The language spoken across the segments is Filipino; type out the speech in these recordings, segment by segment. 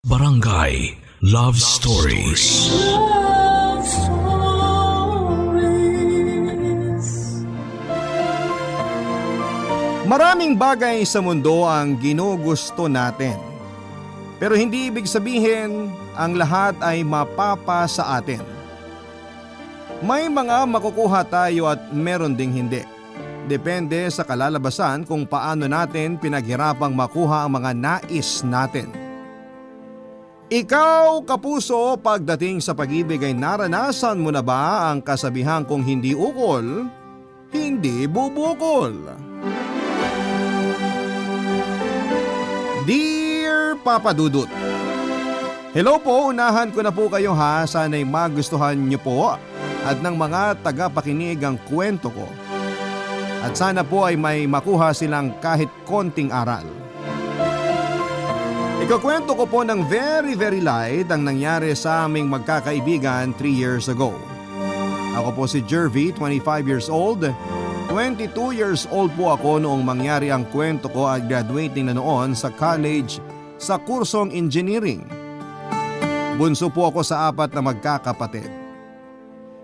Barangay Love Stories. Love Stories. Maraming bagay sa mundo ang ginugusto natin. Pero hindi ibig sabihin ang lahat ay mapapa sa atin. May mga makukuha tayo at meron ding hindi. Depende sa kalalabasan kung paano natin pinaghirapang makuha ang mga nais natin. Ikaw, kapuso, pagdating sa pag-ibig ay naranasan mo na ba ang kasabihan kung hindi ukol, hindi bubukol? Dear Papa Dudut, hello po, unahan ko na po kayo ha, sana'y magustuhan niyo po at ng mga tagapakinig ang kwento ko. At sana po ay may makuha silang kahit konting aral. Ikakwento ko po ng very light ang nangyari sa aming magkakaibigan 3 years ago. Ako po si Jervy, 25 years old. 22 years old po ako noong mangyari ang kwento ko at graduating na noon sa college sa kursong engineering. Bunso po ako sa 4 na magkakapatid.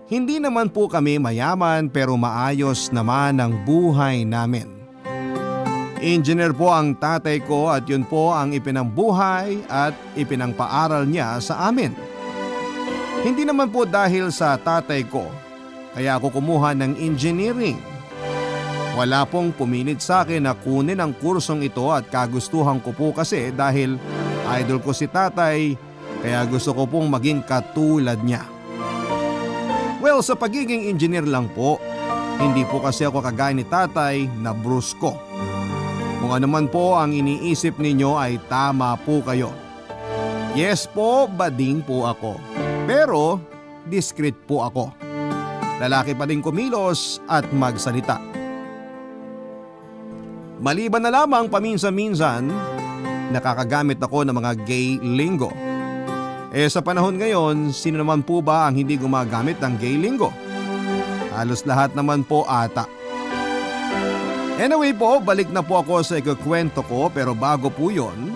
Hindi naman po kami mayaman pero maayos naman ang buhay namin. Engineer po ang tatay ko at yun po ang ipinambuhay at ipinangpaaral niya sa amin. Hindi naman po dahil sa tatay ko kaya ako kumuha ng engineering. Wala pong pumilit sa akin na kunin ang kursong ito at kagustuhan ko po kasi dahil idol ko si tatay kaya gusto ko pong maging katulad niya. Well, sa pagiging engineer lang po, hindi po kasi ako kagaya ni tatay na brusko. Kung ano man po ang iniisip ninyo ay tama po kayo. Yes po, bading po ako. Pero discreet po ako. Lalaki pa din kumilos at magsalita. Maliban na lamang paminsan-minsan, nakakagamit ako ng mga gay lingo. Sa panahon ngayon, sino naman po ba ang hindi gumagamit ng gay lingo? Halos lahat naman po ata. Anyway po, balik na po ako sa ikukwento ko pero bago po yon,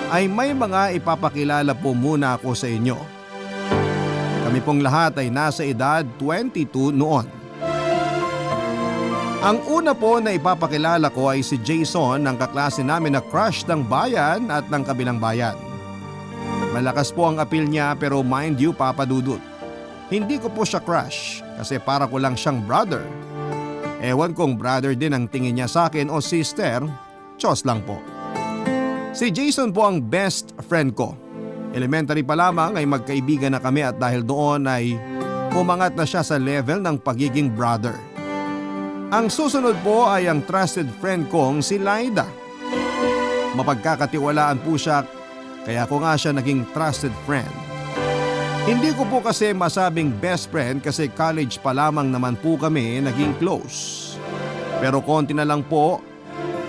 ay may mga ipapakilala po muna ako sa inyo. Kami pong lahat ay nasa edad 22 noon. Ang una po na ipapakilala ko ay si Jason, ang kaklase namin na crush ng bayan at ng kabilang bayan. Malakas po ang appeal niya pero mind you Papa Dudut, hindi ko po siya crush kasi para ko lang siyang brother. Ewan kong brother din ang tingin niya sa akin o sister, Diyos lang po. Si Jason po ang best friend ko. Elementary pa lamang ay magkaibigan na kami at dahil doon ay umangat na siya sa level ng pagiging brother. Ang susunod po ay ang trusted friend kong si Laida. Mapagkakatiwalaan po siya kaya ko nga siya naging trusted friend. Hindi ko po kasi masabing best friend kasi college pa lamang naman po kami naging close. Pero konti na lang po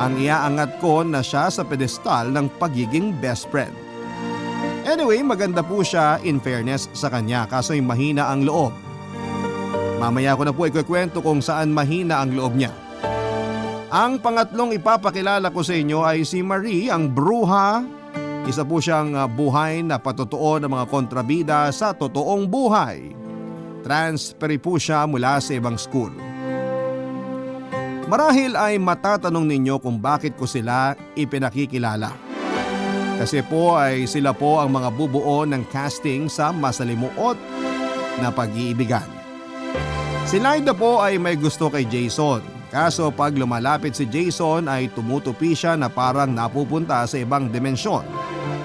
ang iaangat ko na siya sa pedestal ng pagiging best friend. Anyway, maganda po siya in fairness sa kanya kaso'y mahina ang loob. Mamaya ko na po ikukwento kung saan mahina ang loob niya. Ang pangatlong ipapakilala ko sa inyo ay si Marie, ang bruha. Isa po siyang buhay na patotoo ng mga kontrabida sa totoong buhay. Transferi po siya mula sa ibang school. Marahil ay matatanong ninyo kung bakit ko sila ipinakikilala. Kasi po ay sila po ang mga bubuo ng casting sa masalimuot na pag-iibigan. Si Laida po ay may gusto kay Jason. Kaso pag lumalapit si Jason ay tumutupi siya na parang napupunta sa ibang dimensyon.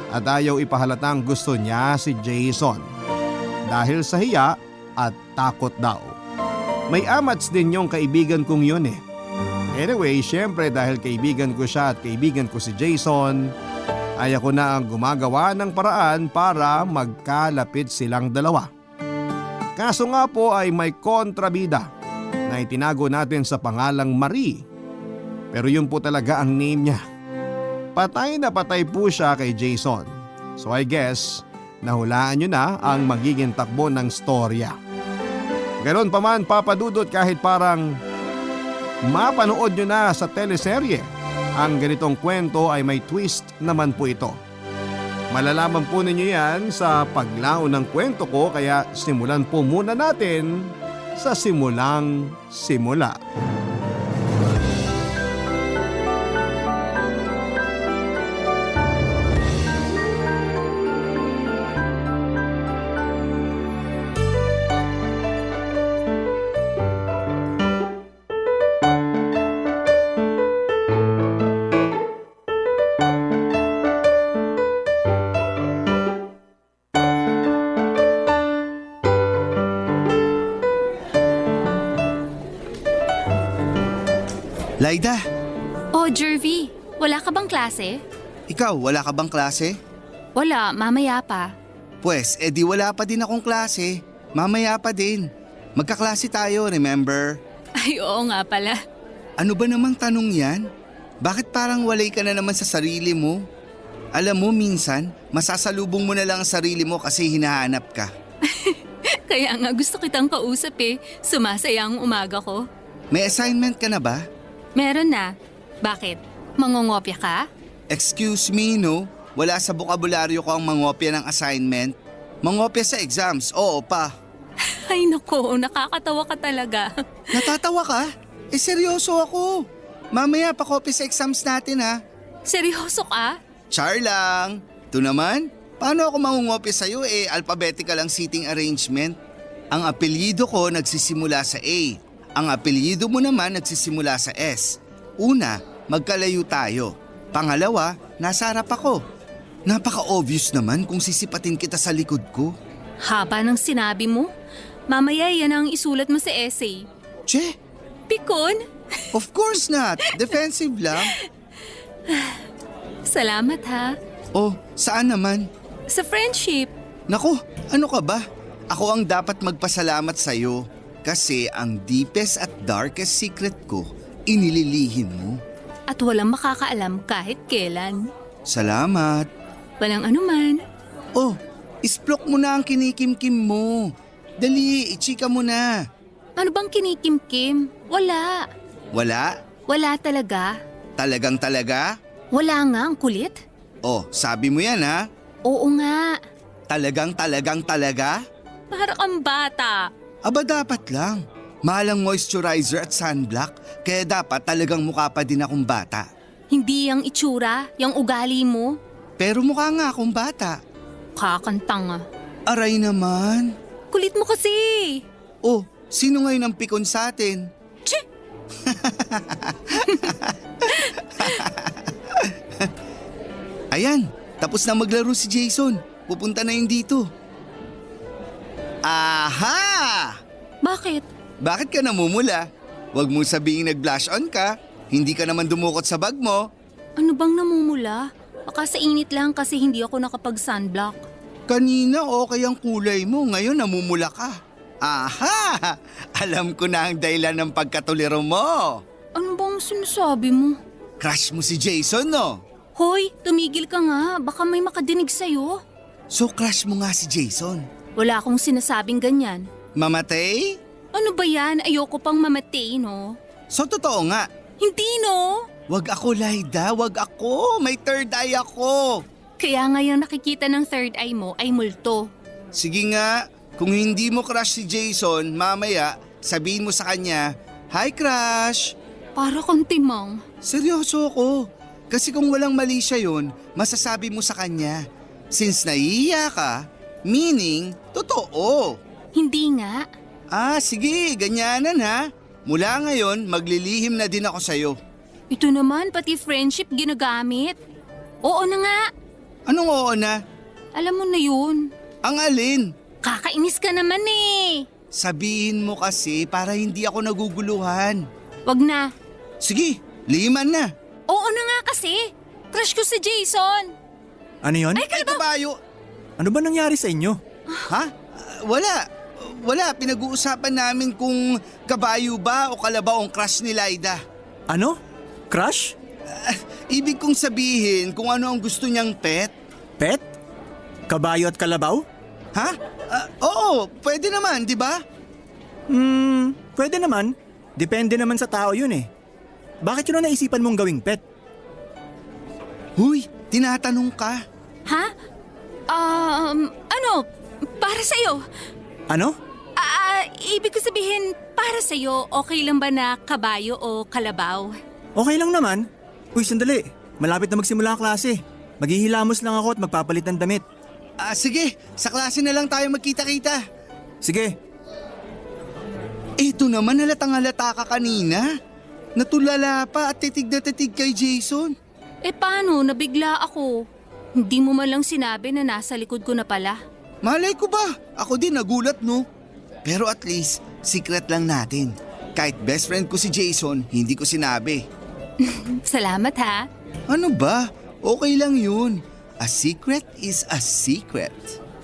At ayaw ipahalatang gusto niya si Jason. Dahil sa hiya at takot daw. May amats din yung kaibigan kong yun eh. Anyway, syempre dahil kaibigan ko siya at kaibigan ko si Jason, ay ako na ang gumagawa ng paraan para magkalapit silang dalawa. Kaso nga po ay may kontrabida na itinago natin sa pangalang Marie. Pero yun po talaga ang name niya. Patay na patay po siya kay Jason. So I guess, nahulaan nyo na ang magiging takbo ng storya. Ganon pa man Papa Dudut kahit parang mapanood nyo na sa teleserye, ang ganitong kwento ay may twist naman po ito. Malalaman po ninyo yan sa paglaon ng kwento ko kaya simulan po muna natin sa simulang simula. Laida, Oh, Jervy, wala ka bang klase? ikaw wala ka bang klase? Wala, mamaya pa. Pwes, edi wala pa din akong klase. Mamaya pa din. Magkaklase tayo, remember? Ay, oo nga pala. Ano ba namang tanong yan? Bakit parang walay ka na naman sa sarili mo? Alam mo minsan, masasalubong mo na lang ang sarili mo kasi hinahanap ka. Kaya nga gusto kitang kausap eh. Sumasaya ang umaga ko. May assignment ka na ba? Meron na. Bakit? Mangongopya ka? Excuse me, no? Wala sa bokabularyo ko ang mangopya ng assignment. Mangopya sa exams, oo pa. Ay nako, nakakatawa ka talaga. Natatawa ka? Eh seryoso ako. Mamaya pa-copy sa exams natin ha. Seryoso ka? Char lang. Ito naman, paano ako mangungopya sa'yo alphabetical ang seating arrangement? Ang apelyido ko nagsisimula sa A. Ang apelyido mo naman nagsisimula sa S. Una, magkalayo tayo. Pangalawa, nasa harap ako. Napaka-obvious naman kung sisipatin kita sa likod ko. Haba ng sinabi mo. Mamaya yan ang isulat mo sa essay. Che, Pikon? of course not. Defensive lang. Salamat ha. Oh, saan naman? Sa friendship. Naku, ano ka ba? Ako ang dapat magpasalamat sa'yo kasi ang deepest at darkest secret ko, inililihim mo. At walang makakaalam kahit kailan. Salamat. Walang anuman. Oh, isplok mo na ang kinikimkim mo. Dali, ichika mo na. Ano bang kinikimkim? Wala. Wala? Wala talaga. Talagang talaga? Wala nga ang kulit. Oh, sabi mo yan ha? Oo nga. Talagang talaga? Para kang bata. Aba dapat lang. Mahal ang moisturizer at sunblock, kaya dapat talagang mukha pa din akong bata. Hindi yung itsura, yung ugali mo. Pero mukha nga akong bata. Kakantanga. Aray naman. Kulit mo kasi. Oh, sino ngayon ang pikon sa atin? Tche! Ayan, tapos na maglaro si Jason. Pupunta na yun dito. Aha! Bakit? Bakit ka namumula? Huwag mo sabihin nag-blush on ka. Hindi ka naman dumukot sa bag mo. Ano bang namumula? Baka sa init lang kasi hindi ako nakapag-sunblock. Kanina okay ang kulay mo, ngayon namumula ka. Aha! Alam ko na ang dahilan ng pagkatuliro mo. Ano bang sinasabi mo? Crush mo si Jason, no? Hoy, tumigil ka nga. Baka may makadinig sa'yo. So crush mo nga si Jason. Wala akong sinasabing ganyan. Mamatay? Ano ba yan? Ayoko pang mamatay, no? So totoo nga. Hindi, no? Wag ako, Laida. Wag ako. May third eye ako. Kaya ngayon nakikita ng third eye mo ay multo. Sige nga, kung hindi mo crush si Jason, mamaya sabihin mo sa kanya, "Hi, crush!" Para kang timang. Seryoso ako. Kasi kung walang mali siya yun, masasabi mo sa kanya. Since naiiya ka, meaning, totoo. Hindi nga. Ah, sige, ganyanan ha. Mula ngayon, maglilihim na din ako sa'yo. Ito naman, pati friendship ginagamit. Oo na nga. Anong oo na? Alam mo na yun. Ang alin? Kakainis ka naman eh. Sabihin mo kasi para hindi ako naguguluhan. Wag na. Sige, lihiman na. Oo na nga kasi. Crush ko si Jason. Ano yon? Ay, Ay, kabayo. Ano ba nangyari sa inyo? Ha? Wala. Pinag-uusapan namin kung kabayo ba o kalabaw ang crush ni Laida. Ano? Crush? Ibig kong sabihin kung ano ang gusto niyang pet. Pet? Kabayo at kalabaw? Ha? Oo, pwede naman, di ba? Pwede naman. Depende naman sa tao yun eh. Bakit yun ang naisipan mong gawing pet? Huy, tinatanong ka. Ha? Para sa'yo. Ano? Ibig ko sabihin, para sa'yo, okay lang ba na kabayo o kalabaw? Okay lang naman. Uy, sandali. Malapit na magsimula ang klase. Maghihilamos lang ako at magpapalit ng damit. Sige, sa klase na lang tayo magkita-kita. Sige. Ito naman halatang-halata ka kanina. Natulala pa at titig na titig kay Jason. Paano? Nabigla ako. Hindi mo man lang sinabi na nasa likod ko na pala. Malay ko ba? Ako din nagulat, no? Pero at least, secret lang natin. Kahit best friend ko si Jason, hindi ko sinabi. Salamat ha. Ano ba? Okay lang yun. A secret is a secret.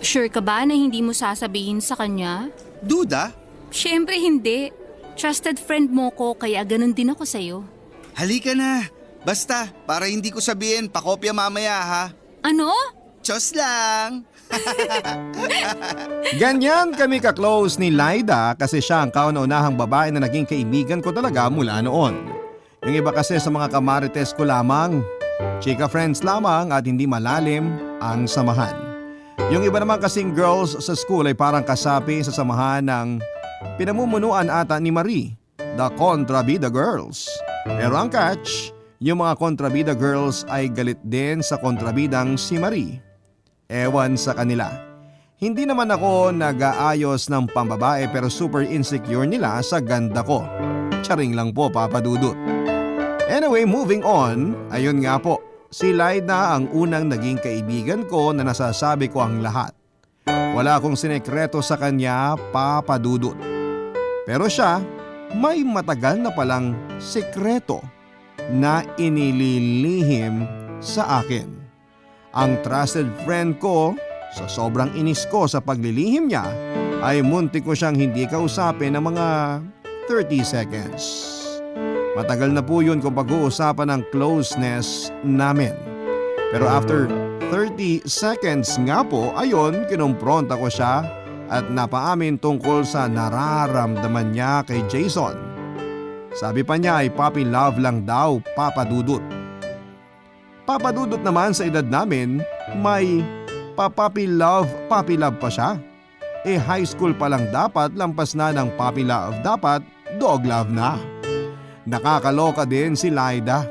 Sure ka ba na hindi mo sasabihin sa kanya? Duda? Siyempre hindi. Trusted friend mo ko kaya ganun din ako sa'yo. Halika na. Basta, para hindi ko sabihin, pakopya mamaya ha. Ano? Diyos lang. Ganyan kami ka-close ni Laida kasi siya ang kauna-unahang babae na naging kaibigan ko talaga mula noon. Yung iba kasi sa mga kamarites ko lamang, chika friends lamang at hindi malalim ang samahan. Yung iba naman kasing girls sa school ay parang kasapi sa samahan ng pinamumunuan ata ni Marie, the Kontrabida Girls. Pero ang catch, yung mga Kontrabida Girls ay galit din sa kontrabidang si Marie. Ewan sa kanila. Hindi naman ako nag-aayos ng pambabae pero super insecure nila sa ganda ko. Charing lang po, Papa Dudut. Anyway, moving on, ayun nga po, si Laida ang unang naging kaibigan ko na nasasabi ko ang lahat. Wala akong sinekreto sa kanya, Papa Dudut. Pero siya, may matagal na palang sekreto na inililihim sa akin. Ang trusted friend ko, sa sobrang inis ko sa paglilihim niya, ay muntik ko siyang hindi kausapin ng mga 30 seconds. Matagal na po yun kung pag-uusapan ng closeness namin. Pero after 30 seconds nga po, ayon, kinumpronta ko siya at napaamin tungkol sa nararamdaman niya kay Jason. Sabi pa niya ay puppy love lang daw, Papa Dudut. Papa Dudut naman sa edad namin, may puppy love pa siya. High school pa lang dapat, lampas na ng puppy love, dapat dog love na. Nakakaloka din si Laida.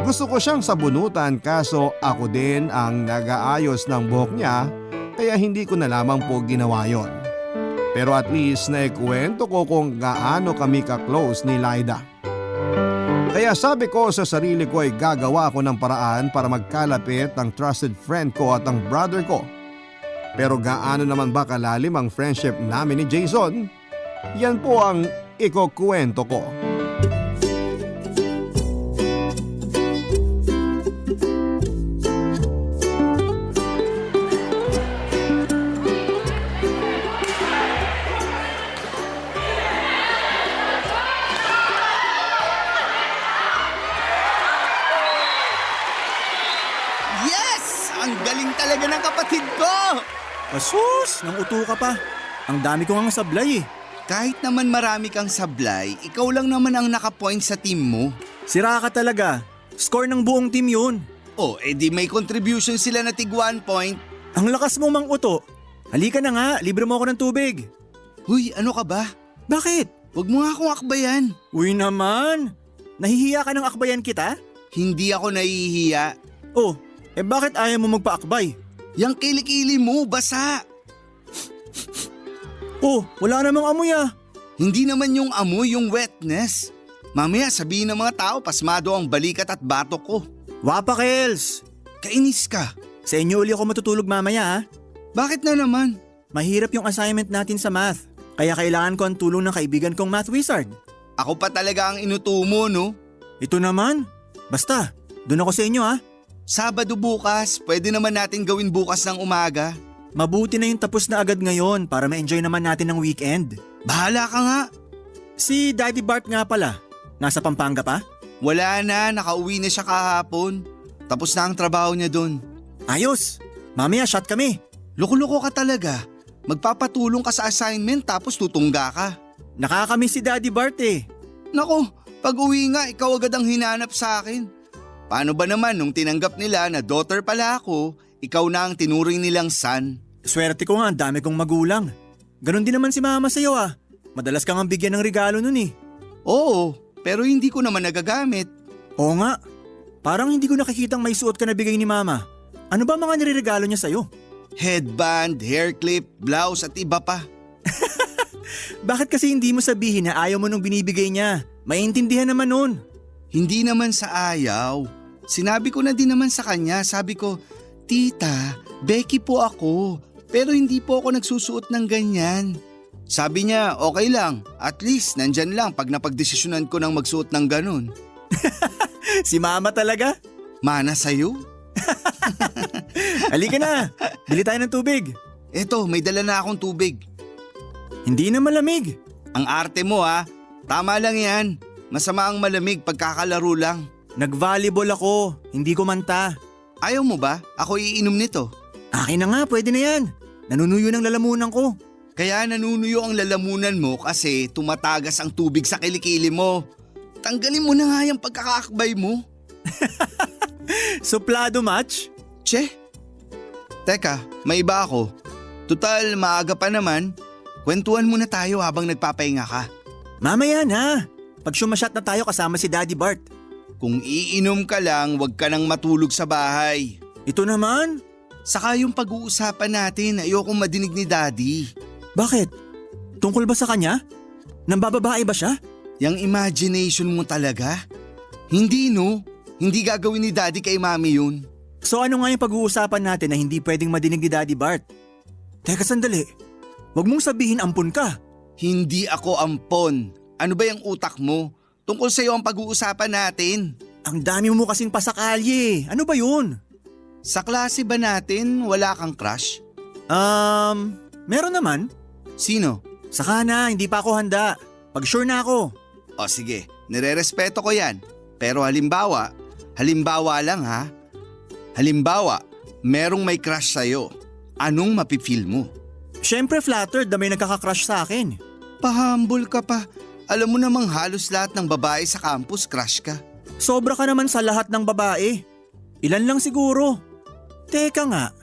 Gusto ko siyang sabunutan kaso ako din ang nag-aayos ng buhok niya kaya hindi ko na lamang po ginawa yon. Pero at least naikwento ko kung gaano kami ka-close ni Laida. Kaya sabi ko sa sarili ko ay gagawa ako ng paraan para magkalapit ang trusted friend ko at ang brother ko. Pero gaano naman ba kalalim ang friendship namin ni Jason? Yan po ang ikukwento ko. Yes! Ang galing talaga ng kapatid ko! Asus, nang uto ka pa. Ang dami ko ngang sablay eh. Kahit naman marami kang sablay, ikaw lang naman ang nakapoint sa team mo. Sira ka talaga. Score ng buong team yun. Di may contribution sila na tig 1 point. Ang lakas mo mang uto. Halika na nga, libre mo ako ng tubig. Huy, ano ka ba? Bakit? Huwag mo nga akong akbayan. Uy naman. Nahihiya ka ng akbayan kita? Hindi ako nahihiya. Bakit ayaw mo magpaakbay? Yang kilikili mo, basa. Wala namang amoy ah. Hindi naman yung amoy, yung wetness. Mamaya sabihin ng mga tao pasmado ang balikat at batok ko. Wapa Kels. Kainis ka. Sa inyo uli ako matutulog mamaya ah. Bakit na naman? Mahirap yung assignment natin sa math. Kaya kailangan ko ang tulong ng kaibigan kong math wizard. Ako pa talaga ang inutumo, no? Ito naman. Basta, doon ako sa inyo ah. Sabado bukas, pwede naman natin gawin bukas ng umaga. Mabuti na yung tapos na agad ngayon para ma-enjoy naman natin ng weekend. Bahala ka nga. Si Daddy Bart nga pala. Nasa Pampanga pa? Wala na, nakauwi na siya kahapon. Tapos na ang trabaho niya doon. Ayos. Mamaya shot kami. Loko-loko ka talaga. Magpapatulong ka sa assignment tapos tutungga ka. Nakakamiss si Daddy Bart eh. Nako, pag uwi nga ikaw agad ang hinanap sa akin. Paano ba naman nung tinanggap nila na daughter pala ako, Ikaw na ang tinuring nilang son. Swerte ko nga, ang dami kong magulang. Ganon din naman si mama sa'yo ah. Madalas kang ang bigyan ng regalo nun eh. Oo, pero hindi ko naman nagagamit. Oo nga. Parang hindi ko nakikitang may suot ka na bigay ni mama. Ano ba mga nireregalo niya sa'yo? Headband, hair clip, blouse at iba pa. Bakit kasi hindi mo sabihin na ayaw mo nung binibigay niya? Maiintindihan naman nun. Hindi naman sa ayaw. Sinabi ko na din naman sa kanya, sabi ko, Tita, Becky po ako, pero hindi po ako nagsusuot ng ganyan. Sabi niya, okay lang, at least nandyan lang pag napagdesisyonan ko ng magsuot ng ganun. Si mama talaga? Mana sa'yo? Halika na, bili tayo ng tubig. Eto, may dala na akong tubig. Hindi na malamig. Ang arte mo ha, tama lang yan. Masama ang malamig pagkakalaro lang. Nag-volleyball ako, hindi ko manta. Ayaw mo ba? Ako iinom nito. Akin na nga, pwede na yan. Nanunuyo ng lalamunan ko. Kaya nanunuyo ang lalamunan mo kasi tumatagas ang tubig sa kilikili mo. Tanggalin mo na nga yung pagkakaakbay mo. Suplado match? Che? Teka, may iba ako. Tutal, maaga pa naman. Kwentuhan muna tayo habang nagpapahinga ka. Mamaya na. Pag sumasyat na tayo kasama si Daddy Bart. Kung iinom ka lang, wag ka nang matulog sa bahay. Ito naman? Saka yung pag-uusapan natin, ayokong madinig ni Daddy. Bakit? Tungkol ba sa kanya? Nambababae ba siya? Yang imagination mo talaga? Hindi no, hindi gagawin ni Daddy kay Mami yun. So ano nga yung pag-uusapan natin na hindi pwedeng madinig ni Daddy Bart? Teka sandali, wag mong sabihin ampun ka. Hindi ako ampon. Ano ba yung utak mo? Tungkol sa'yo ang pag-uusapan natin. Ang dami mo kasing pasakalye, ano ba yun? Sa klase ba natin wala kang crush? Meron naman. Sino? Saka na, hindi pa ako handa. Pag sure na ako. O sige, nirerespeto ko yan. Pero halimbawa lang ha. Halimbawa, merong may crush sa'yo. Anong mapifeel mo? Siyempre flattered na may nagkaka-crush sa akin. Pahambol ka pa. Alam mo namang halos lahat ng babae sa campus crush ka. Sobra ka naman sa lahat ng babae. Ilan lang siguro. Teka nga,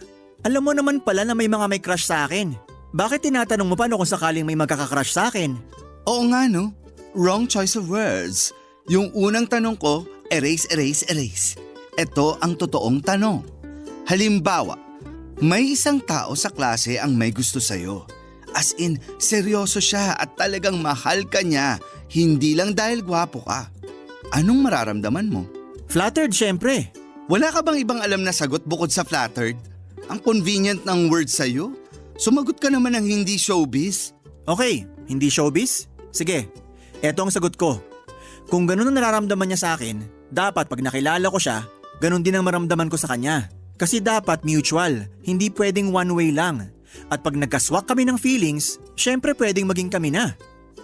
alam mo naman pala na may mga may crush sa akin. Bakit tinatanong mo pa no kung sakaling may magkaka-crush sa akin? Oo nga no, wrong choice of words. Yung unang tanong ko, erase. Ito ang totoong tanong. Halimbawa, may isang tao sa klase ang may gusto sa'yo. As in, seryoso siya at talagang mahal ka niya, hindi lang dahil gwapo ka. Anong mararamdaman mo? Flattered syempre. Wala ka bang ibang alam na sagot bukod sa flattered? Ang convenient ng word sa'yo? Sumagot ka naman ng hindi showbiz. Okay, hindi showbiz? Sige, eto ang sagot ko. Kung ganun ang nararamdaman niya sa akin, dapat pag nakilala ko siya, ganun din ang maramdaman ko sa kanya. Kasi dapat mutual, hindi pwedeng one way lang. At pag nagkaswak kami ng feelings, syempre pwedeng maging kami na.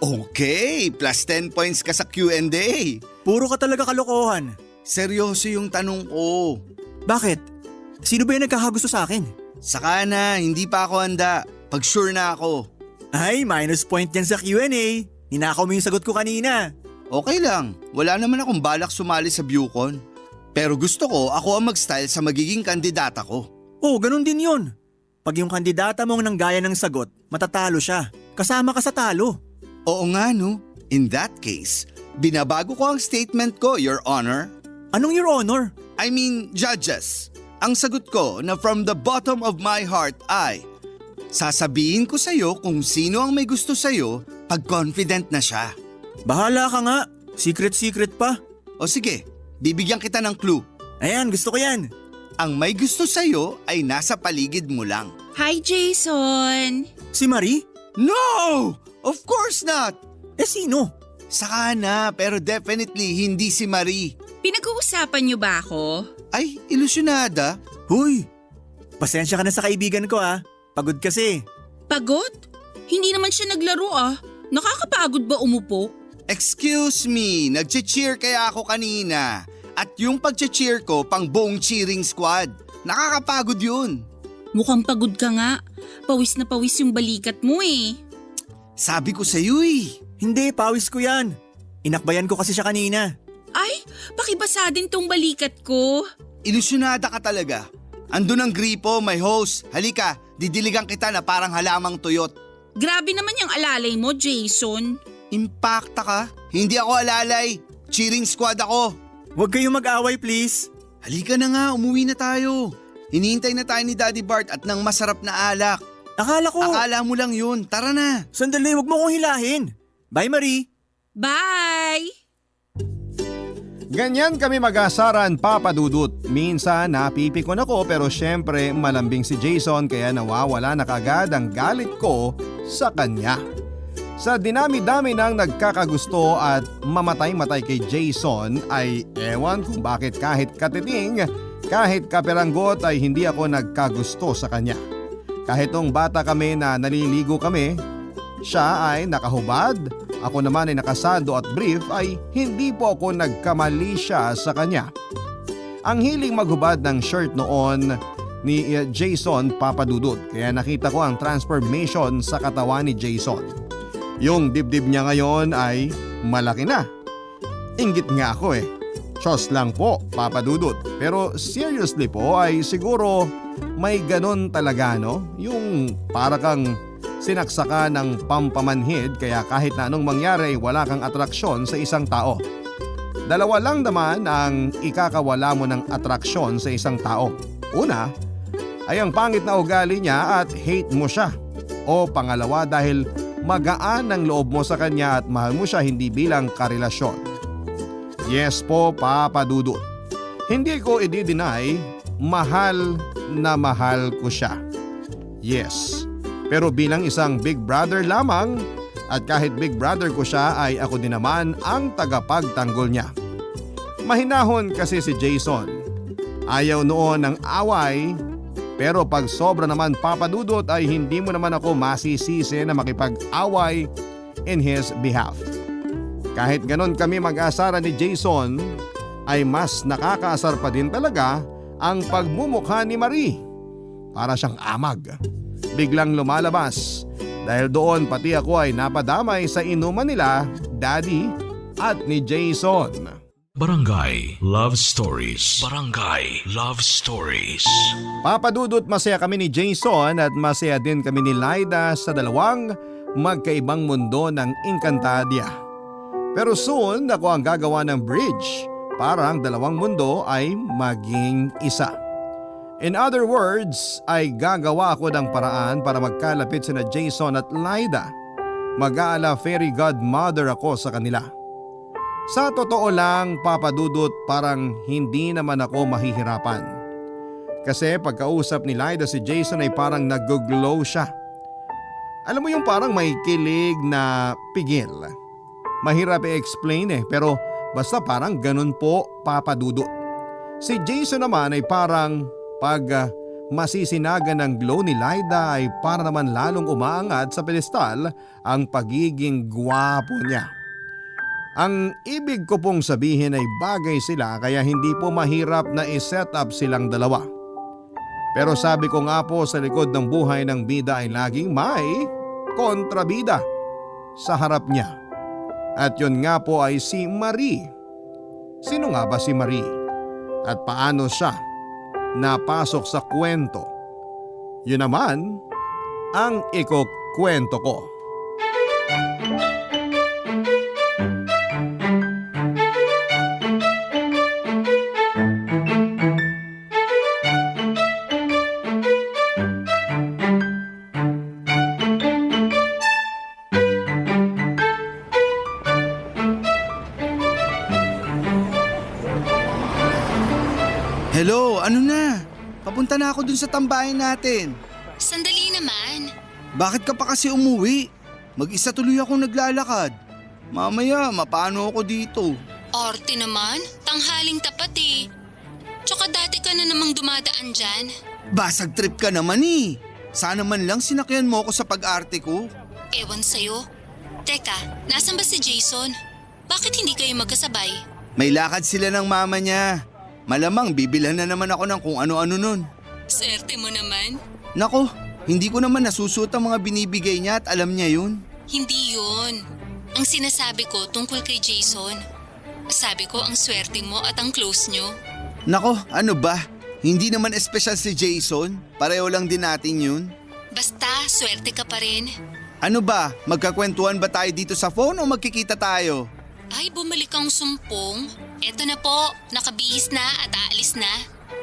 Okay, plus 10 points ka sa Q&A. Puro ka talaga kalokohan. Seryoso yung tanong ko. Bakit? Sino ba yung nagkakagusto sa akin? Saka na, hindi pa ako handa. Pag sure na ako. Ay, minus point yan sa Q&A. Ninakaw mo yung sagot ko kanina. Okay lang, wala naman akong balak sumali sa Bucon. Pero gusto ko ako ang mag-style sa magiging kandidata ko. Oo, ganun din yun. Pag yung kandidata mong nanggaya ng sagot, matatalo siya. Kasama ka sa talo. Oo nga no, in that case, binabago ko ang statement ko, Your Honor. Anong Your Honor? I mean, judges. Ang sagot ko na from the bottom of my heart ay, sasabihin ko sa'yo kung sino ang may gusto sa'yo pag confident na siya. Bahala ka nga. Secret pa. O sige, bibigyan kita ng clue. Ayan, gusto ko yan. Ang may gusto sa'yo ay nasa paligid mo lang. Hi, Jason! Si Marie? No! Of course not! Eh sino? Saka na, pero definitely hindi si Marie. Pinag-uusapan niyo ba ako? Ay, ilusyonada. Huy, pasensya ka na sa kaibigan ko ah. Pagod kasi. Pagod? Hindi naman siya naglaro ah. Nakakapagod ba umupo? Excuse me, nag-cheer kaya ako kanina. At yung pag-cheer ko pang buong cheering squad. Nakakapagod yun. Mukhang pagod ka nga. Pawis na pawis yung balikat mo eh. Sabi ko sa'yo eh. Hindi, pawis ko yan. Inakbayan ko kasi siya kanina. Ay, pakibasa din tong balikat ko. Ilusyonada ka talaga. Andun ang gripo, may hose. Halika, didiligan kita na parang halamang tuyot. Grabe naman yung alalay mo, Jason. Impacta ka? Hindi ako alalay. Cheering squad ako. Huwag kayong mag-away please. Halika na nga, umuwi na tayo. Hinihintay na tayo ni Daddy Bart at ng masarap na alak. Akala ko. Akala mo lang yun, tara na. Sandali, huwag mo kong hilahin. Bye Marie. Bye! Ganyan kami mag-asaran, Papa Dudut. Minsan napipikon ako pero syempre malambing si Jason kaya nawawala na kagad ang galit ko sa kanya. Sa dinami-dami ng nagkakagusto at mamatay-matay kay Jason ay ewan kung bakit kahit katiting, kahit kaperanggot ay hindi ako nagkagusto sa kanya. Kahit nung bata kami na naliligo kami, siya ay nakahubad, ako naman ay nakasando at brief ay hindi po ako nagkamali siya sa kanya. Ang hiling maghubad ng shirt noon ni Jason, Papa Dudut, kaya nakita ko ang transformation sa katawan ni Jason. Yung dibdib niya ngayon ay malaki na. Inggit nga ako eh. Chos lang po, Papa Dudut. Pero seriously po ay siguro may ganon talaga no? Yung para kang sinaksaka ng pampamanhid kaya kahit na anong mangyari wala kang atraksyon sa isang tao. Dalawa lang naman ang ikakawala mo ng atraksyon sa isang tao. Una ay ang pangit na ugali niya at hate mo siya. O pangalawa dahil magaan ang loob mo sa kanya at mahal mo siya hindi bilang karelasyon. Yes po, Papa Dudut. Hindi ko i-deny, mahal na mahal ko siya. Yes. Pero bilang isang big brother lamang at kahit big brother ko siya ay ako din naman ang tagapagtanggol niya. Mahinahon kasi si Jason. Ayaw noon ng away pero pag sobra naman Papa Dudut ay hindi mo naman ako masisisi na makipag-away in his behalf. Kahit ganon kami mag-asara ni Jason ay mas nakakaasar pa din talaga ang pagmumukha ni Marie. Para siyang amag. Biglang lumalabas dahil doon pati ako ay napadamay sa inuman nila, Daddy at ni Jason. Barangay Love Stories. Barangay Love Stories. Papa Dudut, masaya kami ni Jason at masaya din kami ni Lyda sa dalawang magkaibang mundo ng Encantadia. Pero soon ako ang gagawa ng bridge para ang dalawang mundo ay maging isa. In other words, ay gagawa ako ng paraan para magkalapit sina Jason at Lyda. Mag-aala fairy godmother ako sa kanila. Sa totoo lang, Papa Dudut, parang hindi naman ako mahihirapan. Kasi pagkausap ni Lyda si Jason ay parang nag-glow siya. Alam mo yung parang may kilig na pigil. Mahirap i-explain pero basta parang ganun po, Papa Dudut. Si Jason naman ay parang pag masisinagan ng glow ni Lyda ay para naman lalong umaangat sa pedestal ang pagiging gwapo niya. Ang ibig ko pong sabihin ay bagay sila kaya hindi po mahirap na i-set up silang dalawa. Pero sabi ko nga po sa likod ng buhay ng bida ay laging may kontrabida sa harap niya. At yun nga po ay si Marie. Sino nga ba si Marie? At paano siya napasok sa kwento? Yun naman ang ikukwento ko. Hello, ano na? Papunta na ako dun sa tambayan natin. Sandali naman. Bakit ka pa kasi umuwi? Mag-isa tuloy akong naglalakad. Mamaya, mapano ako dito? Orte naman, tanghaling tapat eh. Tsaka dati ka na namang dumadaan dyan. Basag trip ka naman eh. Sana man lang sinakyan mo ako sa pag-arte ko. Ewan sa'yo. Teka, nasan ba si Jason? Bakit hindi kayo magkasabay? May lakad sila ng mama niya. Malamang bibilhan na naman ako ng kung ano-ano nun. Swerte mo naman. Nako, hindi ko naman nasusuot ang mga binibigay niya at alam niya yun. Hindi yun. Ang sinasabi ko tungkol kay Jason. Sabi ko ang swerte mo at ang close nyo. Nako, ano ba? Hindi naman espesyal si Jason. Pareho lang din natin yun. Basta, swerte ka pa rin. Ano ba? Magkakwentuhan ba tayo dito sa phone o magkikita tayo? Ay, bumalik kang sumpong. Eto na po, nakabihis na at aalis na.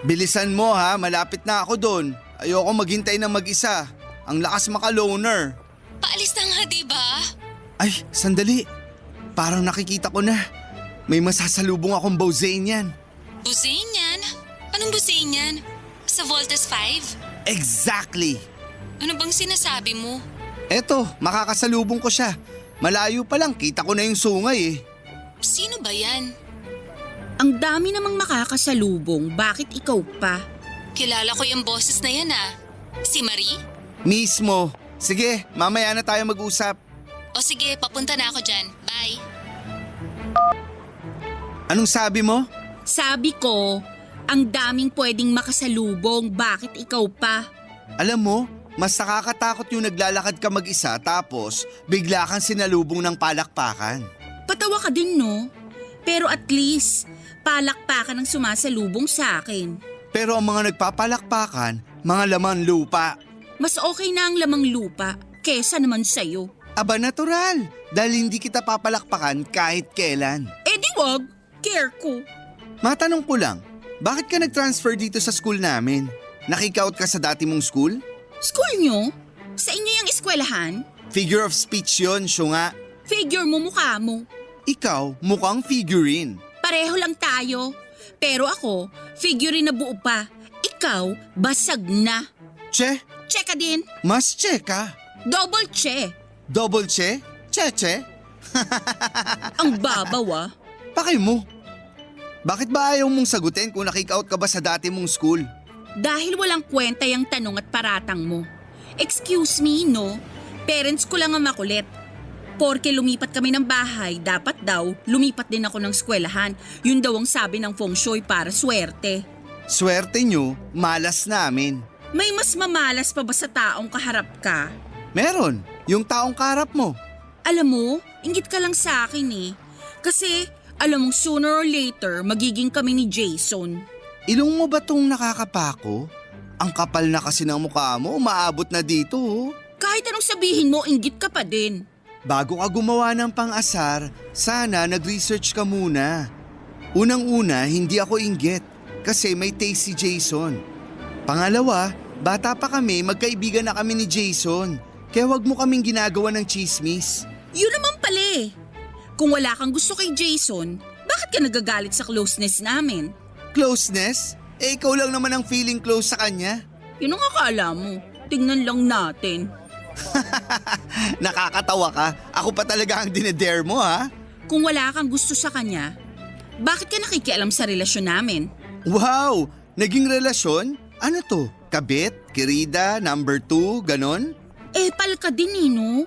Bilisan mo ha, malapit na ako doon. Ayoko maghintay na mag-isa. Ang lakas maka-loner. Paalis na nga, diba? Ay, sandali. Parang nakikita ko na. May masasalubong akong Bozanian. Buzanian? Anong Buzanian? Sa Voltes 5? Exactly! Ano bang sinasabi mo? Eto, makakasalubong ko siya. Malayo pa lang, kita ko na yung sungay eh. Sino ba yan? Ang dami namang makakasalubong, bakit ikaw pa? Kilala ko yung boses na yan ah. Si Marie? Mismo. Sige, mamaya na tayo mag-usap. O sige, papunta na ako dyan. Bye. Anong sabi mo? Sabi ko, ang daming pwedeng makasalubong, bakit ikaw pa? Alam mo, mas nakakatakot yung naglalakad ka mag-isa tapos bigla kang sinalubong ng palakpakan. Patawa ka din, no? Pero at least, palakpakan ang sumasalubong sa akin. Pero ang mga nagpapalakpakan, mga laman lupa. Mas okay na ang lamang lupa kesa naman sa'yo. Aba natural, dahil hindi kita papalakpakan kahit kailan. Eh di wag, care ko. Matanong ko lang, bakit ka nag-transfer dito sa school namin? Nakikout ka sa dati mong school? School nyo? Sa inyo yung eskwelahan? Figure of speech yun, syunga. Figure mo mukha mo. Ikaw, mukhang figurine. Pareho lang tayo. Pero ako, figure na buo pa. Ikaw, basag na. Che, Check ka din. mas che ka. Double che. Double che? Che? Ang babaw ah. Pakay mo. Bakit ba ayaw mong sagutin kung nakikout ka ba sa dati mong school? Dahil walang kwenta yung tanong at paratang mo. Excuse me, no? Parents ko lang ang makulit. Porke lumipat kami ng bahay, dapat daw lumipat din ako ng eskwelahan. Yun daw ang sabi ng feng shui para swerte. Swerte nyo, malas namin. May mas mamalas pa ba sa taong kaharap ka? Meron, yung taong kaharap mo. Alam mo, inggit ka lang sa akin eh. Kasi alam mong sooner or later magiging kami ni Jason. Ilong mo ba tong nakakapako? Ang kapal na kasi ng mukha mo, umaabot na dito oh. Kahit anong sabihin mo, inggit ka pa din. Bago ka gumawa ng pang-asar, sana nag-research ka muna. Unang-una, hindi ako inggit kasi may taste si Jason. Pangalawa, bata pa kami, magkaibigan na kami ni Jason. Kaya wag mo kaming ginagawa ng chismis. Yun naman pala eh. Kung wala kang gusto kay Jason, bakit ka nagagalit sa closeness namin? Closeness? Eh ikaw lang naman ang feeling close sa kanya. Yun ang akala mo. Tingnan lang natin. Nakakatawa ka. Ako pa talaga ang dinedare mo ha. Kung wala kang gusto sa kanya, bakit ka nakikialam sa relasyon namin? Wow! Naging relasyon? Ano to? Kabit? Kirida? Number 2? Ganon? Eh, pal ka din eh, no?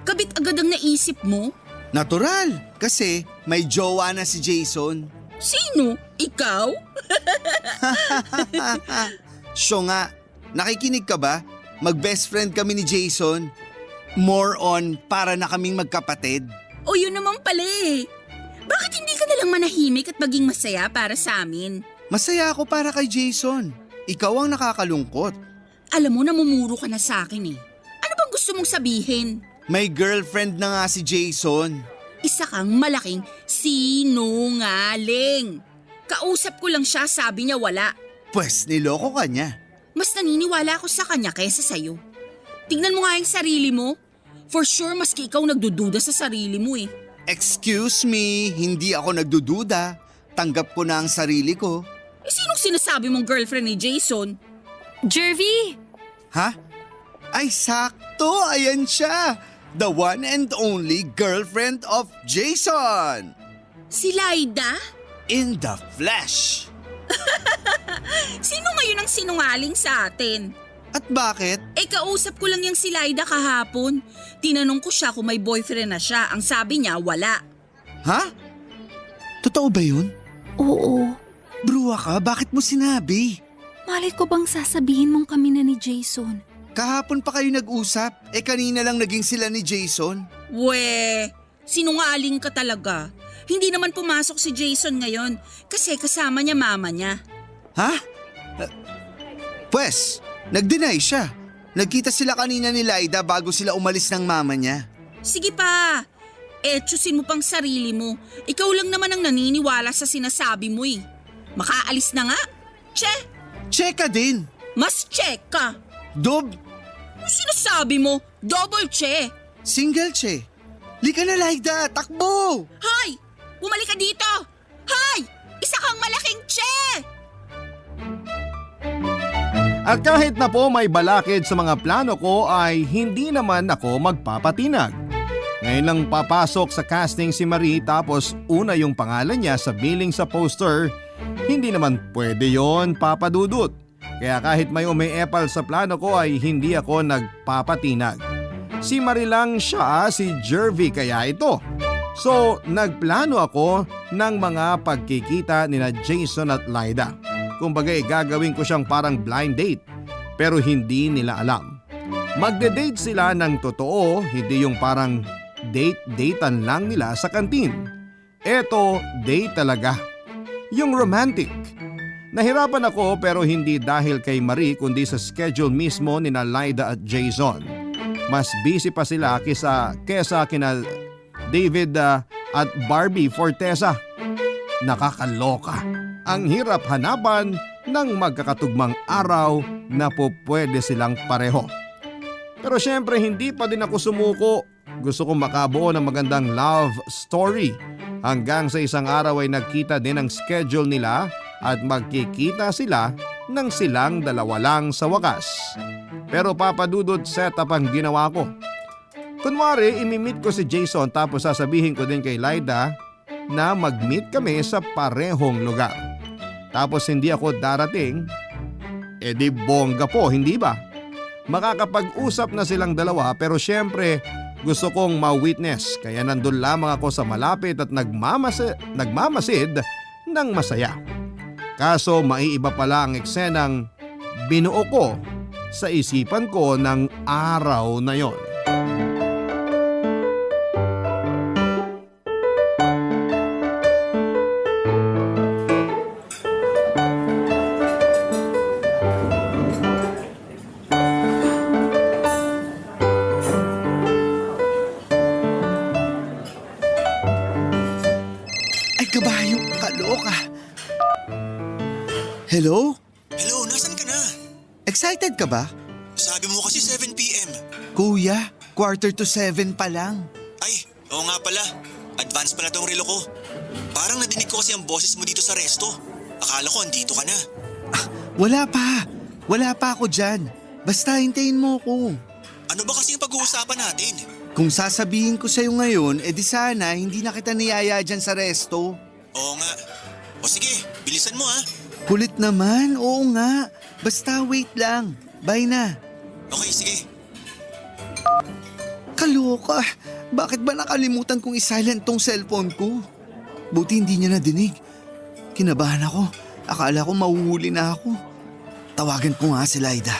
Kabit agad ang naisip mo? Natural! Kasi may jowa na si Jason. Sino? Ikaw? Siya nga, nakikinig ka ba? Mag-best friend kami ni Jason. More on para na kaming magkapatid. O yun naman pala eh. Bakit hindi ka nalang manahimik at maging masaya para sa amin? Masaya ako para kay Jason. Ikaw ang nakakalungkot. Alam mo, namumuro ka na sa akin eh. Ano bang gusto mong sabihin? May girlfriend na nga si Jason. Isa kang malaking sinungaling. Kausap ko lang siya, sabi niya wala. Pwes niloko ka niya. Mas naniniwala ako sa kanya kaysa sa'yo. Tingnan mo nga yung sarili mo. For sure, maski ikaw nagdududa sa sarili mo eh. Excuse me, hindi ako nagdududa. Tanggap ko na ang sarili ko. Eh, sinong sinasabi mong girlfriend ni Jason? Jervy! Ha? Ay sakto, ayan siya. The one and only girlfriend of Jason. Si Laida? In the flesh. Sino ngayon ang sinungaling sa atin? At bakit? Eh, kausap ko lang yung si Laida kahapon. Tinanong ko siya kung may boyfriend na siya. Ang sabi niya, wala. Ha? Totoo ba yun? Oo. Bruwa ka, bakit mo sinabi? Malay ko bang sasabihin mong kami na ni Jason? Kahapon pa kayo nag-usap, kanina lang naging sila ni Jason. We, sinungaling ka talaga. Hindi naman pumasok si Jason ngayon kasi kasama niya mama niya. Ha? Pwes, nag-deny siya. Nagkita sila kanina ni Laida bago sila umalis ng mama niya. Sige pa. Etsyusin mo pang sarili mo. Ikaw lang naman ang naniniwala sa sinasabi mo eh. Makaalis na nga. Che, Check ka din. mas check ka. Dob, Ano sinasabi mo? Double che. single che. Lika na Laida, takbo! Hoy! Bumalik ka dito! Hoy! Isa kang malaking che! At kahit na po may balakid sa mga plano ko ay hindi naman ako magpapatinag. Ngayon lang papasok sa casting si Marie tapos una yung pangalan niya sa billing sa poster, hindi naman pwede yon, Papa Dudut. Kaya kahit may umiepal sa plano ko ay hindi ako nagpapatinag. Si Marie lang siya, si Jervy kaya ito. So nagplano ako ng mga pagkikita nina Jason at Laida. Kumbaga gagawin ko siyang parang blind date pero hindi nila alam. Magde-date sila ng totoo, hindi yung parang date-datean lang nila sa kantin. Eto, date talaga. Yung romantic. Nahirapan ako pero hindi dahil kay Marie kundi sa schedule mismo ni Laida at Jason. Mas busy pa sila kesa kina David at Barbie Fortesa. Nakakaloka. Ang hirap hanapan ng magkakatugmang araw na po pwede silang pareho. Pero syempre hindi pa din ako sumuko. Gusto kong makabuo ng magandang love story. Hanggang sa isang araw ay nagkita din ang schedule nila at magkikita sila ng silang dalawa lang sa wakas. Pero papadudod setup ang ginawa ko. Kunwari imimit ko si Jason tapos sasabihin ko din kay Laida na mag-meet kami sa parehong lugar. Tapos hindi ako darating, edi bongga po, hindi ba? Makakapag-usap na silang dalawa pero syempre gusto kong ma-witness kaya nandun lamang ako sa malapit at nagmamasid ng masaya. Kaso maiiba pala ang eksenang binuo ko sa isipan ko ng araw na yon. Ay kabayo, kaloka. Hello? Hello, nasan ka na? Excited ka ba? Sabi mo kasi 7 p.m. Kuya, 6:45 pa lang. Ay, oo nga pala. Advance pala tong relo ko. Parang nadinig ko kasi ang boses mo dito sa resto. Akala ko andito ka na. Wala pa. Wala pa ako dyan. Basta hintayin mo ko. Ano ba kasi yung pag-uusapan natin? Kung sasabihin ko sa'yo ngayon, edi sana hindi na kita niyaya dyan sa resto. Oo nga. O sige, bilisan mo ha. Kulit naman, oo nga. Basta wait lang. Bye na. Okay, sige. Kaloka, bakit ba nakalimutan kong isilent tong cellphone ko? Buti hindi niya nadinig. Kinabahan ako. Akala ko mahuhuli na ako. Tawagan ko nga si Laida.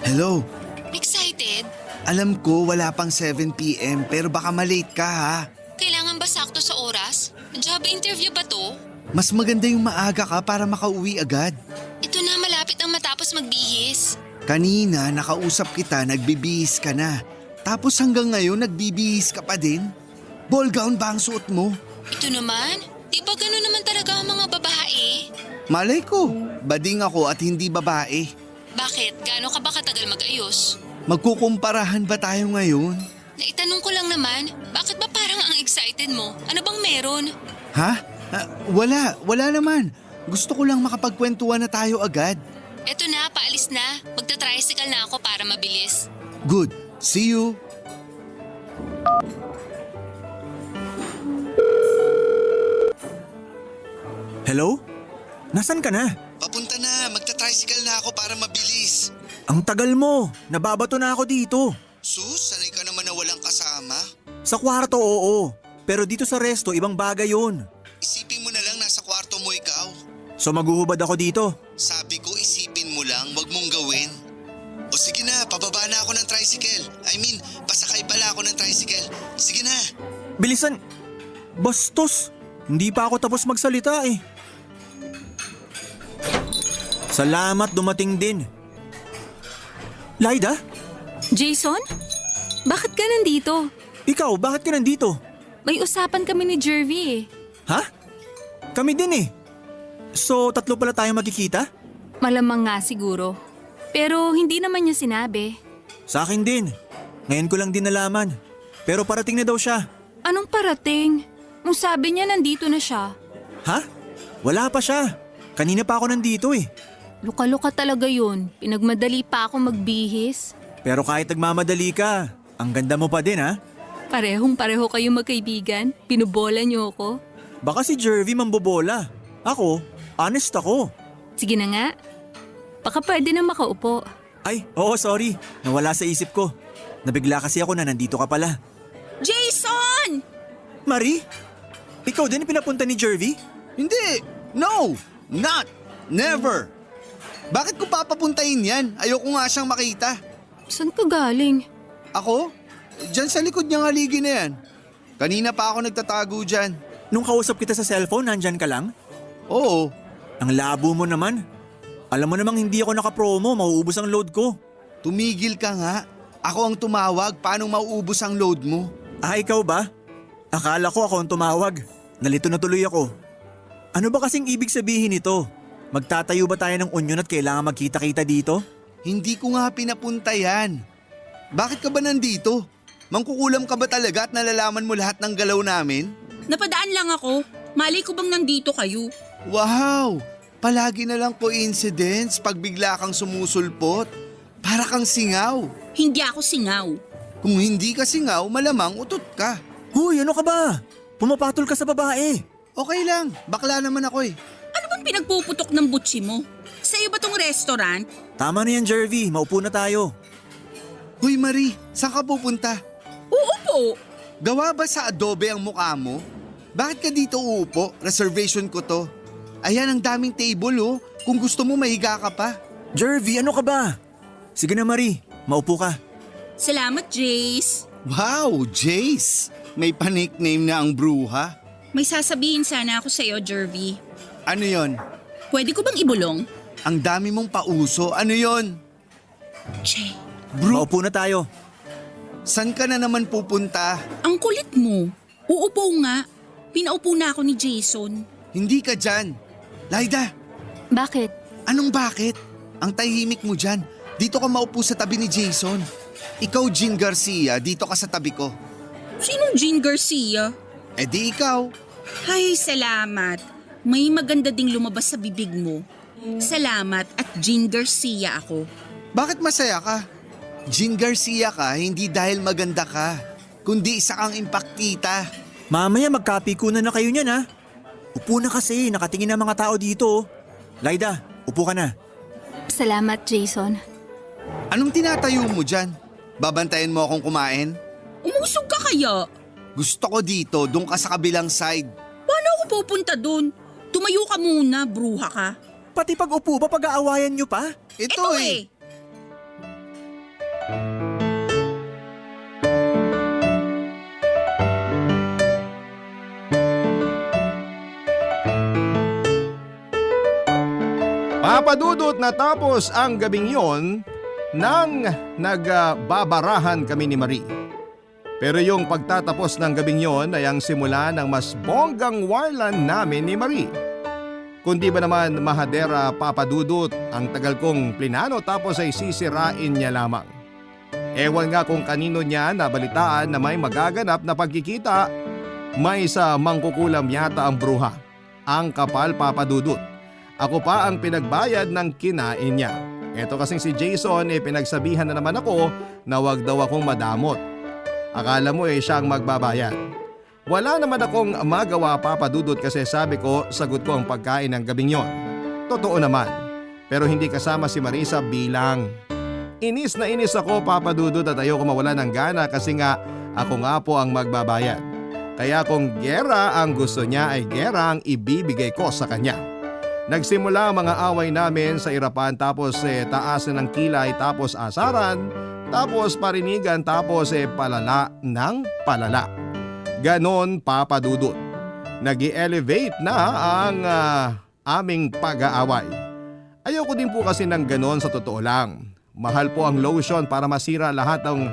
Hello. Excited? Alam ko wala pang 7 p.m. pero baka malate ka ha. Kailangan ba sakto sa oras? Job interview ba to? Mas maganda yung maaga ka para makauwi agad. Ito na, malapit ang matapos magbihis. Kanina nakausap kita, nagbibihis ka na. Tapos hanggang ngayon nagbibihis ka pa din? Ball gown ba ang suot mo? Ito naman? Di ba gano'n naman talaga ang mga babae? Malay ko, bading ako at hindi babae. Bakit? Gaano ka ba katagal mag-ayos? Magkukumparahan ba tayo ngayon? Naitanong ko lang naman, bakit ba parang ang excited mo? Ano bang meron? Ha? Wala naman. Gusto ko lang makapagkwentuhan na tayo agad. Eto na, paalis na. Magta-tricycle na ako para mabilis. Good. See you. Hello? Nasaan ka na? Papunta na. Magta-tricycle na ako para mabilis. Ang tagal mo. Nababato na ako dito. Sus, sanay ka naman na walang kasama. Sa kwarto, oo. Pero dito sa resto, ibang bagay yun. Isipin mo na lang nasa kwarto mo ikaw. So maghuhubad ako dito. Sabi ko isipin mo lang, wag mong gawin. O sige na, pababa na ako ng tricycle. Pasakay pala ako ng tricycle. Bilisan! Bastos! Hindi pa ako tapos magsalita eh. Salamat, dumating din. Laida? Jason? Bakit ka nandito? Ikaw, bakit ka nandito? May usapan kami ni Jervy eh. Ha? Kami din eh. So, tatlo pala tayo magkikita? Malamang nga siguro. Pero hindi naman niya sinabi. Sa akin din. Ngayon ko lang din nalaman. Pero parating na daw siya. Anong parating? Nung sabi niya nandito na siya. Ha? Wala pa siya. Kanina pa ako nandito eh. Luka-luka talaga yun. Pinagmadali pa ako magbihis. Pero kahit nagmamadali ka, ang ganda mo pa din ha? Parehong-pareho kayong magkaibigan. Pinubola niyo ako. Baka si Jervy mambobola. Ako, honest ako. Sige na nga. Baka pwede na makaupo. Ay, oo sorry. Nawala sa isip ko. Nabigla kasi ako na nandito ka pala. Jason! Marie? Ikaw din pinapunta ni Jervy? Hindi! No! Not! Never! Bakit ko papapuntahin yan? Ayoko nga siyang makita. Saan ka galing? Ako? Diyan sa likod niyang haligi na yan. Kanina pa ako nagtatago dyan. Nung kausap kita sa cellphone, nandyan ka lang? Oo. Ang labo mo naman. Alam mo namang hindi ako nakapromo, mauubos ang load ko. Tumigil ka nga. Ako ang tumawag. Paano mauubos ang load mo? Ah, ikaw ba? Akala ko ako ang tumawag. Nalito na tuloy ako. Ano ba kasing ibig sabihin nito? Magtatayo ba tayo ng union at kailangan magkita-kita dito? Hindi ko nga pinapunta yan. Bakit ka ba nandito? Mangkukulam ka ba talaga at nalalaman mo lahat ng galaw namin? Napadaan lang ako. Malay ko bang nandito kayo? Wow! Palagi na lang coincidence pag bigla kang sumusulpot. Para kang singaw. Hindi ako singaw. Kung hindi ka singaw, malamang utot ka. Huy, ano ka ba? Pumapatol ka sa babae. Okay lang, bakla naman ako eh. Ano bang pinagpuputok ng butsi mo? Sa iyo ba tong restaurant? Tama na yan, Jervy. Maupo na tayo. Huy Marie, saan ka pupunta? Uupo. Gawa ba sa adobe ang mukha mo? Bakit ka dito uupo? Reservation ko to. Ayan ang daming table oh. Kung gusto mo mahiga ka pa. Jervy, ano ka ba? Sige na, Marie. Maupo ka. Salamat, Jace. Wow, Jace. May pa-nickname na ang bruha. May sasabihin sana ako sa iyo, Jervy. Ano yon? Pwede ko bang ibulong? Ang dami mong pauso. Ano yon? Che, Maupo na tayo. San ka na naman pupunta? ang kulit mo. Uupo nga. Pinaupo na ako ni Jason. Hindi ka dyan. Laida, Bakit? anong bakit? Ang tahimik mo dyan. Dito ka maupo sa tabi ni Jason. Ikaw, Jean Garcia, dito ka sa tabi ko. Sinong Jean Garcia? Eh di ikaw. Ay, salamat. May maganda ding lumabas sa bibig mo. Salamat at Jean Garcia ako. Bakit masaya ka? Jean Garcia ka, hindi dahil maganda ka, kundi isa kang impaktita. Mamaya magkapikunan na kayo niyan ha. Upo na kasi, nakatingin ang mga tao dito. Laida, upo ka na. Salamat, Jason. Anong tinatayo mo dyan? Babantayan mo akong kumain? Umusog ka kaya? Gusto ko dito, doon ka sa kabilang side. Paano ako pupunta dun? Tumayo ka muna, bruha ka. Pati pag upo ba pag-aawayan nyo pa? Ito eh. Papadudot natapos ang gabing yon nang nagbabarahan kami ni Marie. Pero yung pagtatapos ng gabing yon ay ang simula ng mas bonggang warlan namin ni Marie. Kundi ba naman mahadera papadudot ang tagal kong plinano tapos ay sisirain niya lamang. Ewan nga kung kanino niya nabalitaan na may magaganap na pagkikita. May sa mangkukulam yata ang bruha. Ang kapal papadudot. Ako pa ang pinagbayad ng kinain niya. Eto kasing si Jason pinagsabihan na naman ako na wag daw akong madamot. Akala mo siya ang magbabayad. Wala naman akong magawa papadudot kasi sabi ko sagot ko ang pagkain ng gabing yon. Totoo naman. Pero hindi kasama si Marisa bilang. Inis na inis ako papadudot at ayoko mawala ng gana kasi nga ako nga po ang magbabayad. Kaya kung gera ang gusto niya ay gera ang ibibigay ko sa kanya. Nagsimula ang mga away namin sa irapan tapos taasan ng kilay tapos asaran tapos parinigan tapos palala ng palala. Ganon, Papa Dudut. Nag-elevate na ang aming pag-aaway. Ayoko din po kasi ng ganon sa totoo lang. Mahal po ang lotion para masira lahat ng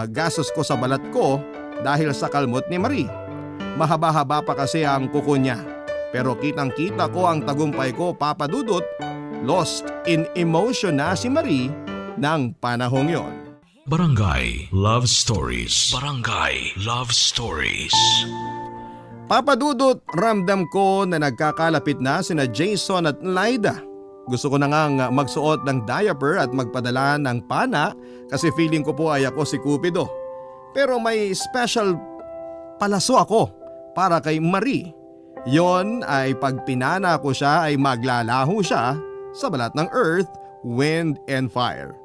gastos ko sa balat ko dahil sa kalmot ni Marie. Mahaba-haba pa kasi ang kuko niya. Pero kitang-kita ko ang tagumpay ko, Papa Dudut. Lost in emotion na si Marie ng panahong yon. Barangay Love Stories. Barangay Love Stories. Papa Dudut, ramdam ko na nagkakalapit na sina Jason at Lyda. Gusto ko na ngang magsuot ng diaper at magpadala ng pana kasi feeling ko po ay ako si Cupido. Pero may special palaso ako para kay Marie. Yon ay pag pinana ko siya ay maglalaho siya sa balat ng earth, wind and fire.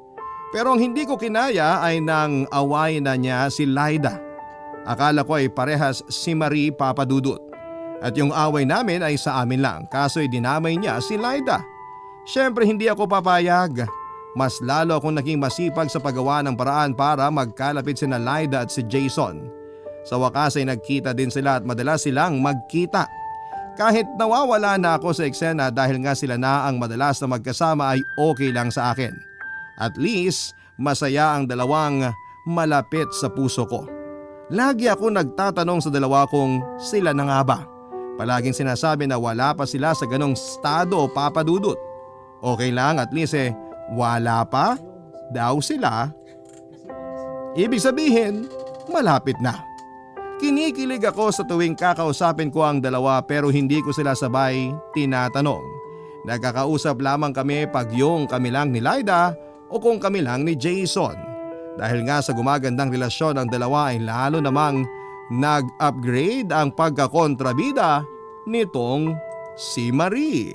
Pero ang hindi ko kinaya ay nang away na niya si Lyda. Akala ko ay parehas si Marie, Papa Dudut. At yung away namin ay sa amin lang, kaso'y dinamay niya si Lyda. Siyempre hindi ako papayag. Mas lalo akong naging masipag sa paggawa ng paraan para magkalapit sina Lyda at si Jason. Sa wakas ay nagkita din sila at madalas silang magkita. Kahit nawawala na ako sa eksena dahil nga sila na ang madalas na magkasama ay okay lang sa akin. At least masaya ang dalawang malapit sa puso ko. Lagi ako nagtatanong sa dalawa kung sila na nga ba. Palaging sinasabi na wala pa sila sa ganong estado, Papa Dudut. Okay lang, at least wala pa daw sila. Ibig sabihin, malapit na. Kinikilig ako sa tuwing kakausapin ko ang dalawa pero hindi ko sila sabay tinatanong. Nagkakausap lamang kami pag yung kami lang ni Lyda o kung kami lang ni Jason. Dahil nga sa gumagandang relasyon ng dalawa ay lalo namang nag-upgrade ang pagkakontrabida nitong si Marie.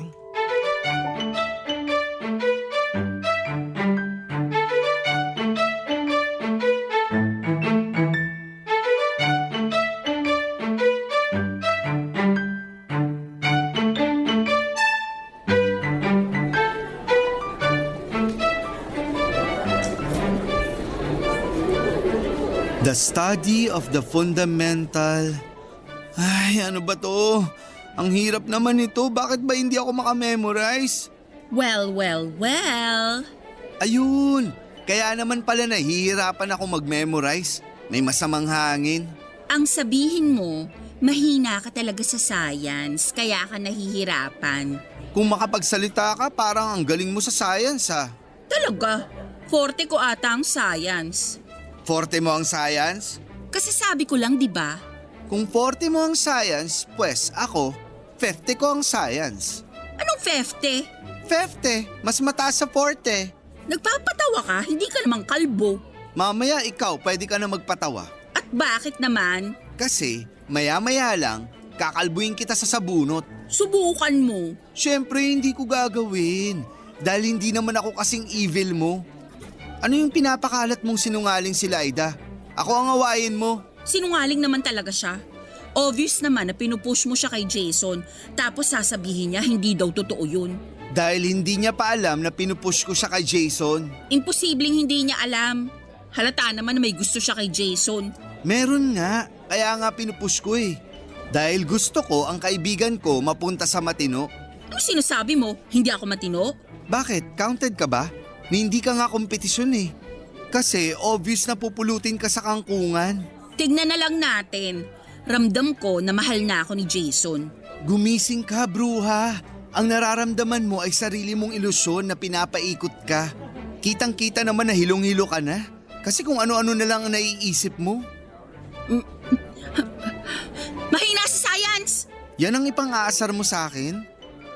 The study of the fundamental... Ay, ano ba to? Ang hirap naman ito. Bakit ba hindi ako makamemorize? Well. Ayun! Kaya naman pala nahihirapan ako mag-memorize. May masamang hangin. Ang sabihin mo, mahina ka talaga sa science, kaya ka nahihirapan. Kung makapagsalita ka, parang ang galing mo sa science Talaga? Forte ko ata ang science. Forte mo ang science? Kasi sabi ko lang, di ba? Kung forte mo ang science, pues ako, 50 ko ang science. Anong 50? 50, mas mataas sa forte. Nagpapatawa ka, hindi ka namang kalbo. Mamaya ikaw, pwede ka na magpatawa. At bakit naman? Kasi maya-maya lang, kakalbuin kita sa sabunot. Subukan mo. Siyempre hindi ko gagawin. Dahil hindi naman ako kasing evil mo. Ano yung pinapakalat mong sinungaling si Lyda? Ako ang awayin mo. Sinungaling naman talaga siya. Obvious naman na pinupush mo siya kay Jason, tapos sasabihin niya hindi daw totoo yun. Dahil hindi niya pa alam na pinupush ko siya kay Jason. Imposibleng hindi niya alam. Halata naman na may gusto siya kay Jason. Meron nga, kaya nga pinupush ko Dahil gusto ko ang kaibigan ko mapunta sa matino. Ano sinasabi mo? Hindi ako matino? Bakit? Counted ka ba? Na hindi ka nga kompetisyon Kasi obvious na pupulutin ka sa kangkungan. Tignan na lang natin. Ramdam ko na mahal na ako ni Jason. Gumising ka, bruha. Ang nararamdaman mo ay sarili mong ilusyon na pinapaikot ka. Kitang-kita naman na hilong-hilo ka na. Kasi kung ano-ano na lang ang naiisip mo. Mahina sa science! Yan ang ipang-aasar mo sa akin?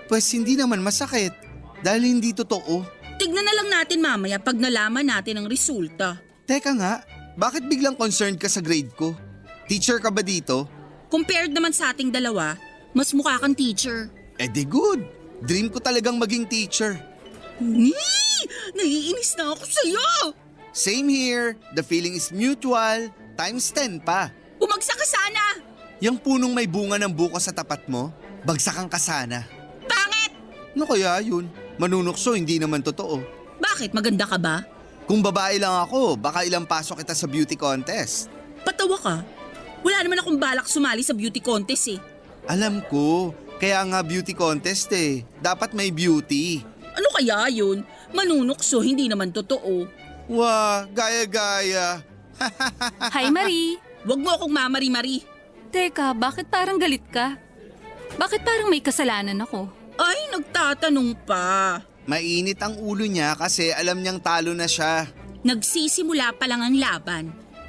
Pues hindi naman masakit. Dahil hindi totoo. Tignan na lang natin mamaya pag nalaman natin ang resulta. Teka nga, bakit biglang concerned ka sa grade ko? Teacher ka ba dito? Compared naman sa ating dalawa, mas mukha kang teacher. Eh di good. Dream ko talagang maging teacher. Naiinis na ako sa'yo! Same here. The feeling is mutual. Times 10 pa. Bumagsak ka sana! Yung punong may bunga ng buko sa tapat mo, bagsakan ka sana. Pangit! Ano kaya yun? Manunukso, hindi naman totoo. Bakit? Maganda ka ba? Kung babae lang ako, baka ilang pasok kita sa beauty contest. Patawa ka. Wala naman akong balak sumali sa beauty contest eh. Alam ko, kaya nga beauty contest eh. Dapat may beauty. Ano kaya yun? Manunukso, hindi naman totoo. Wah, gaya-gaya. Hi, Marie. Huwag mo akong mamari-mari. Teka, bakit parang galit ka? Bakit parang may kasalanan ako? Ay, nagtatanong pa. Mainit ang ulo niya kasi alam niyang talo na siya. Nagsisimula pa lang ang laban.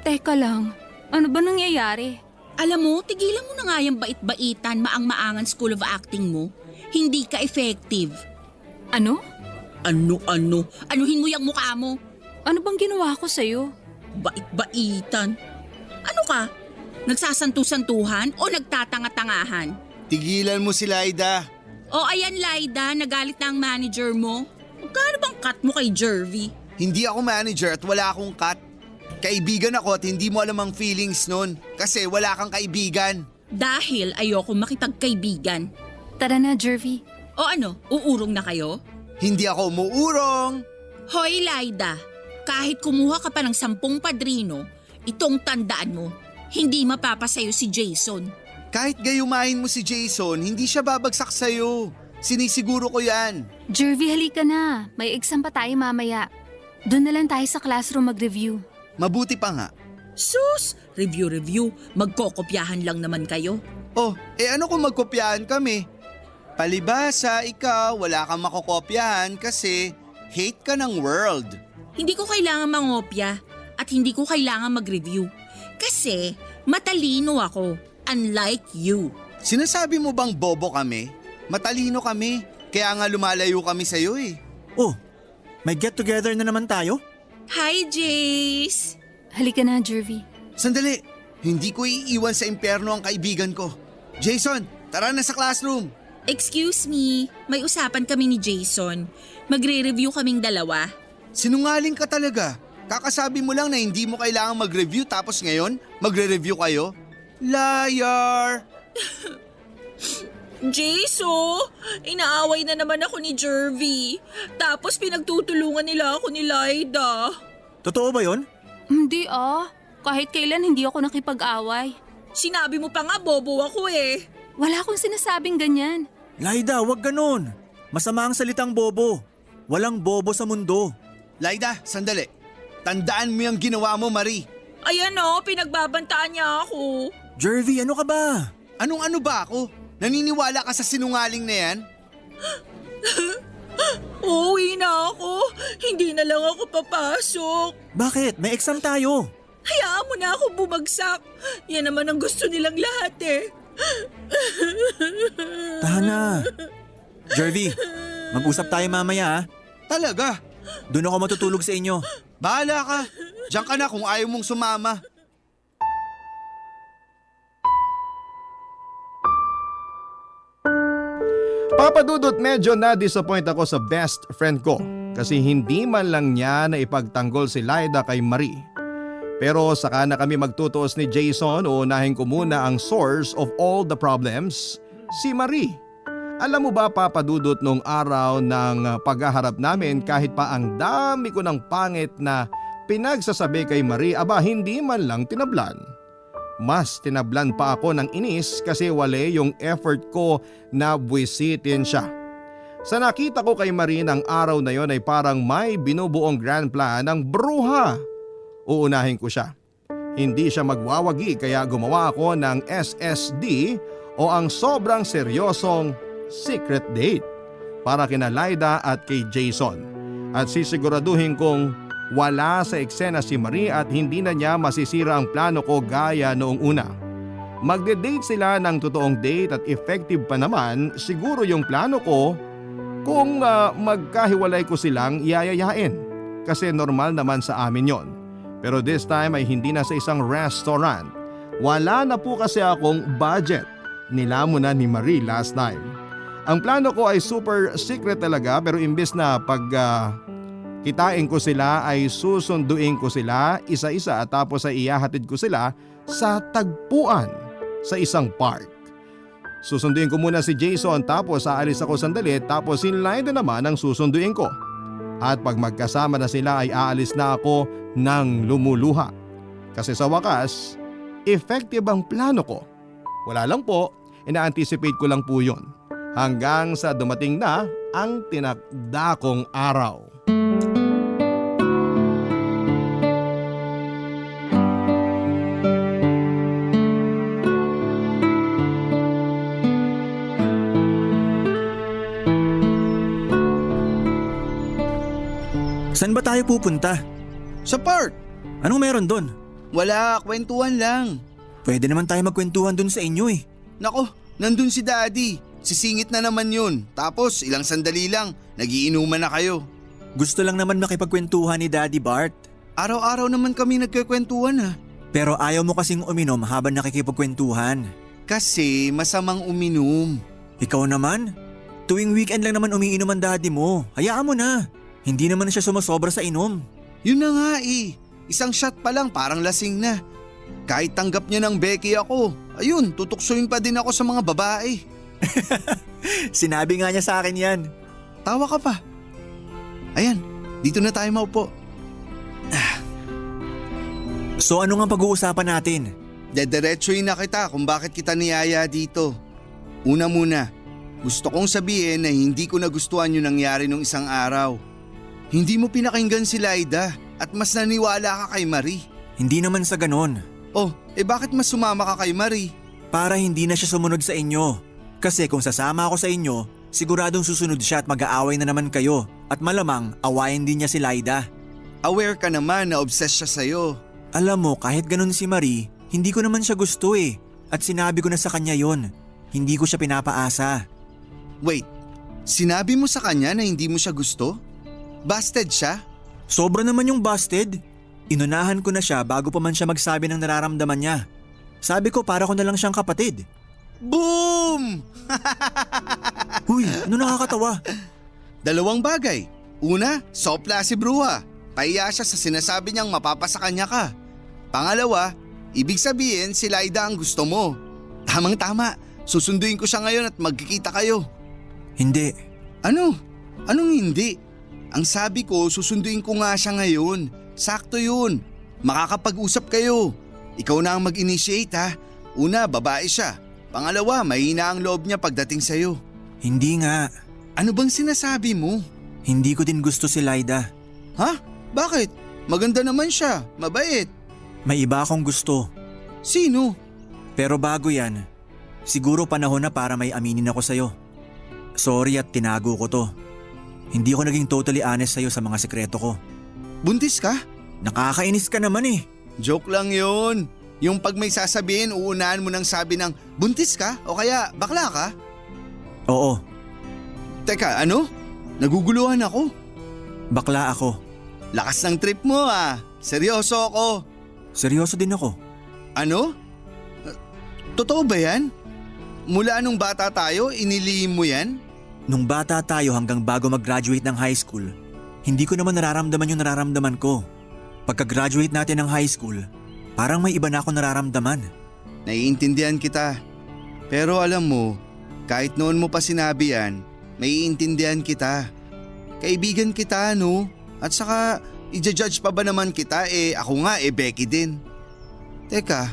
Teka lang, ano ba nangyayari? Alam mo, tigilan mo na nga yung bait-baitan, maang-maangan School of Acting mo. Hindi ka effective. Ano? Ano? Anuhin mo yung mukha mo. Ano bang ginawa ko sa'yo? Bait-baitan. Ano ka? Nagsasantu-santuhan o nagtatanga-tangahan? Tigilan mo si Laida. O ayan Laida, nagalit na ang manager mo. Magkano bang cut mo kay Jervy? Hindi ako manager at wala akong cut. Kaibigan ako at hindi mo alam ang feelings nun. Kasi wala kang kaibigan. Dahil ayoko makipagkaibigan. Tara na, Jervy. O ano, uurong na kayo? Hindi ako umuurong. Hoy Laida, kahit kumuha ka pa ng 10 padrino, itong tandaan mo, hindi mapapasayo si Jason. Kahit gayumahin mo si Jason, hindi siya babagsak sa'yo. Sinisiguro ko yan. Jervy, halika na. May exam pa tayo mamaya. Doon na lang tayo sa classroom mag-review. Mabuti pa nga. Sus, review, magkokopyahan lang naman kayo. Oh, ano kung magkopyahan kami? Palibasa, ikaw, wala kang makokopyahan kasi hate ka ng world. Hindi ko kailangan mangopya at hindi ko kailangan mag-review. Kasi matalino ako, unlike you. Sinasabi mo bang bobo kami? Matalino kami, kaya nga lumalayo kami sa'yo eh. Oh, may get together na naman tayo? Hi, Jace! Halika na, Jervy. Sandali, hindi ko iiwan sa impyerno ang kaibigan ko. Jason, tara na sa classroom. Excuse me, may usapan kami ni Jason. Magre-review kaming dalawa. Sinungaling ka talaga. Kakasabi mo lang na hindi mo kailangang mag-review tapos ngayon, magre-review kayo? Liar! Jason, inaaway na naman ako ni Jervy. Tapos pinagtutulungan nila ako ni Laida. Totoo ba yon? Hindi Kahit kailan hindi ako nakipag-away. Sinabi mo pa nga bobo ako eh. Wala akong sinasabing ganyan. Laida, wag ganun. Masama ang salitang bobo. Walang bobo sa mundo. Laida, sandali. Tandaan mo yung ginawa mo, Marie. Ayan pinagbabantaan niya ako. Jervy, ano ka ba? Anong ba ako? Naniniwala ka sa sinungaling na yan? Uuwi na ako. Hindi na lang ako papasok. Bakit? May exam tayo. Hayaan mo na ako bumagsak. Yan naman ang gusto nilang lahat eh. Tahan na. Jervy, mag-usap tayo mamaya ha. Talaga? Doon ako matutulog sa inyo. Bahala ka. Diyan ka na kung ayaw mong sumama. Papadudot, medyo na-disappoint ako sa best friend ko kasi hindi man lang niya na ipagtanggol si Laida kay Marie. Pero saka na kami magtutuos ni Jason, uunahin ko muna ang source of all the problems, si Marie. Alam mo ba, Papadudot, nung araw ng paghaharap namin kahit pa ang dami ko ng pangit na pinagsasabi kay Marie, aba hindi man lang tinablan. Mas tinablan pa ako ng inis kasi wale yung effort ko na buwisitin siya. Sa nakita ko kay Marie ng araw na yon ay parang may binubuong grand plan ng bruha. Uunahin ko siya. Hindi siya magwawagi kaya gumawa ako ng SSD o ang sobrang seryosong secret date para kina Laida at kay Jason. At sisiguraduhin kong wala sa eksena si Marie at hindi na niya masisira ang plano ko gaya noong una. Magde-date sila ng totoong date at effective pa naman siguro yung plano ko kung magkahiwalay ko silang yayayain. Kasi normal naman sa amin yon. Pero this time ay hindi na sa isang restaurant. Wala na po kasi akong budget. Nilamon na ni Marie last time. Ang plano ko ay super secret talaga pero imbes na kitain ko sila ay susunduin ko sila isa-isa at tapos ay ihahatid ko sila sa tagpuan sa isang park. Susunduin ko muna si Jason tapos aalis ako sandali tapos si Laida naman ang susunduin ko. At pag magkasama na sila ay aalis na ako ng lumuluha. Kasi sa wakas, effective ang plano ko? Wala lang po, ina-anticipate ko lang po yun. Hanggang sa dumating na ang tinakda kong araw. Saan ba tayo pupunta? Sa park. Anong meron doon? Wala, kwentuhan lang. Pwede naman tayo magkwentuhan doon sa inyo eh. Nako, nandun si Daddy. Sisingit na naman yun. Tapos ilang sandali lang, nagiinuman na kayo. Gusto lang naman makipagkwentuhan ni Daddy Bart. Araw-araw naman kami nagkikwentuhan ha. Pero ayaw mo kasing uminom habang nakikipagkwentuhan. Kasi masamang uminom. Ikaw naman? Tuwing weekend lang naman umiinom ang daddy mo. Hayaan mo na. Hindi naman siya sumasobra sa inom. Yun na nga eh. Isang shot pa lang parang lasing na. Kahit tanggap niya ng Becky ako, ayun, tutuksoin pa din ako sa mga babae. Sinabi nga niya sa akin yan. Tawa ka pa. Ayan, dito na tayo maupo. So ano nga pag-uusapan natin? Dediretsuhin na kita kung bakit kita niyaya dito. Una muna, gusto kong sabihin na hindi ko nagustuhan yung nangyari nung isang araw. Hindi mo pinakinggan si Laida at mas naniwala ka kay Marie. Hindi naman sa ganon. Oh, bakit mas sumama ka kay Marie? Para hindi na siya sumunod sa inyo. Kasi kung sasama ako sa inyo, siguradong susunod siya at mag-aaway na naman kayo. At malamang awayin din niya si Laida. Aware ka naman na obsessed siya sa'yo. Alam mo, kahit ganon si Marie, hindi ko naman siya gusto eh. At sinabi ko na sa kanya yon. Hindi ko siya pinapaasa. Wait, sinabi mo sa kanya na hindi mo siya gusto? Busted siya? Sobra naman yung busted. Inunahan ko na siya bago pa man siya magsabi ng nararamdaman niya. Sabi ko para ko na lang siyang kapatid. Boom! Huy, ano nakakatawa? Dalawang bagay. Una, sopla si Bruha. Pahiya siya sa sinasabi niyang mapapasa kanya ka. Pangalawa, ibig sabihin si Laida ang gusto mo. Tamang-tama, susunduin ko siya ngayon at magkikita kayo. Hindi. Ano? Anong hindi? Ang sabi ko, susunduin ko nga siya ngayon. Sakto yun. Makakapag-usap kayo. Ikaw na ang mag-initiate ha. Una, babae siya. Pangalawa, mahina ang loob niya pagdating sa'yo. Hindi nga. Ano bang sinasabi mo? Hindi ko din gusto si Laida. Ha? Bakit? Maganda naman siya. Mabait. May iba akong gusto. Sino? Pero bago yan, siguro panahon na para may aminin ako sa'yo. Sorry at tinago ko to. Hindi ako naging totally honest sa'yo sa mga sekreto ko. Buntis ka? Nakakainis ka naman eh. Joke lang yun. Yung pag may sasabihin, uunahan mo ng sabi ng buntis ka o kaya bakla ka? Oo, Teka, ano? Naguguluhan ako. bakla ako. Lakas ng trip mo ah. Seryoso ako. Seryoso din ako. Ano? Totoo ba yan? Mula nung bata tayo, inilihim mo yan? Nung bata tayo hanggang bago mag-graduate ng high school, hindi ko naman nararamdaman yung nararamdaman ko. Pagka-graduate natin ng high school, parang may iba na ako nararamdaman. Naiintindihan kita. Pero alam mo, kahit noon mo pa sinabi yan, maiintindihan kita. Kaibigan kita, no? At saka, i-judge pa ba naman kita ako nga Becky din. Teka,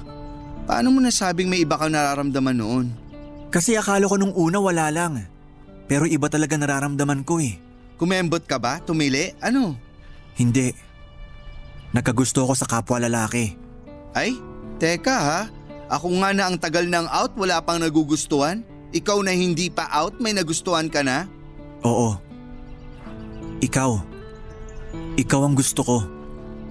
paano mo nasabing may iba kang nararamdaman noon? Kasi akala ko nung una wala lang. Pero iba talaga nararamdaman ko eh. Kumembot ka ba? Tumili? Ano? Hindi. Nagkagusto ko sa kapwa lalaki. Ay, teka ha. Ako nga na ang tagal ng out, wala pang nagugustuhan. Ikaw na hindi pa out, may nagustuhan ka na? Oo. Ikaw. Ikaw ang gusto ko.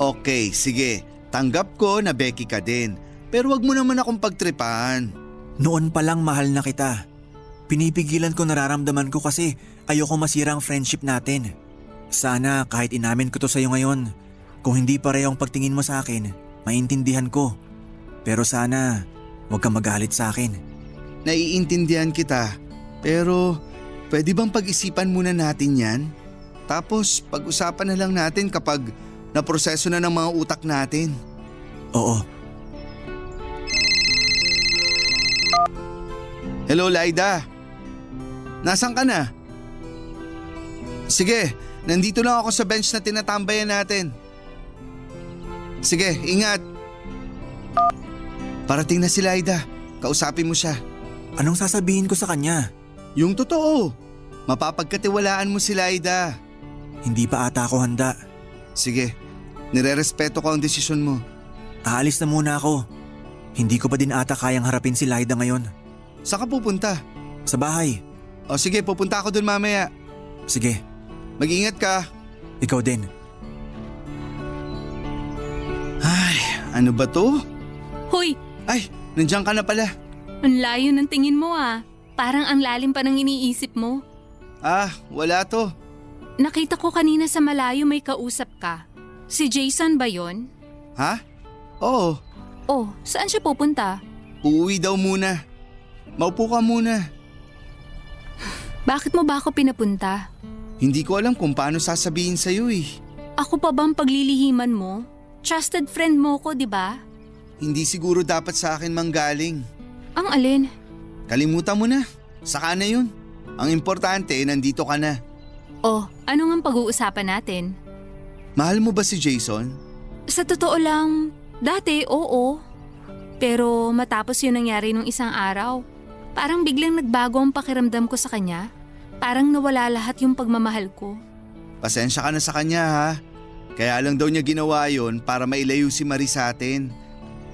Okay, sige. Tanggap ko na Becky ka din. Pero wag mo naman akong pagtripahan. Noon pa lang mahal na kita. Pinipigilan ko nararamdaman ko kasi ayoko masira ang friendship natin. Sana kahit inamin ko to sa'yo ngayon, kung hindi pareho ang pagtingin mo sa akin, maintindihan ko. Pero sana huwag kang magalit sa akin. Naiintindihan kita. Pero pwede bang pag-isipan muna natin yan? Tapos pag-usapan na lang natin kapag naproseso na ng mga utak natin. Oo. Hello Laida. Nasaan ka na? Sige, nandito lang ako sa bench na tinatambayan natin. Sige, ingat. Parating na si Laida. Kausapin mo siya. Anong sasabihin ko sa kanya? Yung totoo. Mapapagkatiwalaan mo si Laida. Hindi pa ata ako handa. Sige, nirerespeto ko ang desisyon mo. Aalis na muna ako. Hindi ko pa din ata kayang harapin si Laida ngayon. Saan ka pupunta? Sa bahay. O sige, pupunta ako dun mamaya. Sige, Mag-ingat ka. ikaw din. Ay, ano ba to? Hoy, Ay, nandiyan ka na pala. ang layo ng tingin mo ah. Parang ang lalim pa ng iniisip mo. Ah, wala to. Nakita ko kanina sa malayo may kausap ka. Si Jason ba yon? Ha? Oo, Oh, saan siya pupunta? uuwi daw muna. Maupo ka muna. Bakit mo ba ako pinapunta? Hindi ko alam kung paano sasabihin sa'yo eh. Ako pa bang paglilihiman mo? Trusted friend mo ko, di ba? Hindi siguro dapat sa akin manggaling. Ang alin? Kalimutan mo na. Saka na yun. Ang importante, nandito ka na. Oh, ano nga pag-uusapan natin? Mahal mo ba si Jason? Sa totoo lang, dati oo. Pero matapos yun nangyari nung isang araw, parang biglang nagbago ang pakiramdam ko sa kanya. Parang nawala lahat yung pagmamahal ko. Pasensya ka na sa kanya ha. Kaya lang daw niya ginawa yon para mailayo si Marie sa atin.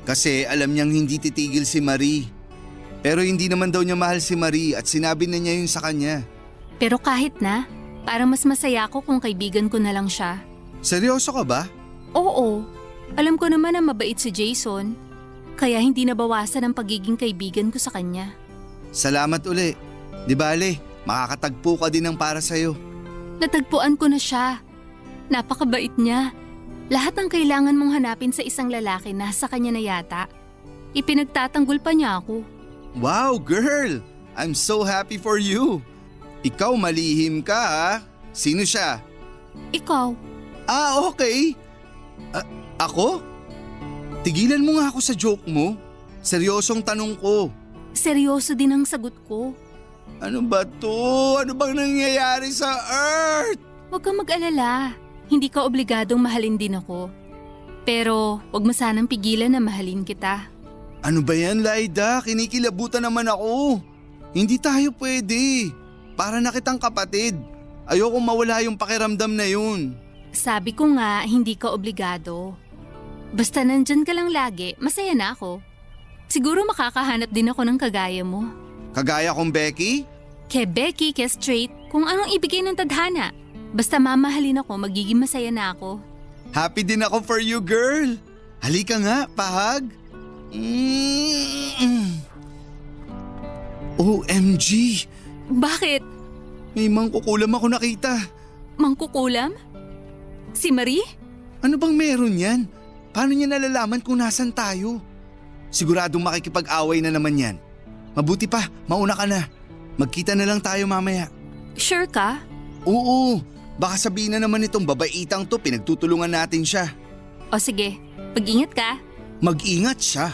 Kasi alam niyang hindi titigil si Marie. Pero hindi naman daw niya mahal si Marie at sinabi na niya yun sa kanya. Pero kahit na, parang mas masaya ko kung kaibigan ko na lang siya. Seryoso ka ba? Oo, alam ko naman na mabait si Jason. Kaya hindi nabawasan ang pagiging kaibigan ko sa kanya. Salamat uli. Di bale, makakatagpo ka din ng para sa'yo. Natagpuan ko na siya. Napakabait niya. Lahat ng kailangan mong hanapin sa isang lalaki nasa kanya na yata. Ipinagtatanggol pa niya ako. Wow, girl! I'm so happy for you. Ikaw malihim ka ha? Sino siya? Ikaw, Ah, okay. Ako? Tigilan mo nga ako sa joke mo. Seryosong tanong ko. seryoso din ang sagot ko. Ano ba to? Ano bang nangyayari sa Earth? Huwag kang mag-alala. Hindi ka obligadong mahalin din ako. Pero huwag mo sanang pigilan na mahalin kita. Ano ba yan, Laida? Kinikilabutan naman ako. Hindi tayo pwede. Para na kitang kapatid. Ayoko mawala yung pakiramdam na yun. Sabi ko nga, hindi ka obligado. Basta nandyan ka lang lagi, masaya na ako. Siguro makakahanap din ako ng kagaya mo. Kagaya kong Becky? Kay Becky, kay Straight, kung anong ibigay ng tadhana. Basta mamahalin ako, magiging masaya na ako. Happy din ako for you, girl. Halika nga, pahag. OMG! Bakit? May mangkukulam ako nakita. Mangkukulam? Si Marie? Ano bang meron yan? Paano niya nalalaman kung nasan tayo? Siguradong makikipag-away na naman yan. Mabuti pa, mauna ka na. Magkita na lang tayo mamaya. Sure ka? Oo, baka sabihin na naman itong babaitang to, pinagtutulungan natin siya. O sige, pag-ingat ka. Mag-ingat siya.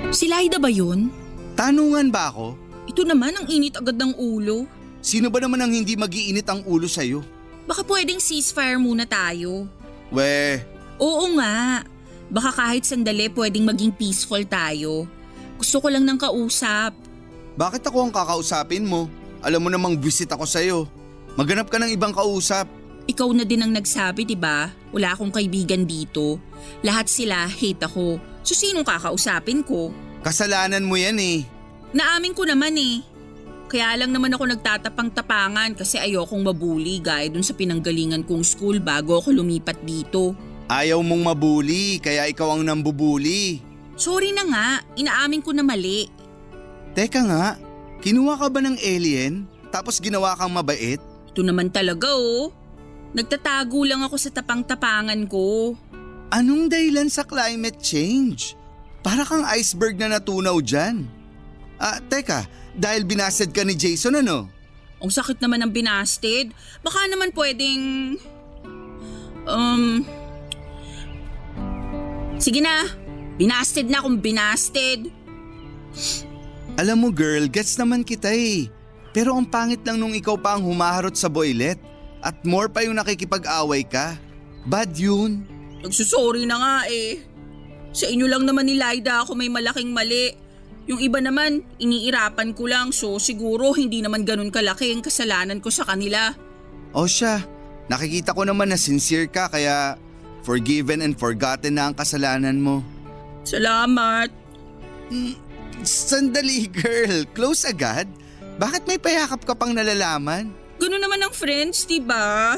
Si Laida ba yun? Tanungan ba ako? Ito naman ang init agad ng ulo. Sino ba naman ang hindi mag-iinit ang ulo sa'yo? Baka pwedeng ceasefire muna tayo. We, Oo nga. Baka kahit sandali pwedeng maging peaceful tayo. Gusto ko lang ng kausap. bakit ako ang kakausapin mo? Alam mo namang visit ako sa'yo. Maghanap ka ng ibang kausap. Ikaw na din ang nagsabi, di ba? Wala akong kaibigan dito. Lahat sila hate ako. So sinong kakausapin ko? Kasalanan mo yan eh. Naamin ko naman eh. Kaya lang naman ako nagtatapang-tapangan kasi ayokong mabuli gaya dun sa pinanggalingan kong school bago ako lumipat dito. Ayaw mong mabuli, kaya ikaw ang nambubuli. Sorry na nga, inaamin ko na mali. Teka nga, kinuha ka ba ng alien tapos ginawa kang mabait? Ito naman talaga oh. Nagtatago lang ako sa tapang-tapangan ko. Anong dahilan sa climate change? Para kang iceberg na natunaw dyan. Teka, dahil binasted ka ni Jason ano? Ang sakit naman ng binasted. Baka naman pwedeng... Sige na, binasted na kung binasted. Alam mo girl, gets naman kita eh. Pero ang pangit lang nung ikaw pa ang humaharot sa boylet at more pa yung nakikipag-away ka. Bad yun. Nagsusorry na nga eh. Sa inyo lang naman ni Lyda ako may malaking mali. Yung iba naman, iniirapan ko lang so siguro hindi naman ganun kalaki ang kasalanan ko sa kanila. O siya, nakikita ko naman na sincere ka kaya forgiven and forgotten na ang kasalanan mo. Salamat. Sandali girl, close agad? Bakit may payakap ka pang nalalaman? Ganun naman ang friends, diba?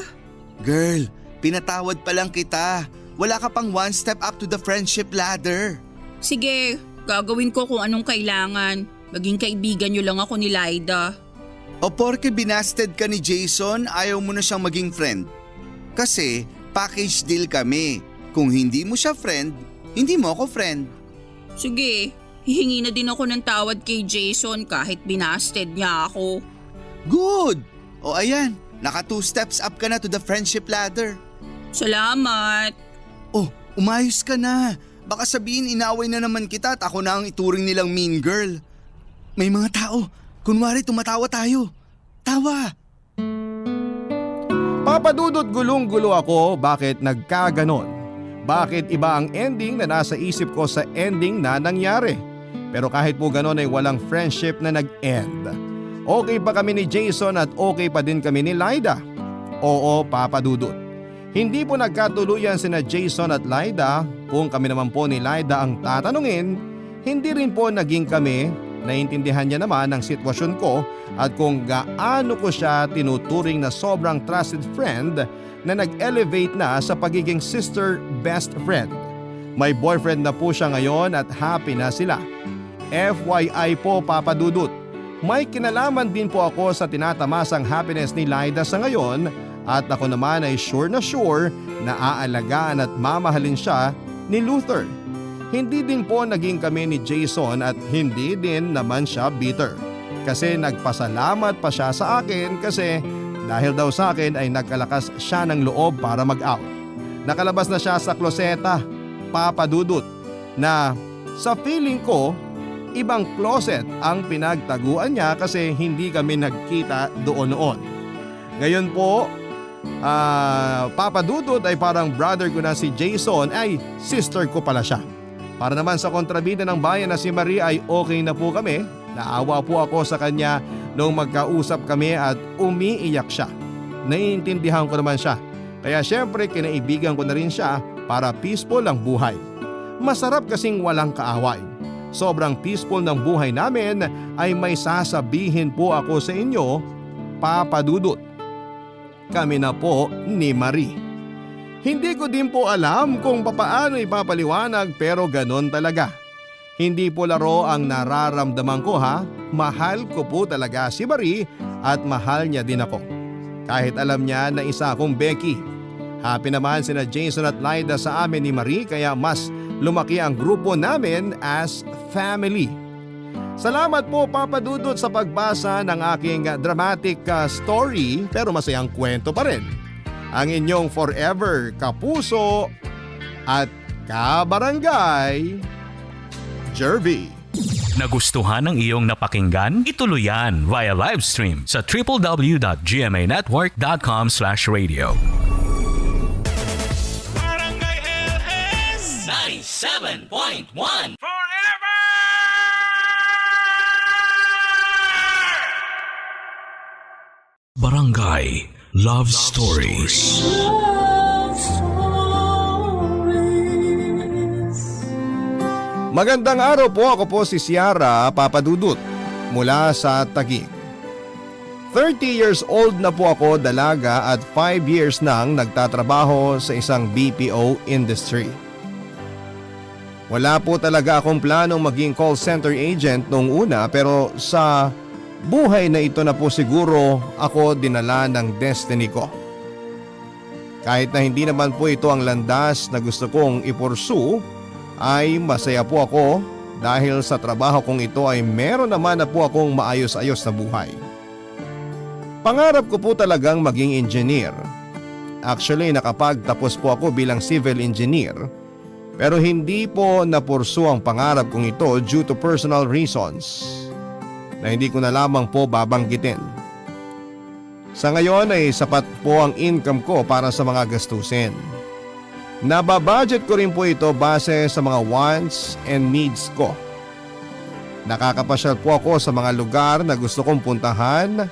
Girl, pinatawad pa lang kita. Wala ka pang one step up to the friendship ladder. Sige, gagawin ko kung anong kailangan. Maging kaibigan nyo lang ako ni Lyda. O porke binasted ka ni Jason, ayaw mo na siyang maging friend? Kasi package deal kami. Kung hindi mo siya friend, hindi mo ako friend. Sige, hihingi na din ako ng tawad kay Jason kahit binasted niya ako. Good! O ayan, naka 2 steps up ka na to the friendship ladder. Salamat. Oh, umayos ka na. Baka sabihin inaway na naman kita at ako na ang ituring nilang mean girl. May mga tao, kunwari tumatawa tayo. Tawa! Papadudot gulong-gulo ako bakit nagkaganon. Bakit iba ang ending na nasa isip ko sa ending na nangyari. Pero kahit po ganon ay walang friendship na nag-end. Okay pa kami ni Jason at okay pa din kami ni Lyda. Oo, papadudot. Hindi po nagkatuluyan sina Jason at Lyda. Kung kami naman po ni Lyda ang tatanungin, hindi rin po naging kami. Naintindihan niya naman ang sitwasyon ko at kung gaano ko siya tinuturing na sobrang trusted friend na nag-elevate na sa pagiging sister best friend. May boyfriend na po siya ngayon at happy na sila. FYI po papadudot, may kinalaman din po ako sa tinatamasang happiness ni Lyda sa ngayon at ako naman ay sure na aalagaan at mamahalin siya ni Luther. Hindi din po naging kami ni Jason at hindi din naman siya bitter. Kasi nagpasalamat pa siya sa akin kasi dahil daw sa akin ay nagkalakas siya ng loob para mag-out. Nakalabas na siya sa kloseta, papadudot, na sa feeling ko, ibang closet ang pinagtaguan niya kasi hindi kami nagkita doon noon. Ngayon po, papadudot ay parang brother ko na si Jason ay sister ko pala siya. Para naman sa kontrabida ng bayan na si Marie ay okay na po kami. Naawa po ako sa kanya nung magkausap kami at umiiyak siya. Naiintindihan ko naman siya. Kaya syempre kinaibigan ko na rin siya para peaceful ang buhay. Masarap kasing walang kaaway. Sobrang peaceful ng buhay namin ay may sasabihin po ako sa inyo, papadudot. Kami na po ni Marie. Hindi ko din po alam kung papaano ipapaliwanag pero ganon talaga. Hindi po laro ang nararamdaman ko ha. Mahal ko po talaga si Marie at mahal niya din ako. Kahit alam niya na isa akong Becky. Happy naman sina Jason at Lyda sa amin ni Marie kaya mas lumaki ang grupo namin as family. Salamat po papadudot sa pagbasa ng aking dramatic story pero masayang kwento pa rin. Ang inyong forever kapuso at kabarangay, Jervy. Nagustuhan ng iyong napakinggan? Ituloy yan via live stream sa www.gmanetwork.com/radio. Barangay LS 97.1 Forever! Barangay Love Stories. Love Stories. Magandang araw po, ako po si Ciara Papadudut mula sa Taguig. 30 years old na po ako dalaga at 5 years nang nagtatrabaho sa isang BPO industry. Wala po talaga akong planong maging call center agent noong una pero sa buhay na ito na po siguro ako dinala ng destiny ko. Kahit na hindi naman po ito ang landas na gusto kong ipursu, ay masaya po ako dahil sa trabaho kong ito ay meron naman na po akong maayos-ayos na buhay. Pangarap ko po talagang maging engineer. Actually nakapagtapos po ako bilang civil engineer pero hindi po napursu ang pangarap kong ito due to personal reasons na hindi ko na lamang po babanggitin. Sa ngayon ay sapat po ang income ko para sa mga gastusin. Nababudget ko rin po ito base sa mga wants and needs ko. Nakakapasyal po ako sa mga lugar na gusto kong puntahan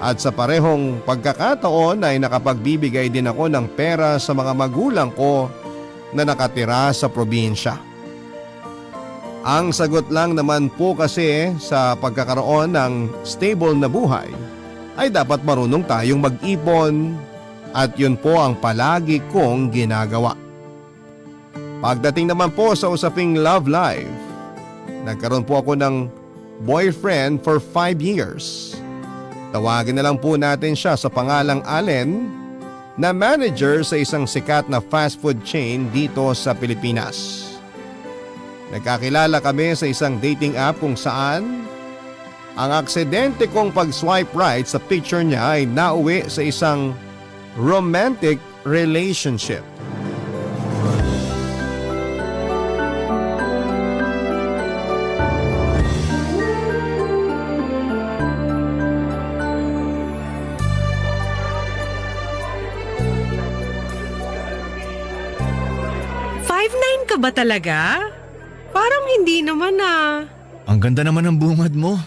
at sa parehong pagkakataon ay nakapagbibigay din ako ng pera sa mga magulang ko na nakatira sa probinsya. Ang sagot lang naman po kasi sa pagkakaroon ng stable na buhay ay dapat marunong tayong mag-ipon at yun po ang palagi kong ginagawa. Pagdating naman po sa usaping love life, nagkaroon po ako ng boyfriend for 5 years. Tawagin na lang po natin siya sa pangalang Allen na manager sa isang sikat na fast food chain dito sa Pilipinas. Nagkakilala kami sa isang dating app kung saan ang aksidente kong pag-swipe right sa picture niya ay nauwi sa isang romantic relationship. Ka ba talaga? Parang hindi naman ah. Ang ganda naman ng bungad mo.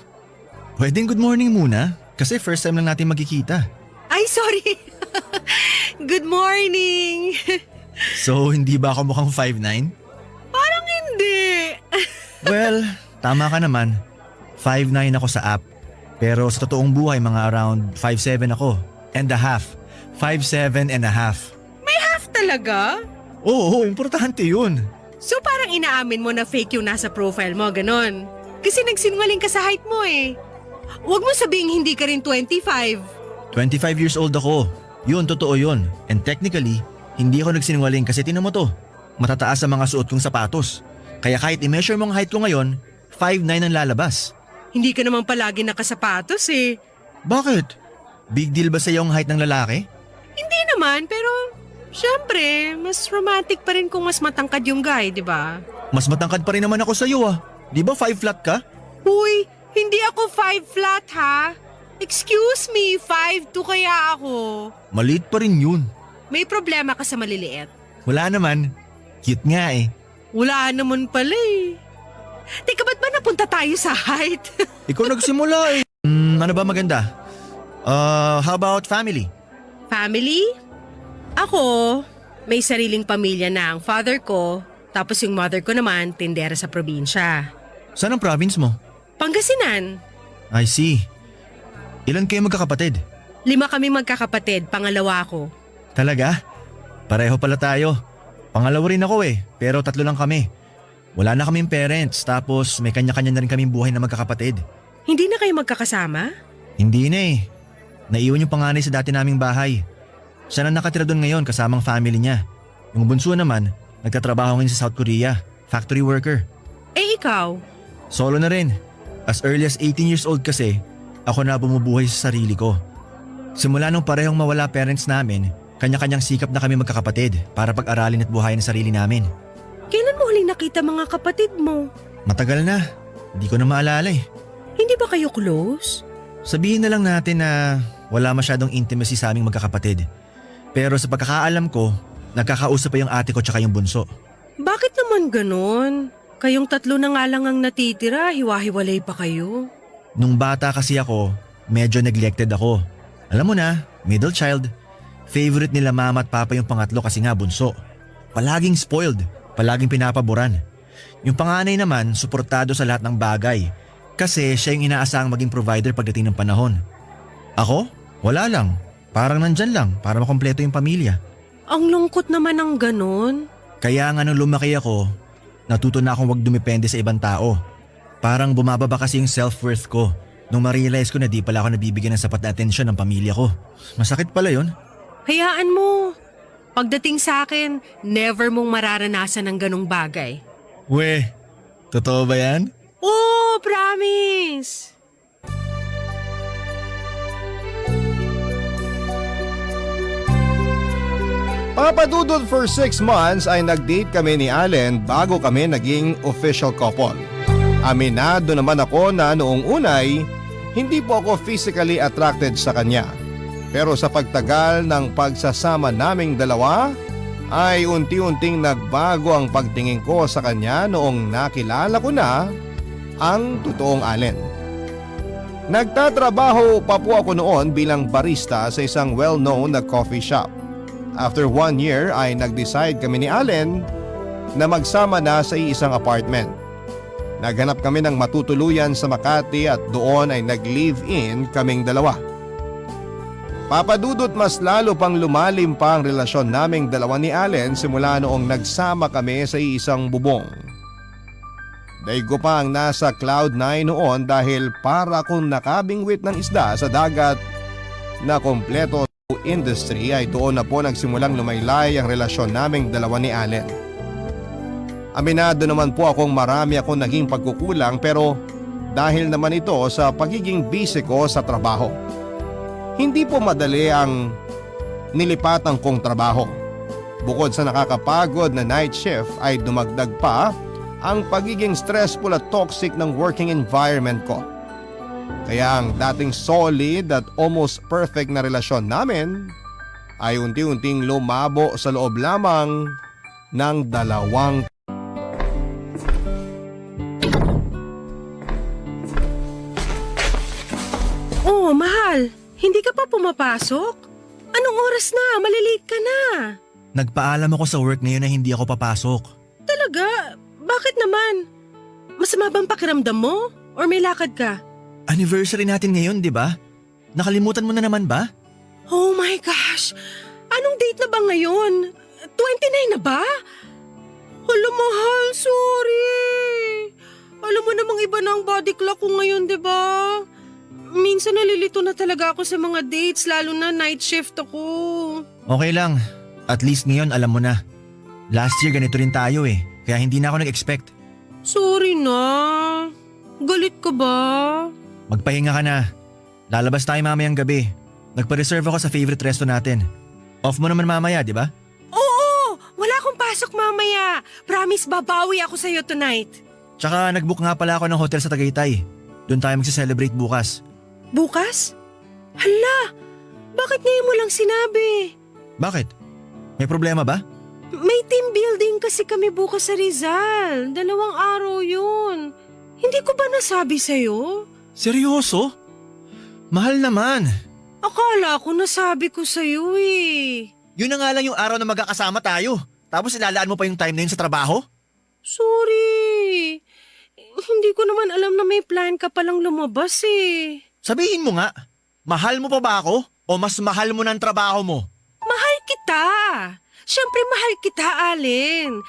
Pwedeng good morning muna kasi first time lang natin magkikita. Ay, sorry. Good morning. So, hindi ba ako mukhang 5'9"? Parang hindi. Well, tama ka naman. 5'9" ako sa app. Pero sa totoong buhay, mga around 5'7" ako. And a half. 5'7" and a half. May half talaga? Oo, importante yun. So parang inaamin mo na fake yung nasa profile mo, ganon. Kasi nagsinungaling ka sa height mo eh. Huwag mo sabihing hindi ka rin 25. 25 years old ako. Yun, totoo yun. And technically, hindi ako nagsinungaling kasi tinan mo to. Matataas ang mga suot kong sapatos. Kaya kahit i-measure mo ang height ko ngayon, 5'9" ang lalabas. Hindi ka naman palagi nakasapatos eh. Bakit? Big deal ba sa'yo ang height ng lalaki? Hindi naman, pero syempre, mas romantic pa rin kung mas matangkad yung guy, di ba? Mas matangkad pa rin naman ako sa'yo ah. Di ba 5 flat ka? Uy, hindi ako 5 flat ha. Excuse me, 5'2" kaya ako. Maliit pa rin yun. May problema ka sa maliliit? Wala naman. Cute nga eh. Wala naman pala eh. Teka, ba't ba napunta tayo sa height? Ikaw nagsimula eh. Ano ba maganda? How about family? Family? Ako, may sariling pamilya na ang father ko, tapos yung mother ko naman, tindera sa probinsya. Saan ang province mo? Pangasinan. I see. Ilan kayo magkakapatid? 5 kami magkakapatid, pangalawa ko. Talaga? Pareho pala tayo. Pangalawa rin ako eh, pero 3 lang kami. Wala na kaming parents, tapos may kanya-kanya na rin kaming buhay na magkakapatid. Hindi na kayo magkakasama? Hindi na eh. Naiwan yung panganay sa dati naming bahay. Siya na nakatira doon ngayon kasamang family niya. Yung bunso naman, nagtatrabaho ngayon sa South Korea, factory worker. Eh ikaw? Solo na rin. As early as 18 years old kasi, ako na bumubuhay sa sarili ko. Simula nung parehong mawala parents namin, kanya-kanyang sikap na kami magkakapatid para pag-aralin at buhayin ang sarili namin. Kailan mo huling nakita mga kapatid mo? Matagal na. Hindi ko na maalala eh. Hindi ba kayo close? Sabihin na lang natin na wala masyadong intimacy sa aming magkakapatid. Pero sa pagkakaalam ko, nagkakausap pa yung ate ko tsaka yung bunso. Bakit naman ganon? Kayong 3 na nga lang ang natitira, hiwa-hiwalay pa kayo. Nung bata kasi ako, medyo neglected ako. Alam mo na, middle child. Favorite nila mama at papa yung pangatlo kasi nga bunso. Palaging spoiled, palaging pinapaboran. Yung panganay naman, suportado sa lahat ng bagay. Kasi siya yung inaasahang maging provider pagdating ng panahon. Ako? Wala lang. Parang nandyan lang para makompleto yung pamilya. Ang lungkot naman ng ganon. Kaya nga nung lumaki ako, natuto na akong wag dumepende sa ibang tao. Parang bumababa kasi yung self-worth ko nung ma-realize ko na di pala ako nabibigyan ng sapat na atensyon ng pamilya ko. Masakit pala yun. Hayaan mo. Pagdating sa akin, never mong mararanasan ng ganong bagay. Weh, totoo ba yan? Oh, promise! Papadudod for 6 months ay nag-date kami ni Allen bago kami naging official couple. Aminado naman ako na noong unay, hindi po ako physically attracted sa kanya. Pero sa pagtagal ng pagsasama naming dalawa, ay unti-unting nagbago ang pagtingin ko sa kanya noong nakilala ko na ang totoong Allen. Nagtatrabaho pa po ako noon bilang barista sa isang well-known na coffee shop. After 1 year ay nag-decide kami ni Allen na magsama na sa isang apartment. Naghanap kami ng matutuluyan sa Makati at doon ay nag-live-in kaming dalawa. Papadudot mas lalo pang lumalim pa ang relasyon naming dalawa ni Allen simula noong nagsama kami sa isang bubong. Daigo pa ang nasa cloud 9 noon dahil para akong nakabingwit ng isda sa dagat na kompleto industry ay doon na po nagsimulang lumaylay ang relasyon naming dalawa ni Allen. Aminado naman po akong marami akong naging pagkukulang pero dahil naman ito sa pagiging busy ko sa trabaho. Hindi po madali ang nilipatan kong trabaho. Bukod sa nakakapagod na night shift ay dumagdag pa ang pagiging stressful at toxic ng working environment ko. Kaya ang dating solid at almost perfect na relasyon namin ay unti-unting lumabo sa loob lamang ng 2. Oh, mahal. Hindi ka pa pumapasok? Anong oras na? Malilate ka na. Nagpaalam ako sa work ngayon na hindi ako papasok. Talaga? Bakit naman? Masama bang pakiramdam mo? Or may lakad ka? Anniversary natin ngayon, di ba? Nakalimutan mo na naman ba? Oh my gosh! Anong date na ba ngayon? 29 na ba? Hala, mahal, sorry. Alam mo namang iba na ang body clock ko ngayon, di ba? Minsan nalilito na talaga ako sa mga dates, lalo na night shift ako. Okay lang. At least ngayon alam mo na. Last year ganito rin tayo eh. Kaya hindi na ako nag-expect. Sorry na. Galit ka ba? Magpahinga ka na. Lalabas tayo mamayang gabi. Nagpa-reserve ako sa favorite resto natin. Off mo naman mamaya, di ba? Oo! Wala akong pasok mamaya. Promise, babawi ako sa'yo tonight. Tsaka nag-book nga pala ako ng hotel sa Tagaytay. Doon tayo magse-celebrate bukas. Bukas? Hala! Bakit ngayon mo lang sinabi? Bakit? May problema ba? May team building kasi kami bukas sa Rizal. 2 araw yun. Hindi ko ba nasabi sa'yo? Seryoso? Mahal naman. Akala ko nasabi ko sa'yo eh. Yun na nga lang yung araw na magkakasama tayo. Tapos ilalaan mo pa yung time na yun sa trabaho? Sorry. Hindi ko naman alam na may plan ka palang lumabas eh. Sabihin mo nga, mahal mo pa ba ako? O mas mahal mo ng trabaho mo? Mahal kita. Siyempre mahal kita, Allen.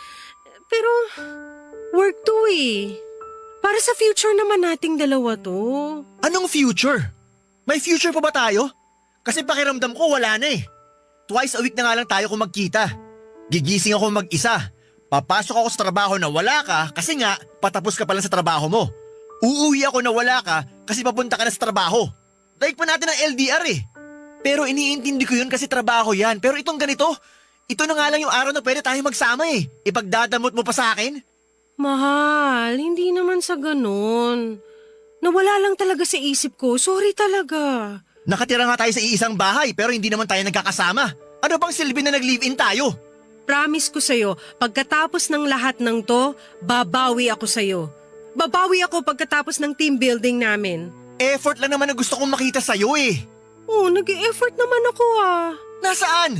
Pero work to eh. Para sa future naman nating dalawa to. Anong future? May future pa ba tayo? Kasi pakiramdam ko wala na eh. Twice a week na nga lang tayo kung magkita. Gigising ako mag-isa. Papasok ako sa trabaho na wala ka kasi nga patapos ka pa lang sa trabaho mo. Uuwi ako na wala ka kasi papunta ka na sa trabaho. Daig pa natin ang LDR eh. Pero iniintindi ko yun kasi trabaho yan. Pero itong ganito, ito na nga lang yung araw na pwede tayo magsama eh. Ipagdadamot mo pa sa akin? Mahal, hindi naman sa ganun. Nawala lang talaga sa isip ko. Sorry talaga. Nakatira nga tayo sa iisang bahay pero hindi naman tayo nagkakasama. Ano bang silbi na nag-live-in tayo? Promise ko sa'yo, pagkatapos ng lahat ng to, babawi ako sa'yo. Babawi ako pagkatapos ng team building namin. Effort lang naman na gusto kong makita sa'yo eh. Oo, nag-e-effort naman ako ah. Nasaan?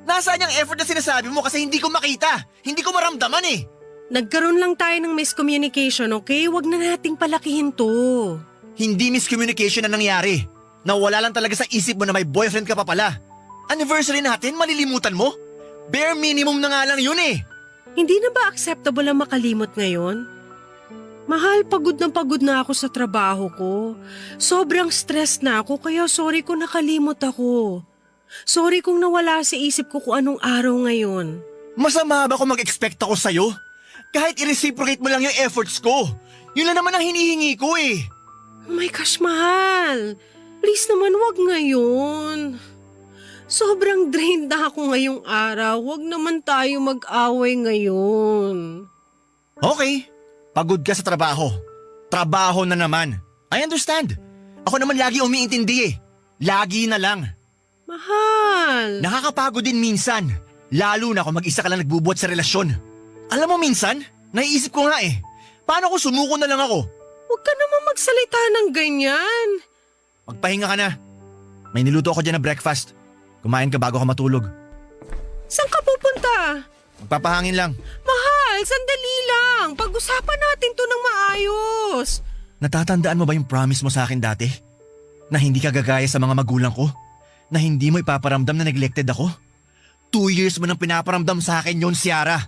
Nasaan yung effort na sinasabi mo kasi hindi ko makita. Hindi ko maramdaman eh. Nagkaroon lang tayo ng miscommunication, okay? Huwag na nating palakihin to. Hindi miscommunication na nangyari. Nawala lang talaga sa isip mo na may boyfriend ka pa pala. Anniversary natin, malilimutan mo? Bare minimum na nga lang yun eh. Hindi na ba acceptable ang makalimot ngayon? Mahal, pagod na ako sa trabaho ko. Sobrang stress na ako kaya sorry kung nakalimot ako. Sorry kung nawala sa isip ko kung anong araw ngayon. Masama ba kung mag-expect ako sa'yo? Kahit i-reciprocate mo lang yung efforts ko. Yun lang naman ang hinihingi ko eh. Oh my gosh, mahal. Please naman, wag ngayon. Sobrang drained na ako ngayong araw. Wag naman tayo mag-away ngayon. Okay. Pagod ka sa trabaho. Trabaho na naman. I understand. Ako naman lagi umiintindi eh. Lagi na lang. Mahal. Nakakapagod din minsan. Lalo na kung mag-isa ka lang nagbubuhat sa relasyon. Alam mo minsan, naiisip ko nga paano kung sumuko na lang ako? Huwag ka naman magsalita ng ganyan. Magpahinga ka na. May niluto ako dyan na breakfast. Kumain ka bago ka matulog. Saan ka pupunta? Magpapahangin lang. Mahal, sandali lang. Pag-usapan natin to ng maayos. Natatandaan mo ba yung promise mo sa akin dati? Na hindi ka gagaya sa mga magulang ko? Na hindi mo ipaparamdam na neglected ako? 2 years mo nang pinaparamdam sa akin yon, Ciara.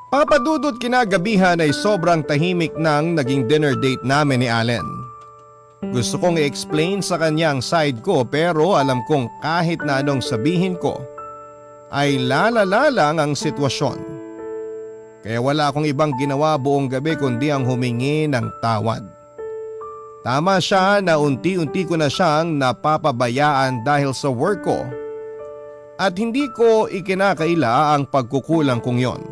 Papadudot kinagabihan ay sobrang tahimik ng naging dinner date namin ni Allen. Gusto kong i-explain sa kanya ang side ko pero alam kong kahit na anong sabihin ko ay lalala lang ang sitwasyon. Kaya wala akong ibang ginawa buong gabi kundi ang humingi ng tawad. Tama siya na unti-unti ko na siyang napapabayaan dahil sa work ko at hindi ko ikinakaila ang pagkukulang kong yon.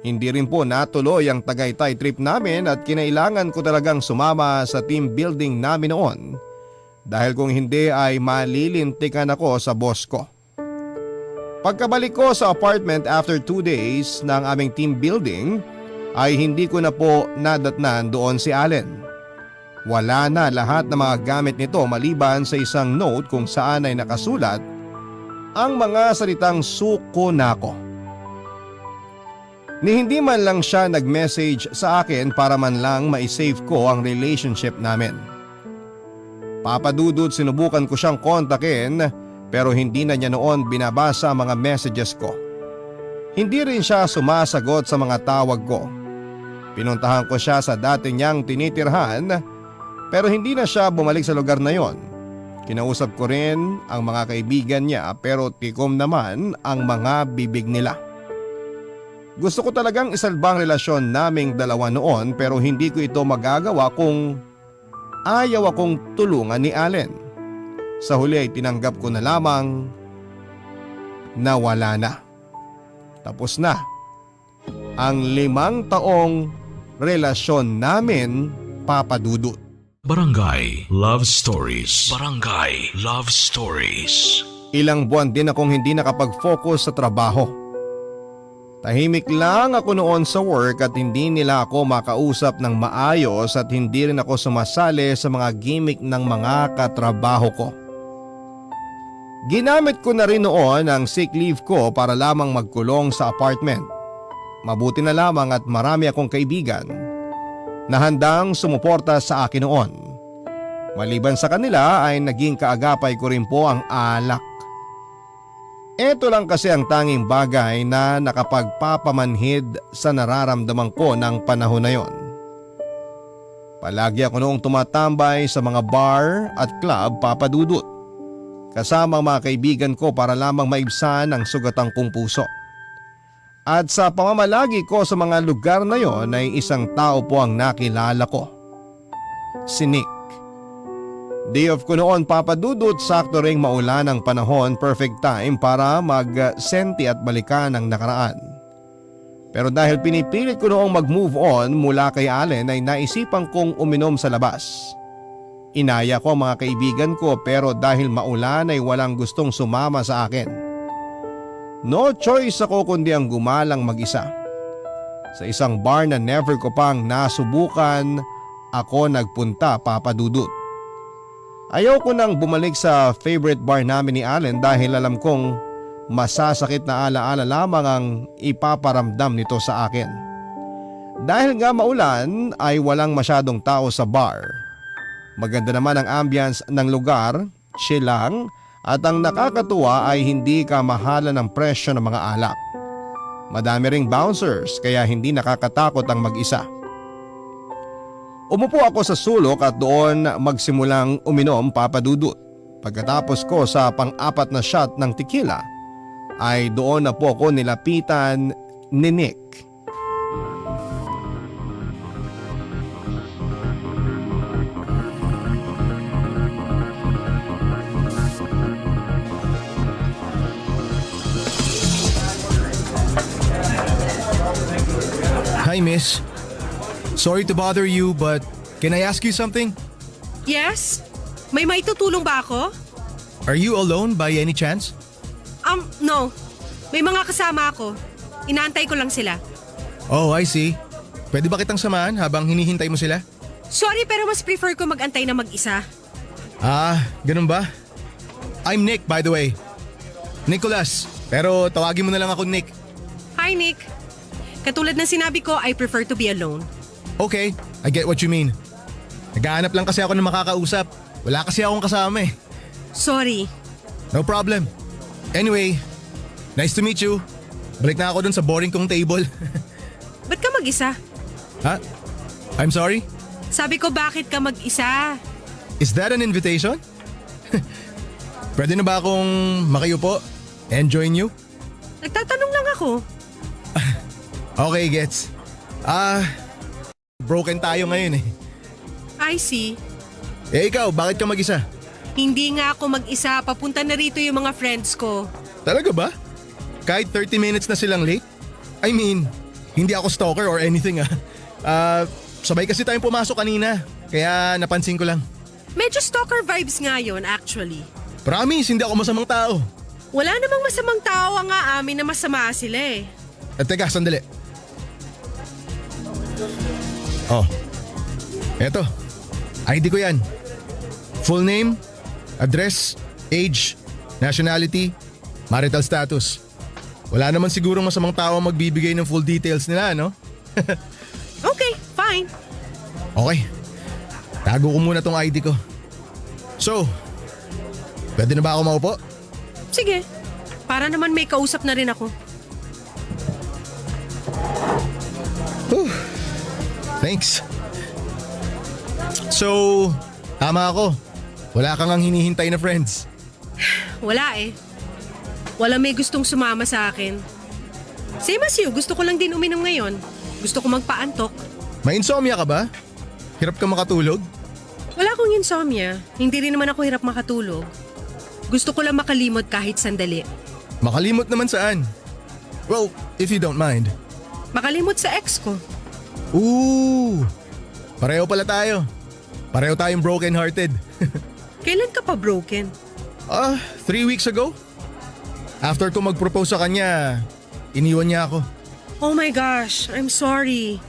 Hindi rin po natuloy ang Tagaytay trip namin at kinailangan ko talagang sumama sa team building namin noon dahil kung hindi ay malilintikan ako sa boss ko. Pagkabalik ko sa apartment after 2 days ng aming team building ay hindi ko na po nadatnan doon si Allen. Wala na lahat ng mga gamit nito maliban sa isang note kung saan ay nakasulat ang mga salitang suko na ako. Ni hindi man lang siya nag-message sa akin para man lang ma-save ko ang relationship namin. Papadudod sinubukan ko siyang kontakin pero hindi na niya noon binabasa ang mga messages ko. Hindi rin siya sumasagot sa mga tawag ko. Pinuntahan ko siya sa dati niyang tinitirhan pero hindi na siya bumalik sa lugar na yon. Kinausap ko rin ang mga kaibigan niya pero tikom naman ang mga bibig nila. Gusto ko talagang isalba ang relasyon naming dalawa noon pero hindi ko ito magagawa kung ayaw akong tulungan ni Allen. Sa huli ay tinanggap ko na lamang na wala na. Tapos na ang 5 taong relasyon namin, Papadudot. Barangay Love Stories. Barangay Love Stories. Ilang buwan din akong hindi nakapag-focus sa trabaho. Tahimik lang ako noon sa work at hindi nila ako makausap ng maayos at hindi rin ako sumasali sa mga gimmick ng mga katrabaho ko. Ginamit ko na rin noon ang sick leave ko para lamang magkulong sa apartment. Mabuti na lamang at marami akong kaibigan na handang sumuporta sa akin noon. Maliban sa kanila ay naging kaagapay ko rin po ang alak. Ito lang kasi ang tanging bagay na nakapagpapamanhid sa nararamdaman ko ng panahon na yon. Palagi ako noong tumatambay sa mga bar at club, Papadudot. Kasama ang mga kaibigan ko para lamang maibsan ang sugatang kong puso. At sa pamamalagi ko sa mga lugar na yon ay isang tao po ang nakilala ko. Si Nick. Day off ko noon, Papadudot, sakto ring maulan ang panahon, perfect time para mag-senti at balikan ang nakaraan. Pero dahil pinipilit ko noong mag-move on mula kay Allen ay naisipan kong uminom sa labas. Inaya ko ang mga kaibigan ko pero dahil maulan ay walang gustong sumama sa akin. No choice ako kundi ang gumalang mag-isa. Sa isang bar na never ko pang nasubukan, ako nagpunta, Papadudot. Ayaw ko nang bumalik sa favorite bar namin ni Allen dahil alam kong masasakit na alaala lamang ang ipaparamdam nito sa akin. Dahil nga maulan ay walang masyadong tao sa bar. Maganda naman ang ambience ng lugar, chill lang, at ang nakakatuwa ay hindi kamahalan ng presyo ng mga alak. Madami ring bouncers kaya hindi nakakatakot ang mag-isa. Umupo ako sa sulok at doon magsimulang uminom, Papadudot. Pagkatapos ko sa pang-4 na shot ng tequila ay doon na po ako nilapitan ni Nick. Hi, miss. Sorry to bother you but can I ask you something? Yes? May maitutulong ba ako? Are you alone by any chance? No. May mga kasama ako. Inaantay ko lang sila. Oh, I see. Pwede ba kitang samahan habang hinihintay mo sila? Sorry pero mas prefer ko magantay na mag-isa. Ah, ganun ba? I'm Nick, by the way. Nicholas, pero tawagin mo na lang ako Nick. Hi, Nick. Katulad ng sinabi ko, I prefer to be alone. Okay, I get what you mean. Naghahanap lang kasi ako ng makakausap. Wala kasi akong kasama eh. Sorry. No problem. Anyway, nice to meet you. Balik na ako dun sa boring kong table. Ba't ka mag-isa? Ha? I'm sorry? Sabi ko bakit ka mag-isa? Is that an invitation? Pwede na ba akong makayupo and join you? Nagtatanong lang ako. Okay, gets. Broken tayo ngayon eh. I see. Eh ikaw, bakit ka mag-isa? Hindi nga ako mag-isa. Papunta na rito yung mga friends ko. Talaga ba? Kahit 30 minutes na silang late? I mean, hindi ako stalker or anything sabay kasi tayong pumasok kanina. Kaya napansin ko lang. Medyo stalker vibes nga yun, actually. Promise, hindi ako masamang tao. Wala namang masamang tao nga amin na masama sila eh. At teka, sandali. Oh, eto. ID ko yan. Full name, address, age, nationality, marital status. Wala naman sigurong masamang tao ang magbibigay ng full details nila, no? Okay, fine. Okay. Tago ko muna tong ID ko. So, pwede na ba ako maupo? Sige. Para naman may kausap na rin ako. Thanks. So, tama ako. Wala kang ang hinihintay na friends. Wala eh. Wala may gustong sumama sa akin. Same as you, gusto ko lang din uminom ngayon. Gusto ko magpaantok. May insomnia ka ba? Hirap ka makatulog? Wala akong insomnia. Hindi rin naman ako hirap makatulog. Gusto ko lang makalimot kahit sandali. Makalimot naman saan? Well, if you don't mind. Makalimot sa ex ko. Ooh! Pareho pala tayo. Pareho tayong broken-hearted. Kailan ka pa broken? 3 weeks ago. After ko mag-propose sa kanya, iniwan niya ako. Oh my gosh, I'm sorry.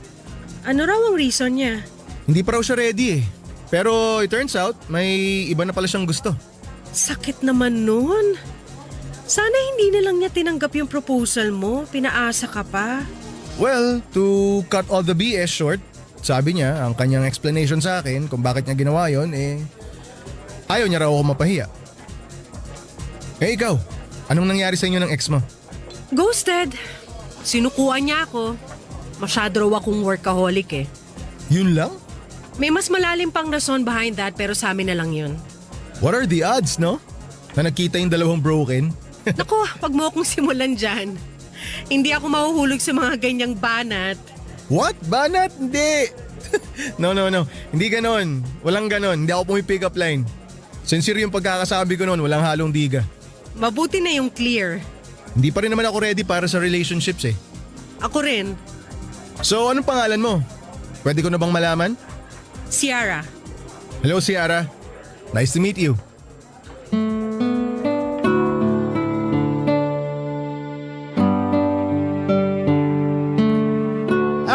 Ano raw ang reason niya? Hindi pa raw siya ready eh. Pero it turns out, may iba na pala siyang gusto. Sakit naman nun. Sana hindi na lang niya tinanggap yung proposal mo. Pinaasa ka pa. Well, to cut all the BS short, sabi niya, ang kanyang explanation sa akin kung bakit niya ginawa yon ayaw niya raw ako mapahiya. Eh ikaw, anong nangyari sa inyo ng ex mo? Ghosted. Sinukuan niya ako. Masyado raw akong workaholic eh. Yun lang? May mas malalim pang rason behind that pero sa amin na lang yun. What are the odds, no? Na nagkita yung dalawang broken? Naku, pag mo akong simulan dyan. Hindi ako mahuhulog sa mga ganyang banat. What? Banat? Hindi! No. Hindi ganon. Walang ganon. Hindi ako pumipick up line. Sincere yung pagkakasabi ko noon. Walang halong diga. Mabuti na yung clear. Hindi pa rin naman ako ready para sa relationships eh. Ako rin. So, anong pangalan mo? Pwede ko na bang malaman? Ciara. Hello, Ciara. Nice to meet you.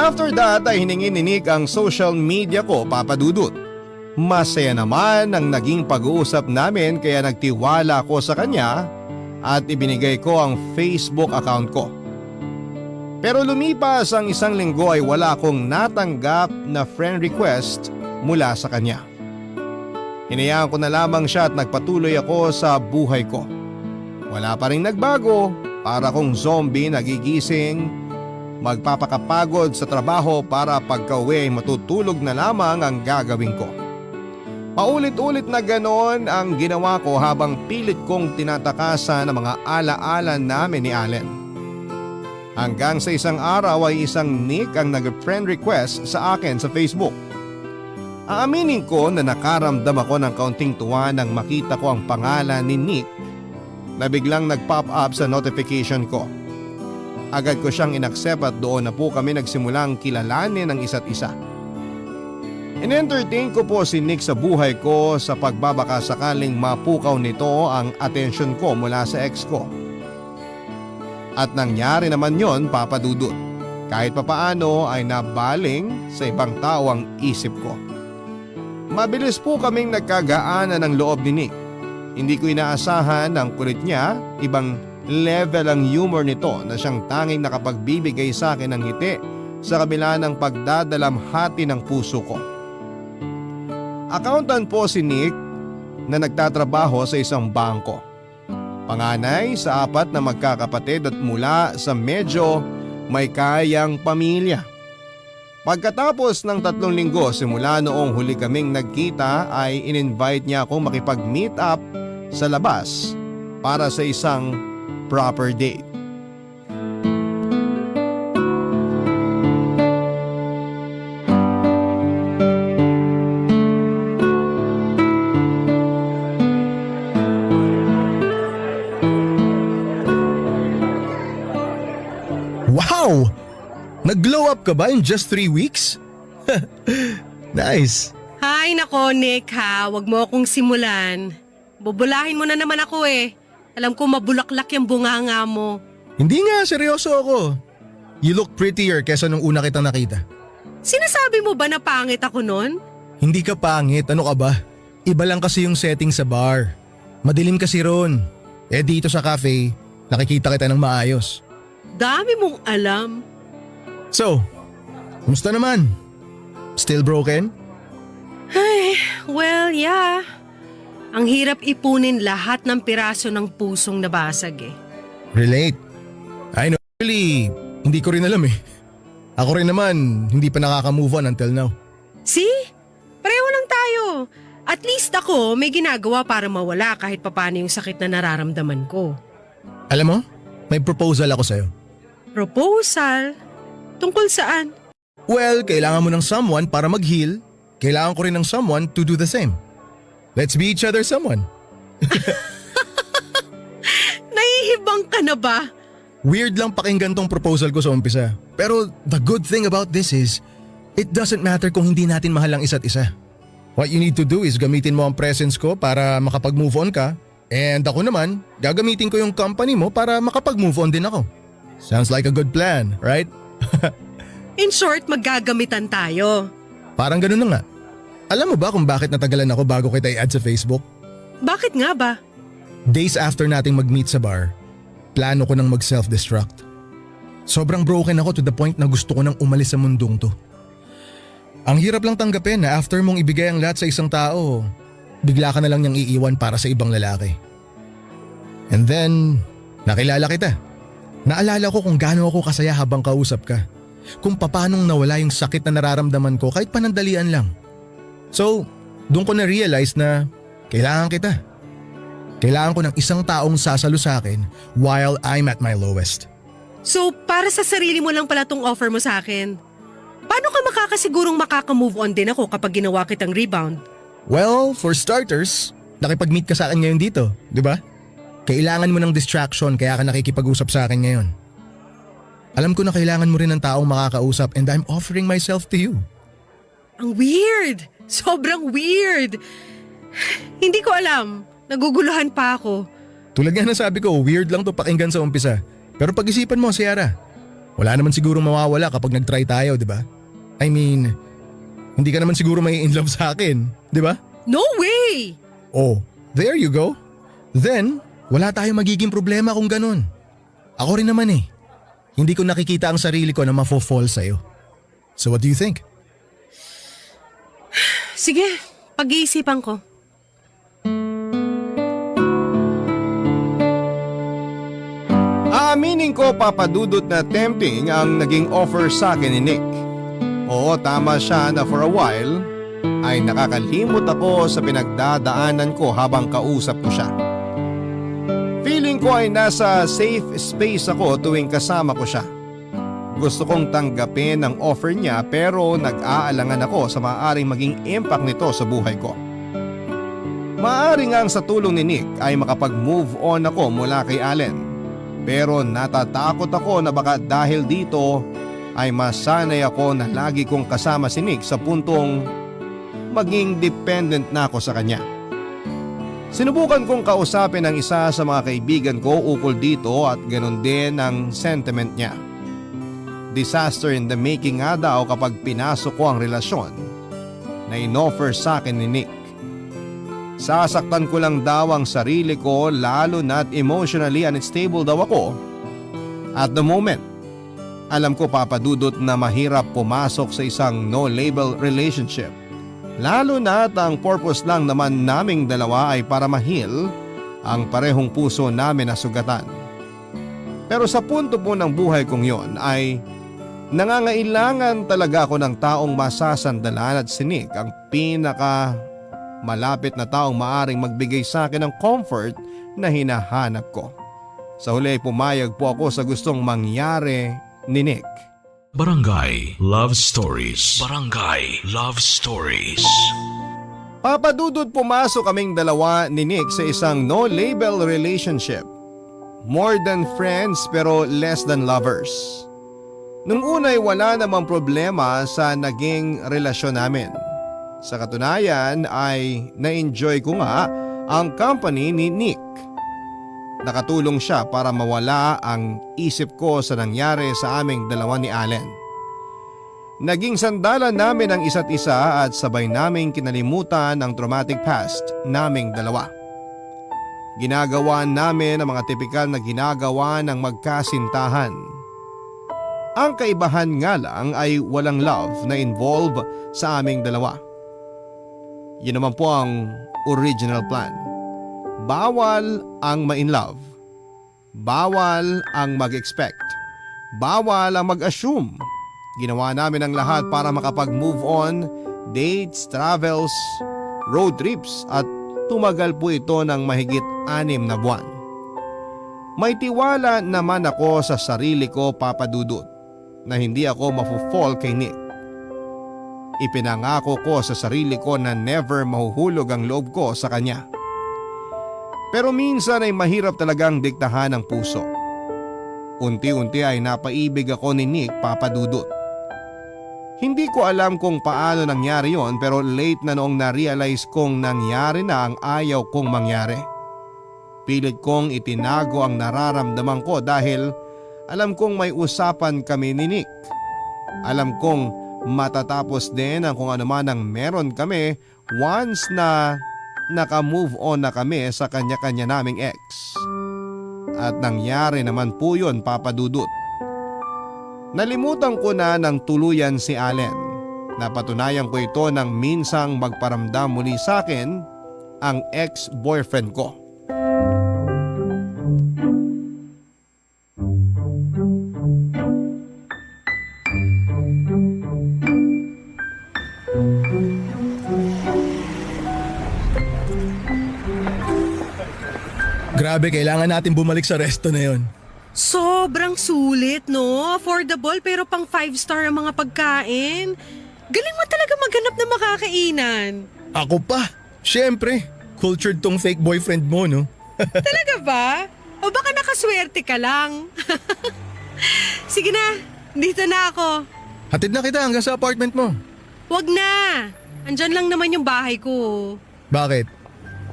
After that ay hiningi ni Nick ang social media ko, Papa Dudut. Masaya naman ang naging pag-uusap namin kaya nagtiwala ko sa kanya at ibinigay ko ang Facebook account ko. Pero lumipas ang 1 linggo ay wala akong natanggap na friend request mula sa kanya. Hinayaan ko na lamang siya at nagpatuloy ako sa buhay ko. Wala pa rin nagbago, para kong zombie nagigising, magpapakapagod sa trabaho para pagka-uwi ay matutulog na lamang ang gagawin ko. Paulit-ulit na ganon ang ginawa ko habang pilit kong tinatakasan ang mga alaala namin ni Allen. Hanggang sa isang araw ay isang Nick ang nag-friend request sa akin sa Facebook. Aaminin ko na nakaramdam ako ng kaunting tuwa nang makita ko ang pangalan ni Nick na biglang nag-pop up sa notification ko. Agad ko siyang inaccept at doon na po kami nagsimulang kilalanin ang isa't isa. In-entertain ko po si Nick sa buhay ko sa pagbabaka sakaling mapukaw nito ang atensyon ko mula sa ex ko. At nangyari naman yon, Papa Dudut. Kahit papaano ay nabaling sa ibang tao ang isip ko. Mabilis po kaming nagkagaanan ng loob ni Nick. Hindi ko inaasahan ang kulit niya, ibang level ang humor nito na siyang tanging nakapagbibigay sa akin ng ngiti sa kabila ng pagdadalamhati ng puso ko. Accountant po si Nick na nagtatrabaho sa isang bangko. Panganay sa 4 na magkakapatid at mula sa medyo may kayang pamilya. Pagkatapos ng 3 linggo simula noong huli kaming nagkita ay in-invite niya akong makipag-meet up sa labas para sa isang proper date. Wow! Nag-glow up ka ba in just 3 weeks? Nice. Hay nako Nick ha, wag mo akong simulan. Bubulahin mo na naman ako eh. Alam ko mabulaklak yung bunganga mo. Hindi nga, seryoso ako. You look prettier kesa nung una kitang nakita. Sinasabi mo ba na pangit ako nun? Hindi ka pangit, ano ka ba? Iba lang kasi yung setting sa bar. Madilim kasi ron. Eh dito sa cafe, nakikita kita ng maayos. Dami mong alam. So, kumusta naman? Still broken? Ay, well, yeah. Ang hirap ipunin lahat ng piraso ng pusong nabasag eh. Relate. I know, really, hindi ko rin alam eh. Ako rin naman, hindi pa nakaka-move on until now. See? Pareho lang tayo. At least ako may ginagawa para mawala kahit papano yung sakit na nararamdaman ko. Alam mo, may proposal ako sa'yo. Proposal? Tungkol saan? Well, kailangan mo ng someone para mag-heal. Kailangan ko rin ng someone to do the same. Let's be each other someone. Nahihibang ka na ba? Weird lang pakinggan tong proposal ko sa umpisa. Pero the good thing about this is, it doesn't matter kung hindi natin mahal ang isa't isa. What you need to do is gamitin mo ang presence ko para makapag-move on ka. And ako naman, gagamitin ko yung company mo para makapag-move on din ako. Sounds like a good plan, right? In short, maggagamitan tayo. Parang ganun na nga. Alam mo ba kung bakit natagalan ako bago kita i-add sa Facebook? Bakit nga ba? Days after nating mag-meet sa bar, plano ko nang mag-self-destruct. Sobrang broken ako to the point na gusto ko nang umalis sa mundong to. Ang hirap lang tanggapin na after mong ibigay ang lahat sa isang tao, bigla ka na lang niyang iiwan para sa ibang lalaki. And then, nakilala kita. Naalala ko kung gaano ako kasaya habang kausap ka. Kung papanong nawala yung sakit na nararamdaman ko kahit panandalian lang. So, doon ko na-realize na kailangan kita. Kailangan ko ng isang taong sasalo sa akin while I'm at my lowest. So, para sa sarili mo lang pala tong offer mo sa akin. Paano ka makakasigurong makaka-move on din ako kapag ginawa kitang rebound? Well, for starters, nakipag-meet ka sa akin ngayon dito, di ba? Kailangan mo ng distraction kaya ka nakikipag-usap sa akin ngayon. Alam ko na kailangan mo rin ng taong makakausap and I'm offering myself to you. Ang weird! Sobrang weird! Hindi ko alam. Naguguluhan pa ako. Tulad nga na sabi ko, weird lang to pakinggan sa umpisa. Pero pag-isipan mo, Ciara, wala naman siguro mawawala kapag nag-try tayo, di ba? I mean, hindi ka naman siguro may in love sa akin, di ba? No way! Oh, there you go. Then, wala tayong magiging problema kung ganun. Ako rin naman eh. Hindi ko nakikita ang sarili ko na mafo-fall sa'yo. So what do you think? Sige, pag-iisipan ko. Aaminin ko, papadudot na tempting ang naging offer sa akin ni Nick. Oo, tama siya na for a while ay nakakalimot ako sa pinagdadaanan ko habang kausap ko siya. Feeling ko ay nasa safe space ako tuwing kasama ko siya. Gusto kong tanggapin ang offer niya pero nag-aalangan ako sa maaaring maging impact nito sa buhay ko. Maaaring ang sa tulong ni Nick ay makapag-move on ako mula kay Allen. Pero natatakot ako na baka dahil dito ay masanay ako na lagi kong kasama si Nick sa puntong maging dependent na ako sa kanya. Sinubukan kong kausapin ang isa sa mga kaibigan ko ukol dito at ganun din ang sentiment niya. Disaster in the making nga daw kapag pinasok ko ang relasyon na inoffer sa akin ni Nick. Sasaktan ko lang daw ang sarili ko lalo na't emotionally unstable daw ako. At the moment, alam ko papadudot na mahirap pumasok sa isang no-label relationship. Lalo na't ang purpose lang naman naming dalawa ay para ma-heal ang parehong puso namin na sugatan. Pero sa punto po ng buhay kong yon ay nangangailangan talaga ako ng taong masasandalan at si Nick ang pinaka malapit na taong maaring magbigay sa akin ng comfort na hinahanap ko. Sa huli ay pumayag po ako sa gustong mangyari ni Nick. Barangay Love Stories. Barangay Love Stories. Papadudod pumasok kaming dalawa ni Nick sa isang no-label relationship. More than friends pero less than lovers. Nung una ay wala namang problema sa naging relasyon namin. Sa katunayan ay na-enjoy ko nga ang company ni Nick. Nakatulong siya para mawala ang isip ko sa nangyari sa aming dalawa ni Allen. Naging sandalan namin ang isa't isa at sabay naming kinalimutan ang traumatic past naming dalawa. Ginagawa namin ang mga tipikal na ginagawa ng magkasintahan. Ang kaibahan nga lang ay walang love na involve sa aming dalawa. Yun naman po ang original plan. Bawal ang ma-in love. Bawal ang mag-expect. Bawal ang mag-assume. Ginawa namin ang lahat para makapag-move on, dates, travels, road trips at tumagal po ito ng mahigit 6 na buwan. May tiwala naman ako sa sarili ko, Papa Dudut, na hindi ako mafu-fall kay Nick. Ipinangako ko sa sarili ko na never mahuhulog ang loob ko sa kanya. Pero minsan ay mahirap talagang diktahan ang puso. Unti-unti ay napaibig ako ni Nick, Papa Dudut. Hindi ko alam kung paano nangyari yon pero late na noong na-realize kong nangyari na ang ayaw kong mangyari. Pilit kong itinago ang nararamdaman ko dahil alam kong may usapan kami ni Nick. Alam kong matatapos din ang kung ano man ang meron kami once na naka-move on na kami sa kanya-kanya naming ex. At nangyari naman po yun, Papa Dudut. Nalimutan ko na ng tuluyan si Allen. Napatunayan ko ito nang minsang magparamdam muli sa akin ang ex-boyfriend ko. Grabe, kailangan natin bumalik sa resto na yon. Sobrang sulit, no? Affordable pero pang 5-star ang mga pagkain. Galing mo talaga maghanap ng makakainan. Ako pa. Siyempre, cultured tong fake boyfriend mo, no? Talaga ba? O baka nakaswerte ka lang? Sige na, dito na ako. Hatid na kita hanggang sa apartment mo. Wag na. Andyan lang naman yung bahay ko. Bakit?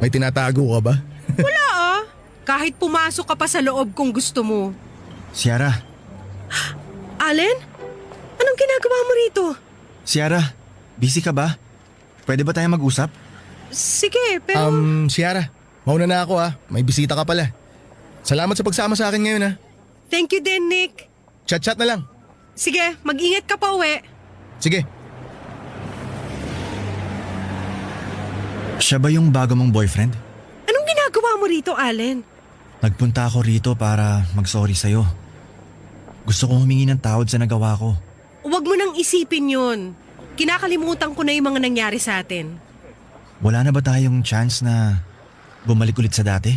May tinatago ka ba? Wala ah. Kahit pumasok ka pa sa loob kung gusto mo. Ciara, Allen? Anong ginagawa mo rito? Ciara, busy ka ba? Pwede ba tayo mag-usap? Sige, pero... Ciara, mauna na ako May bisita ka pala. Salamat sa pagsama sa akin ngayon Thank you din, Nick. Chat-chat na lang. Sige, mag-ingat ka pa uwi. Sige. Siya ba yung bago mong boyfriend? Anong ginagawa mo rito, Allen? Nagpunta ako rito para mag-sorry sa'yo. Gusto kong humingi ng tawad sa nagawa ko. Huwag mo nang isipin yun. Kinakalimutan ko na yung mga nangyari sa atin. Wala na ba tayong chance na bumalik ulit sa dati?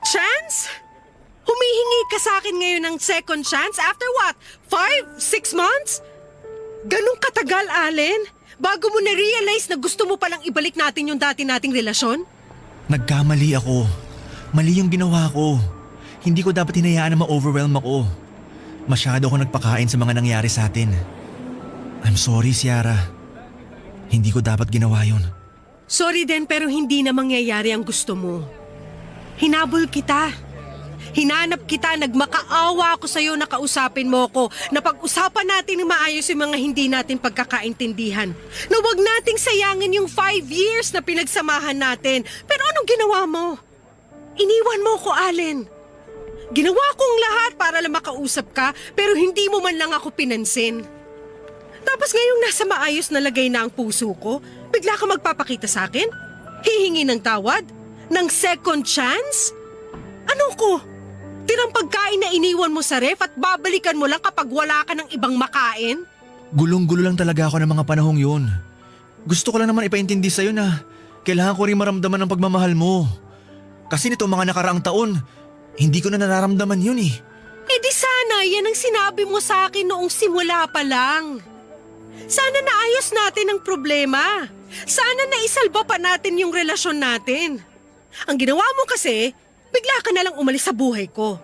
Chance? Humihingi ka sa akin ngayon ng second chance after what? 5, 6 months? Ganong katagal, Allen? Bago mo na-realize na gusto mo palang ibalik natin yung dati nating relasyon? Nagkamali ako. Mali yung ginawa ko. Hindi ko dapat hinayaan na ma-overwhelm ako. Masyado ako nagpakain sa mga nangyari sa atin. I'm sorry, Ciara. Hindi ko dapat ginawa yun. Sorry din pero hindi na mangyayari ang gusto mo. Hinabol kita. Hinanap kita, nagmakaawa ako sa'yo na kausapin mo ko, na pag-usapan natin ng maayos yung mga hindi natin pagkakaintindihan. Na huwag nating sayangin yung 5 years na pinagsamahan natin. Pero anong ginawa mo? Iniwan mo ko, Allen. Ginawa kong lahat para lang makausap ka, pero hindi mo man lang ako pinansin. Tapos ngayong nasa maayos na lagay na ang puso ko, bigla ka magpapakita sa akin? Hihingi ng tawad? Ng second chance? Ano ko? Tirang pagkain na iniwan mo sa ref at babalikan mo lang kapag wala ka ng ibang makain? Gulong-gulo lang talaga ako ng mga panahong yun. Gusto ko lang naman ipaintindi sa'yo na kailangan ko rin maramdaman ng pagmamahal mo. Kasi nito mga nakaraang taon, hindi ko na nararamdaman yun eh. Eh di sana yan ang sinabi mo sa akin noong simula pa lang. Sana naayos natin ang problema. Sana naisalba pa natin yung relasyon natin. Ang ginawa mo kasi, bigla ka na lang umalis sa buhay ko.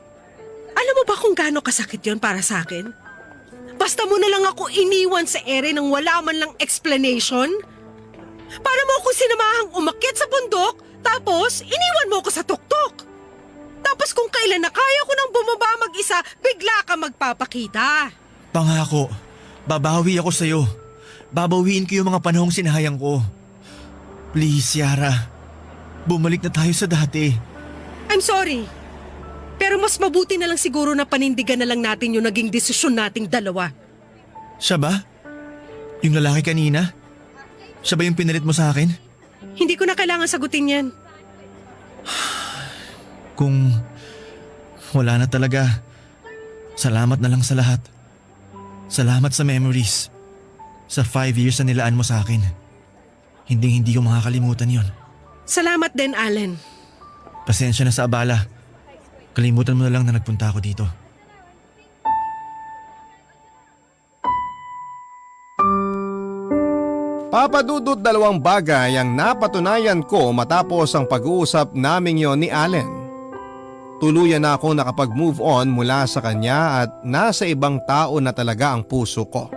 Alam mo ba kung gaano kasakit yon para sa akin? Basta mo na lang ako iniwan sa ere nang wala man lang explanation. Para mo ako sinamahang umakyat sa bundok, tapos iniwan mo ako sa tuktok. Tapos kung kailan na kaya ko nang bumaba mag-isa, bigla ka magpapakita. Pangako, babawi ako sa'yo. Babawiin ko yung mga panahong sinahayang ko. Please, Yara. Bumalik na tayo sa dati. I'm sorry. Pero mas mabuti na lang siguro na panindigan na lang natin yung naging desisyon nating dalawa. Siya ba? Yung lalaki kanina? Siya ba yung pinalit mo sa akin? Hindi ko na kailangan sagutin yan. Kung wala na talaga, salamat na lang sa lahat. Salamat sa memories. Sa 5 years na nilaan mo sa akin. Hindi ko makakalimutan yon. Salamat din, Allen. Pasensya na sa abala. Kalimutan mo na lang na nagpunta ako dito. Papadudot 2 bagay ang napatunayan ko matapos ang pag-uusap naming yon ni Allen. Tuluyan na ako nakapag-move on mula sa kanya at nasa ibang tao na talaga ang puso ko.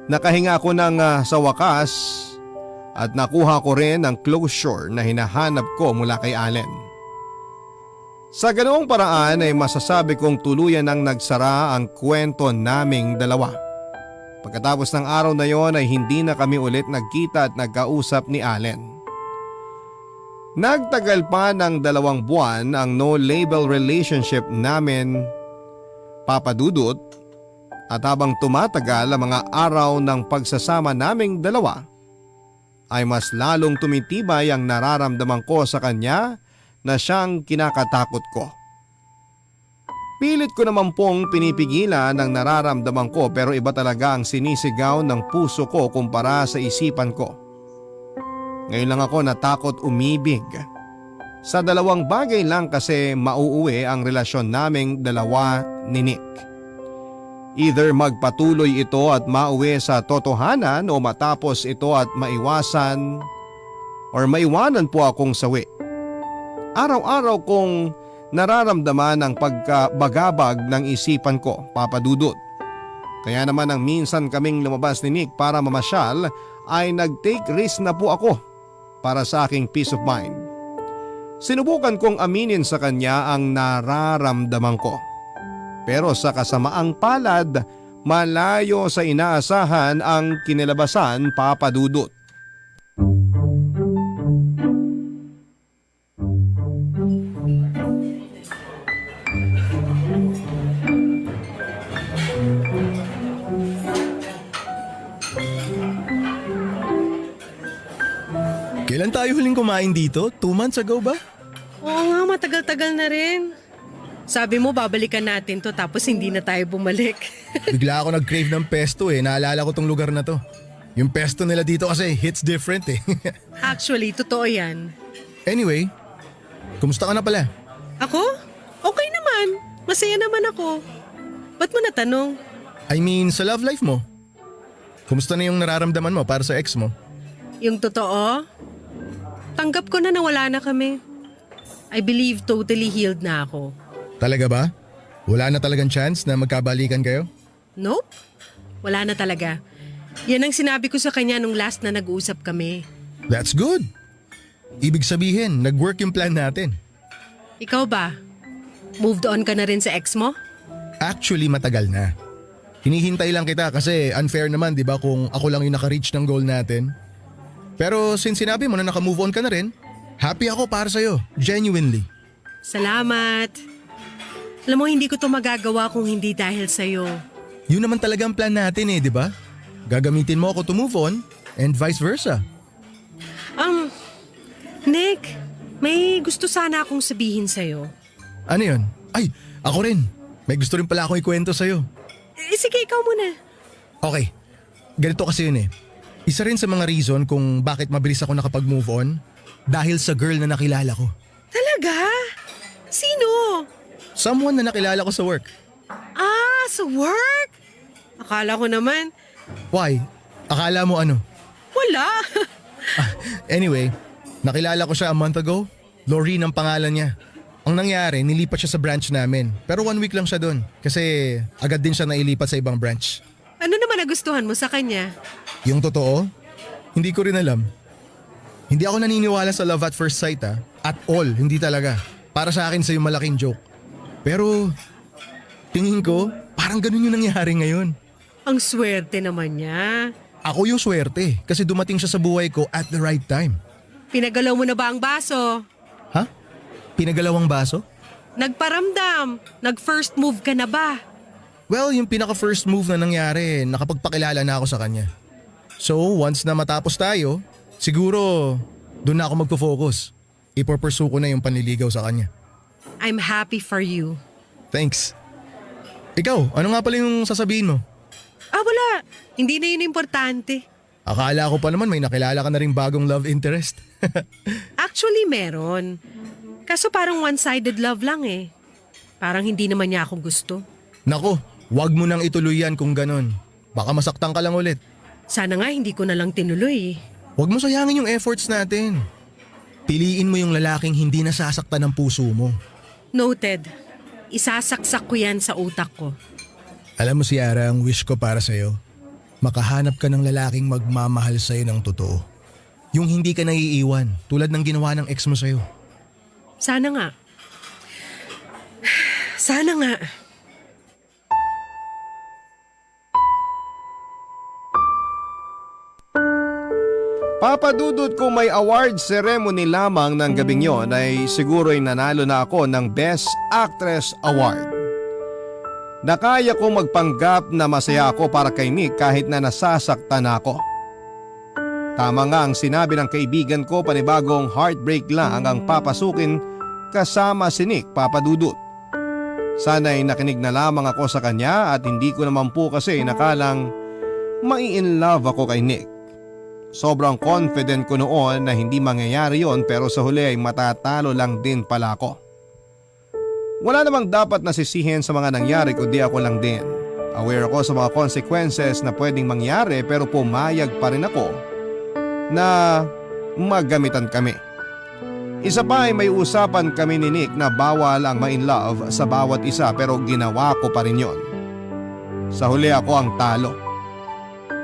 Nakahinga ako ng sa wakas at nakuha ko rin ang closure na hinahanap ko mula kay Allen. Sa ganoong paraan ay masasabi kong tuluyan nang nagsara ang kwento naming dalawa. Pagkatapos ng araw na yon ay hindi na kami ulit nagkita at nagkausap ni Allen. Nagtagal pa ng 2 buwan ang no-label relationship namin, Papadudot, at habang tumatagal ang mga araw ng pagsasama naming dalawa, ay mas lalong tumitibay ang nararamdaman ko sa kanya na siyang kinakatakot ko. Pilit ko naman pong pinipigilan ang nararamdaman ko pero iba talaga ang sinisigaw ng puso ko kumpara sa isipan ko. Ngayon lang ako natakot umibig. Sa 2 bagay lang kasi mauuwi ang relasyon naming dalawa ni Nick. Either magpatuloy ito at mauwi sa totohanan o matapos ito at maiwasan or maiwanan po akong sawi. Araw-araw kong nararamdaman ang pagkabagabag ng isipan ko, Papadudot. Kaya naman ang minsan kaming lumabas ni Nick para mamasyal ay nag-take risk na po ako para sa aking peace of mind. Sinubukan kong aminin sa kanya ang nararamdaman ko. Pero sa kasamaang palad, malayo sa inaasahan ang kinilabasan, Papadudot. Kailan tayo huling kumain dito? 2 months ago ba? Oo nga, matagal-tagal na rin. Sabi mo babalikan natin to tapos hindi na tayo bumalik. Bigla ako nag-crave ng pesto eh. Naalala ko tong lugar na to. Yung pesto nila dito kasi hits different eh. Actually, totoo yan. Anyway, kumusta ka na pala? Ako? Okay naman. Masaya naman ako. Ba't mo natanong? I mean, sa love life mo. Kumusta na yung nararamdaman mo para sa ex mo? Yung totoo? Tanggap ko na wala na kami. I believe totally healed na ako. Talaga ba? Wala na talagang chance na magkabalikan kayo? Nope. Wala na talaga. Yan ang sinabi ko sa kanya nung last na nag-uusap kami. That's good. Ibig sabihin, nag-work yung plan natin. Ikaw ba? Moved on ka na rin sa ex mo? Actually, matagal na. Hinihintay lang kita kasi unfair naman, di ba, kung ako lang yung naka-reach ng goal natin. Pero since sinabi mo na naka-move on ka na rin, happy ako para sa'yo. Genuinely. Salamat. Alam mo, hindi ko to magagawa kung hindi dahil sa'yo. Yun naman talaga ang plan natin di ba? Gagamitin mo ako to move on and vice versa. Nick, may gusto sana akong sabihin sa'yo. Ano yun? Ay, ako rin. May gusto rin pala akong ikwento sa'yo. Sige, ikaw muna. Okay, ganito kasi yun Isa rin sa mga reason kung bakit mabilis ako nakapag-move on dahil sa girl na nakilala ko. Talaga? Sino? Someone na nakilala ko sa work. Sa work? Akala ko naman, Why? Akala mo ano? wala. Anyway, nakilala ko siya a month ago. Loreen ang pangalan niya. Ang nangyari, nilipat siya sa branch namin. Pero 1 week lang siya doon kasi agad din siya nailipat sa ibang branch. Ano naman nagustuhan mo sa kanya? Yung totoo? Hindi ko rin alam. Hindi ako naniniwala sa love at first sight At all, hindi talaga. Para sa akin sa'yo malaking joke. Pero tingin ko, parang ganun yung nangyari ngayon. Ang swerte naman niya. Ako yung swerte kasi dumating siya sa buhay ko at the right time. Pinagalaw mo na ba ang baso? Ha? Pinagalawang baso? Nagparamdam. Nag-first move ka na ba? Well, yung pinaka-first move na nangyari, nakapagpakilala na ako sa kanya. So, once na matapos tayo, siguro doon na ako magpo-focus. Ipopursue ko na yung panliligaw sa kanya. I'm happy for you. Thanks. Ikaw, ano nga pala yung sasabihin mo? Wala. Hindi na yun importante. Akala ko pa naman may nakilala ka na ring bagong love interest. Actually, meron. Kaso parang one-sided love lang Parang hindi naman niya ako gusto. Nako, wag mo nang ituloy yan kung ganon. Baka masaktan ka lang ulit. Sana nga hindi ko na lang tinuloy. Huwag mo sayangin yung efforts natin. Piliin mo yung lalaking hindi nasasaktan ng puso mo. Noted. Isasaksak ko yan sa utak ko. Alam mo Ciara, ang wish ko para sa'yo, makahanap ka ng lalaking magmamahal sa'yo ng totoo. Yung hindi ka naiiwan, tulad ng ginawa ng ex mo sa'yo. Sana nga. Sana nga. Papadudot kung may award ceremony lamang ng gabing yon ay siguro'y nanalo na ako ng Best Actress Award. Nakaya kong magpanggap na masaya ako para kay Nick kahit na nasasaktan ako. Tama nga ang sinabi ng kaibigan ko, panibagong heartbreak lang ang papasukin kasama si Nick, Papadudot. Sana'y nakinig na lamang ako sa kanya at hindi ko naman po kasi nakalang mai-in love ako kay Nick. Sobrang confident ko noon na hindi mangyayari yon pero sa huli ay matatalo lang din pala ako. Wala namang dapat nasisihin sa mga nangyari kundi ako lang din. Aware ako sa mga consequences na pwedeng mangyari pero pumayag pa rin ako na maggamitan kami. Isa pa ay may usapan kami ni Nick na bawal ang ma-in love sa bawat isa pero ginawa ko pa rin yon. Sa huli ako ang talo.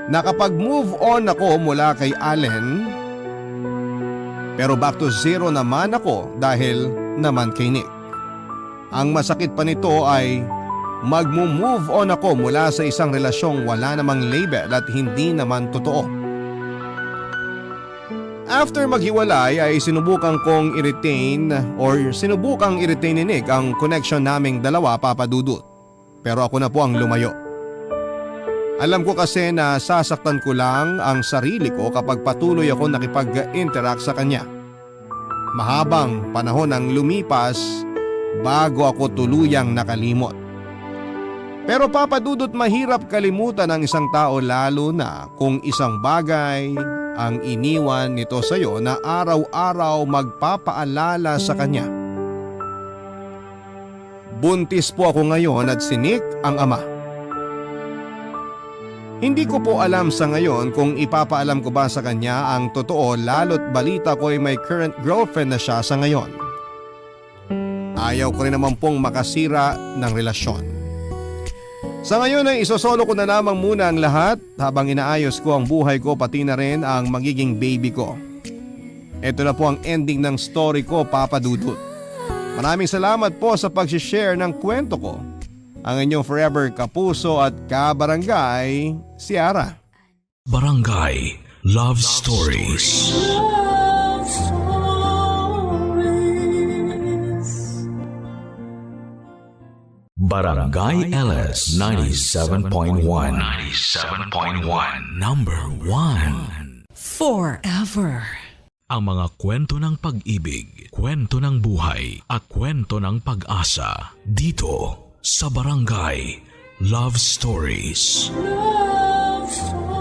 Nakapag-move on ako mula kay Allen pero back to zero naman ako dahil naman kay Nick. Ang masakit pa nito ay mag-move on ako mula sa isang relasyong wala namang label at hindi naman totoo. After maghiwalay ay sinubukang i-retain ni Nick ang connection naming dalawa, Papadudot. Pero ako na po ang lumayo. Alam ko kasi na sasaktan ko lang ang sarili ko kapag patuloy ako nakipag-interact sa kanya. Mahabang panahon ang lumipas bago ako tuluyang nakalimot. Pero Papadudot, mahirap kalimutan ang isang tao lalo na kung isang bagay ang iniwan nito sa'yo na araw-araw magpapaalala sa kanya. Buntis po ako ngayon at si Nick ang ama. Hindi ko po alam sa ngayon kung ipapaalam ko ba sa kanya ang totoo lalo't balita ko ay may current girlfriend na siya sa ngayon. Ayaw ko rin naman pong makasira ng relasyon. Sa ngayon ay isosolo ko na lamang muna ang lahat habang inaayos ko ang buhay ko pati na rin ang magiging baby ko. Ito na po ang ending ng story ko, Papa Dudut. Maraming salamat po sa pag-share ng kwento ko. Ang inyong forever kapuso at kabarangay, Ciara. Barangay Love Stories. Love stories. Barangay LS 97.1. 97.1. Number 1. Forever. Ang mga kwento ng pag-ibig, kwento ng buhay, at kwento ng pag-asa dito sa Barangay Love Stories. Love stories.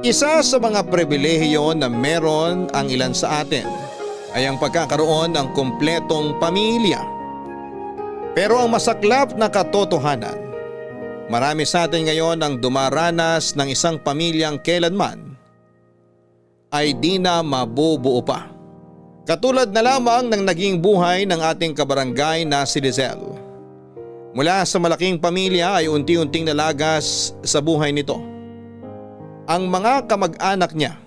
Isa sa mga pribilehiyo na meron ang ilan sa atin ay ang pagkakaroon ng kumpletong pamilya. Pero ang masaklap na katotohanan, marami sa atin ngayon ang dumaranas ng isang pamilyang kailanman ay di na mabubuo pa. Katulad na lamang ng naging buhay ng ating kabarangay na si Lizelle. Mula sa malaking pamilya ay unti-unting nalagas sa buhay nito ang mga kamag-anak niya.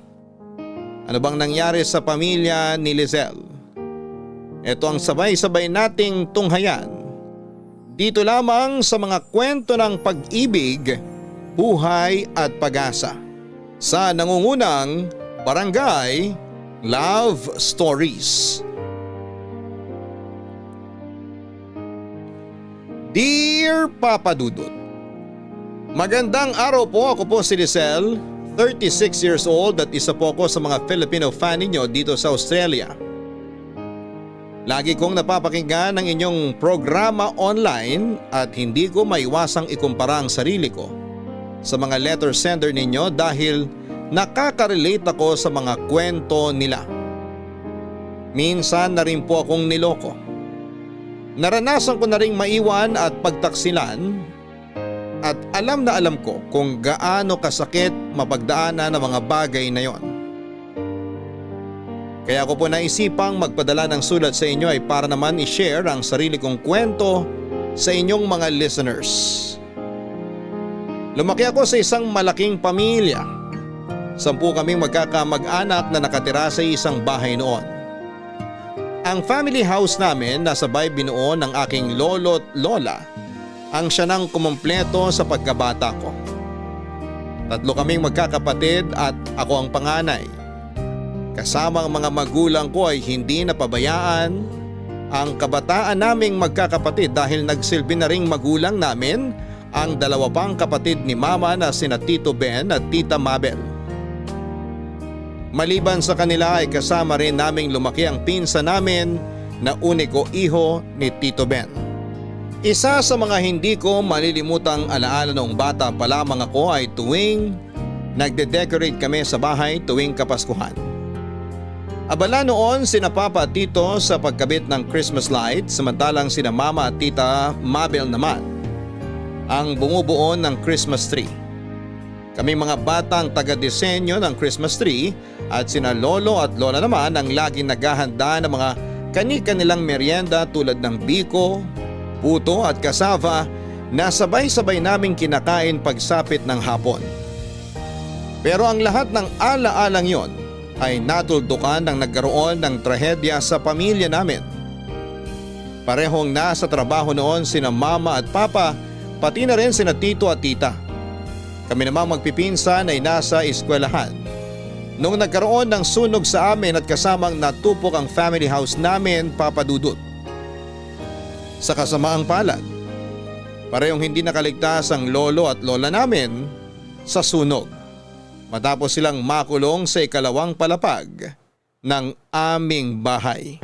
Ano bang nangyari sa pamilya ni Lizelle? Ito ang sabay-sabay nating tunghayan dito lamang sa mga kwento ng pag-ibig, buhay at pag-asa sa nangungunang Barangay Love Stories. Dear Papa Dudut, magandang araw po. Ako po si Lizelle, 36 years old at isa po ako sa mga Filipino fan ninyo dito sa Australia. Lagi kong napapakinggan ang inyong programa online at hindi ko maiwasang ikumpara ang sarili ko sa mga letter sender ninyo dahil nakaka-relate ako sa mga kwento nila. Minsan na rin po akong niloko. Naranasan ko na ring maiwan at pagtaksilan at alam na alam ko kung gaano kasakit mapagdaanan ang mga bagay na yon. Kaya ko po naisipang magpadala ng sulat sa inyo ay para naman i-share ang sarili kong kwento sa inyong mga listeners. Lumaki ako sa isang malaking pamilya. 10 kaming magkakamag-anak na nakatira sa isang bahay noon. Ang family house namin nasa sabay binuo ng aking lolo at lola ang siya nang kumumpleto sa pagkabata ko. 3 kaming magkakapatid at ako ang panganay. Kasama ang mga magulang ko ay hindi napabayaan ang kabataan naming magkakapatid dahil nagsilbi na ring magulang namin ang 2 pang kapatid ni Mama na sina Tito Ben at Tita Mabel. Maliban sa kanila ay kasama rin naming lumaki ang pinsan namin na uniko iho ni Tito Ben. Isa sa mga hindi ko malilimutang alaala noong bata pa lamang ako ay tuwing nagde-decorate kami sa bahay tuwing Kapaskuhan. Abala noon sina Papa at Tito sa pagkabit ng Christmas light samantalang sina Mama at Tita Mabel naman ang bumubuo ng Christmas tree. Kami mga batang taga-disenyo ng Christmas tree at sina Lolo at Lola naman ang laging naghahanda ng mga kani-kanilang merienda tulad ng biko, puto at kasava na sabay-sabay naming kinakain pagsapit ng hapon. Pero ang lahat ng ala-alang yon ay natuldukan nang nagkaroon ng trahedya sa pamilya namin. Parehong nasa trabaho noon sina Mama at Papa pati na rin sina Tito at Tita. Kami namang magpipinsan ay nasa eskwelahan. Nung nagkaroon ng sunog sa amin at kasamang natupok ang family house namin, Papa Dudut. Sa kasamaang palad, parehong hindi nakaligtas ang lolo at lola namin sa sunog. Matapos silang makulong sa ikalawang palapag ng aming bahay.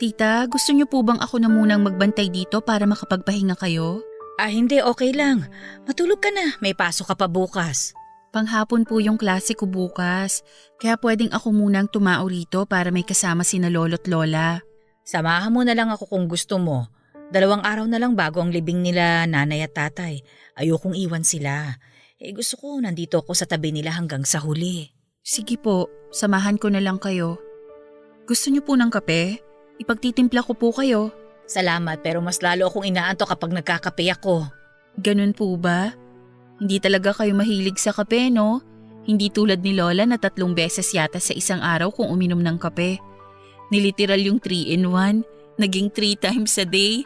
Tita, gusto niyo po bang ako na munang magbantay dito para makapagpahinga kayo? Hindi, okay lang. Matulog ka na, may pasok ka pa bukas. Panghapon po yung klase ko bukas, kaya pwedeng ako munang tumao rito para may kasama sina lolo't lola. Samahan mo na lang ako kung gusto mo. 2 araw na lang bago ang libing nila nanay at tatay. Ayokong iwan sila. Gusto ko nandito ako sa tabi nila hanggang sa huli. Sige po, samahan ko na lang kayo. Gusto niyo po ng kape? Ipagtitimpla ko po kayo. Salamat, pero mas lalo akong inaantok kapag nagkakape ako. Ganun po ba? Hindi talaga kayo mahilig sa kape, no? Hindi tulad ni Lola na 3 beses yata sa isang araw kung uminom ng kape. Niliteral yung 3-in-1, naging 3 times a day.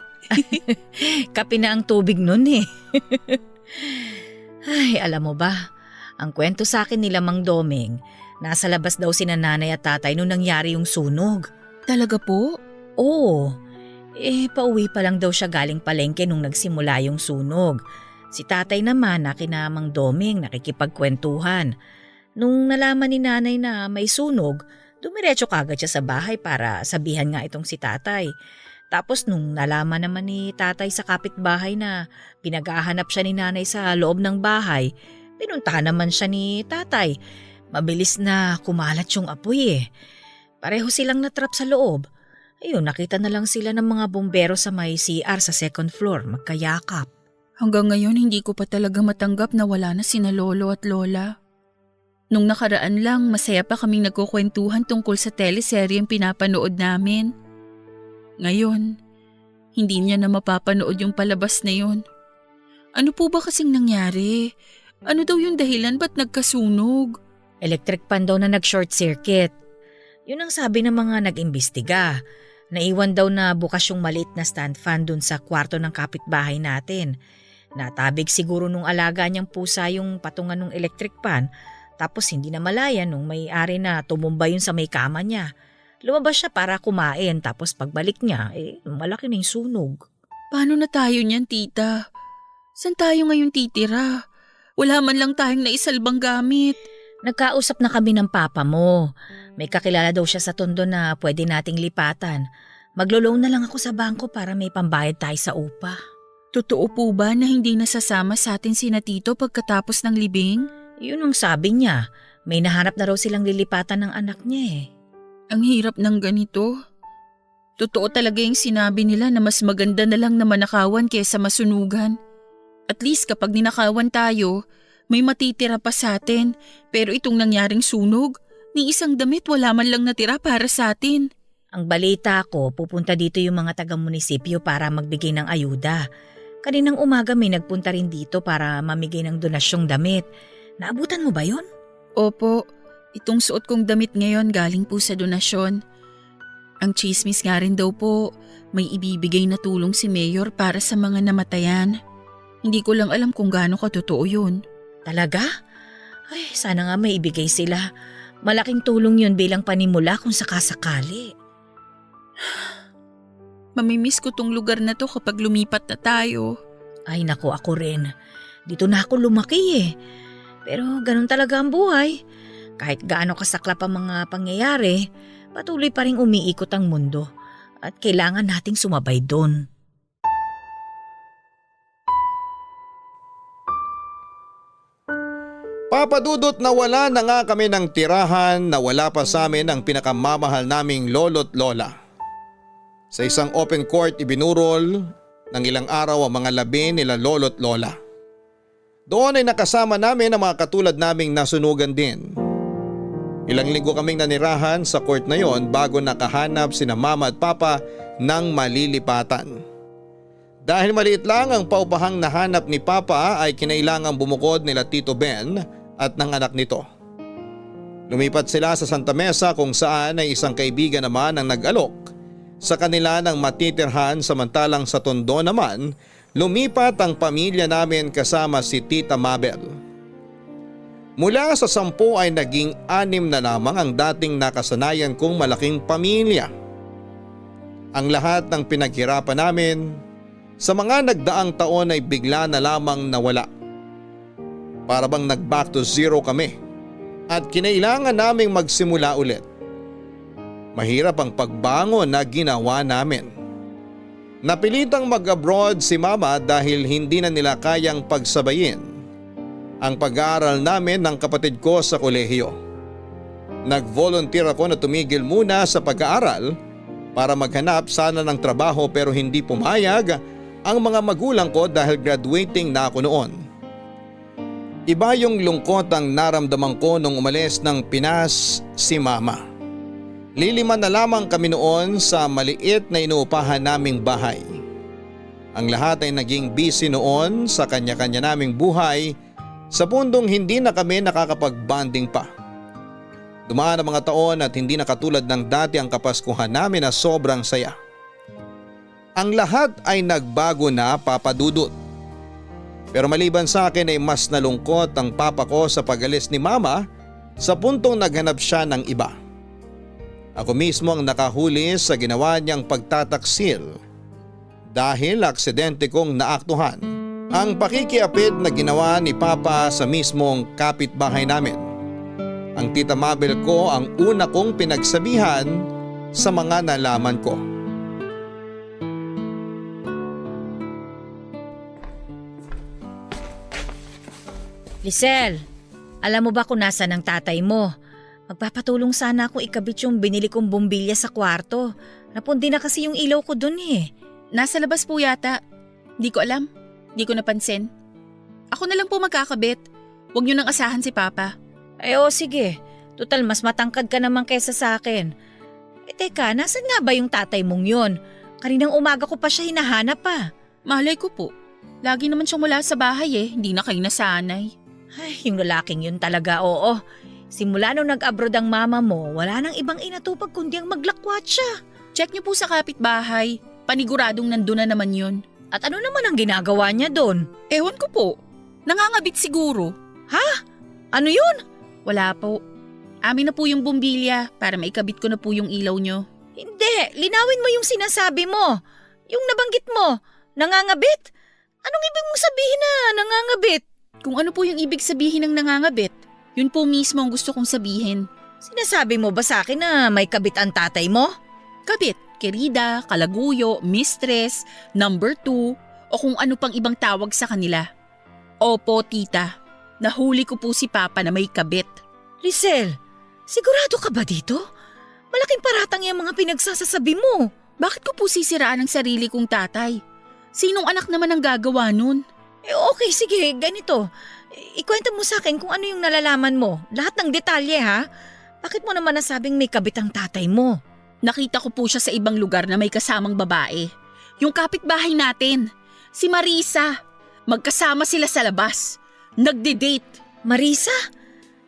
Kape na ang tubig nun eh. Ay, alam mo ba, ang kwento sa akin nila Mang Doming, nasa labas daw sina nanay at tatay nung nangyari yung sunog. Talaga po? Oo. Pauwi pa lang daw siya galing palengke nung nagsimula yung sunog. Si tatay naman na kina Mang Doming nakikipagkwentuhan. Nung nalaman ni nanay na may sunog, dumiretso kagad siya sa bahay para sabihan nga itong si tatay. Tapos nung nalaman naman ni tatay sa kapitbahay na pinaghahanap siya ni nanay sa loob ng bahay, pinuntahan naman siya ni tatay. Mabilis na kumalat yung apoy eh. Pareho silang natrap sa loob. Ayun, nakita na lang sila ng mga bumbero sa may CR sa 2nd floor, magkayakap. Hanggang ngayon hindi ko pa talaga matanggap na wala na sina lolo at lola. Nung nakaraan lang, masaya pa kaming nagkukwentuhan tungkol sa teleseryeng pinapanood namin. Ngayon, hindi niya na mapapanood yung palabas na yun. Ano po ba kasing nangyari? Ano daw yung dahilan ba't nagkasunog? Electric pan daw na nag-short circuit. Yun ang sabi ng mga nag-imbestiga. Naiwan daw na bukas yung maliit na stand fan dun sa kwarto ng kapitbahay natin. Natabig siguro nung alaga niyang pusa yung patungan ng electric pan, tapos hindi na malaya nung may-ari na tumumba yun sa may kama niya. Lumabas siya para kumain, tapos pagbalik niya, malaki na yung sunog. Paano na tayo niyan, tita? Saan tayo ngayon titira? Wala man lang tayong naisalbang gamit. Nagkausap na kami ng papa mo. May kakilala daw siya sa Tondo na pwede nating lipatan. Maglo-loan na lang ako sa bangko para may pambayad tayo sa upa. Totoo po ba na hindi nasasama sa atin sina tito pagkatapos ng libing? Yun ang sabi niya. May nahanap na raw silang lilipatan ng anak niya eh. Ang hirap ng ganito. Totoo talaga yung sinabi nila na mas maganda na lang na manakawan kaysa masunugan. At least kapag ninakawan tayo, may matitira pa sa atin. Pero itong nangyaring sunog, ni isang damit wala man lang natira para sa atin. Ang balita ko, pupunta dito yung mga taga-munisipyo para magbigay ng ayuda. Kaninang umaga may nagpunta rin dito para mamigay ng donasyong damit. Naabutan mo ba yun? Opo, itong suot kong damit ngayon galing po sa donasyon. Ang chismis nga rin daw po, may ibibigay na tulong si Mayor para sa mga namatayan. Hindi ko lang alam kung gaano katotoo yun. Talaga? Ay, sana nga may ibigay sila. Malaking tulong yun bilang panimula kung sakasakali. Mamimiss ko tong lugar na to kapag lumipat na tayo. Ay naku, ako rin. Dito na ako lumaki eh. Pero ganun talaga ang buhay. Kahit gaano kasaklap ang mga pangyayari, patuloy pa rin umiikot ang mundo. At kailangan nating sumabay doon. Papadudot na wala na nga kami ng tirahan na wala pa sa amin ang pinakamamahal naming lolo't lola. Sa isang open court ibinurol ng ilang araw ang mga labi nila lolo't lola. Doon ay nakasama namin ang mga katulad naming nasunugan din. Ilang linggo kaming nanirahan sa court na yon bago nakahanap sina mama at papa ng malilipatan. Dahil maliit lang ang paupahang nahanap ni papa ay kinailangang bumukod nila Tito Ben at ng anak nito. Lumipat sila sa Santa Mesa kung saan ay isang kaibigan naman ang nag-alok sa kanila ng matitirhan, samantalang sa Tondo naman lumipat ang pamilya namin kasama si Tita Mabel. Mula sa 10 ay naging 6 na lamang ang dating nakasanayan kong malaking pamilya. Ang lahat ng pinaghirapan namin sa mga nagdaang taon ay bigla na lamang nawala. Para bang nag-back to zero kami at kinailangan naming magsimula ulit. Mahirap ang pagbangon na ginawa namin. Napilitang mag-abroad si Mama dahil hindi na nila kayang pagsabayin ang pag-aaral namin ng kapatid ko sa kolehiyo. Nag-volunteer ako na tumigil muna sa pag-aaral para maghanap sana ng trabaho pero hindi pumayag ang mga magulang ko dahil graduating na ako noon. Iba yung lungkot ang naramdaman ko nung umalis ng Pinas si Mama. Liliman na lamang kami noon sa maliit na inuupahan naming bahay. Ang lahat ay naging busy noon sa kanya-kanya naming buhay sa pundong hindi na kami nakakapag-bonding pa. Dumaan ang mga taon at hindi na katulad ng dati ang Kapaskuhan namin na sobrang saya. Ang lahat ay nagbago na, Papa Dudut. Pero maliban sa akin ay mas nalungkot ang papa ko sa pag-alis ni Mama sa puntong naghanap siya ng iba. Ako mismo ang nakahuli sa ginawa niyang pagtataksil dahil aksidente kong naaktuhan ang pakikiapid na ginawa ni Papa sa mismong kapitbahay namin. Ang tita Mabel ko ang una kong pinagsabihan sa mga nalaman ko. Lisel, alam mo ba kung nasaan ang tatay mo? Magpapatulong sana akong ikabit yung binili kong bumbilya sa kwarto. Napundi na kasi yung ilaw ko dun eh. Nasa labas po yata. Di ko alam. Di ko napansin. Ako na lang po magkakabit. Huwag niyo nang asahan si Papa. Ay sige. Total mas matangkad ka naman kaysa sa akin. Teka, nasan nga ba yung tatay mong yun? Kaninang umaga ko pa siya hinahanap pa. Malay ko po. Lagi naman siyang wala sa bahay eh. Hindi na kayo nasanay. Ay, yung lalaking yun talaga, oo. Simula nung nag-abroad ang mama mo, wala nang ibang inatupag kundi ang maglakwat siya. Check niyo po sa kapitbahay. Paniguradong nandun na naman yun. At ano naman ang ginagawa niya doon? Ewan ko po. Nangangabit siguro. Ha? Ano yun? Wala po. Amin na po yung bumbilya para maikabit ko na po yung ilaw niyo. Hindi, linawin mo yung sinasabi mo. Yung nabanggit mo, nangangabit? Anong ibig mong sabihin na nangangabit? Kung ano po yung ibig sabihin ng nangangabit, yun po mismo ang gusto kong sabihin. Sinasabi mo ba sa akin na may kabit ang tatay mo? Kabit, kerida, kalaguyo, mistress, number 2, o kung ano pang ibang tawag sa kanila. Opo, tita. Nahuli ko po si Papa na may kabit. Lisel, sigurado ka ba dito? Malaking paratang yung mga pinagsasasabi mo. Bakit ko po sisiraan ang sarili kong tatay? Sinong anak naman ang gagawa nun? Okay, sige, ganito. Ikwento mo sa akin kung ano yung nalalaman mo. Lahat ng detalye ha. Bakit mo naman nasabing may kabit ang tatay mo? Nakita ko po siya sa ibang lugar na may kasamang babae. Yung kapitbahay natin, si Marisa. Magkasama sila sa labas. Nagde-date. Marisa?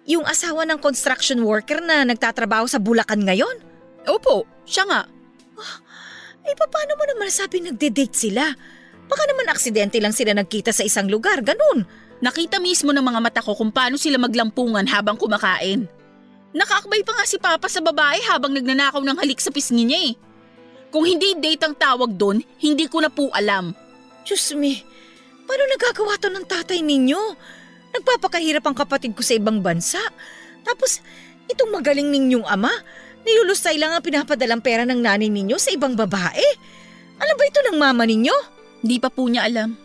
Yung asawa ng construction worker na nagtatrabaho sa Bulacan ngayon? Opo, siya nga. Paano mo naman nasabing nagde-date sila? Baka naman aksidente lang sila nagkita sa isang lugar, ganun. Nakita mismo ng mga mata ko kung paano sila maglampungan habang kumakain. Nakaakbay pa nga si Papa sa babae habang nagnanakaw ng halik sa pisngi niya eh. Kung hindi date ang tawag doon, hindi ko na po alam. Diyos me, paano nagagawa to ng tatay ninyo? Nagpapakahirap ang kapatid ko sa ibang bansa. Tapos, itong magaling ninyong ama, nilulustay lang ang pinapadalang pera ng nanay ninyo sa ibang babae. Alam ba ito ng mama ninyo? Hindi pa po niya alam.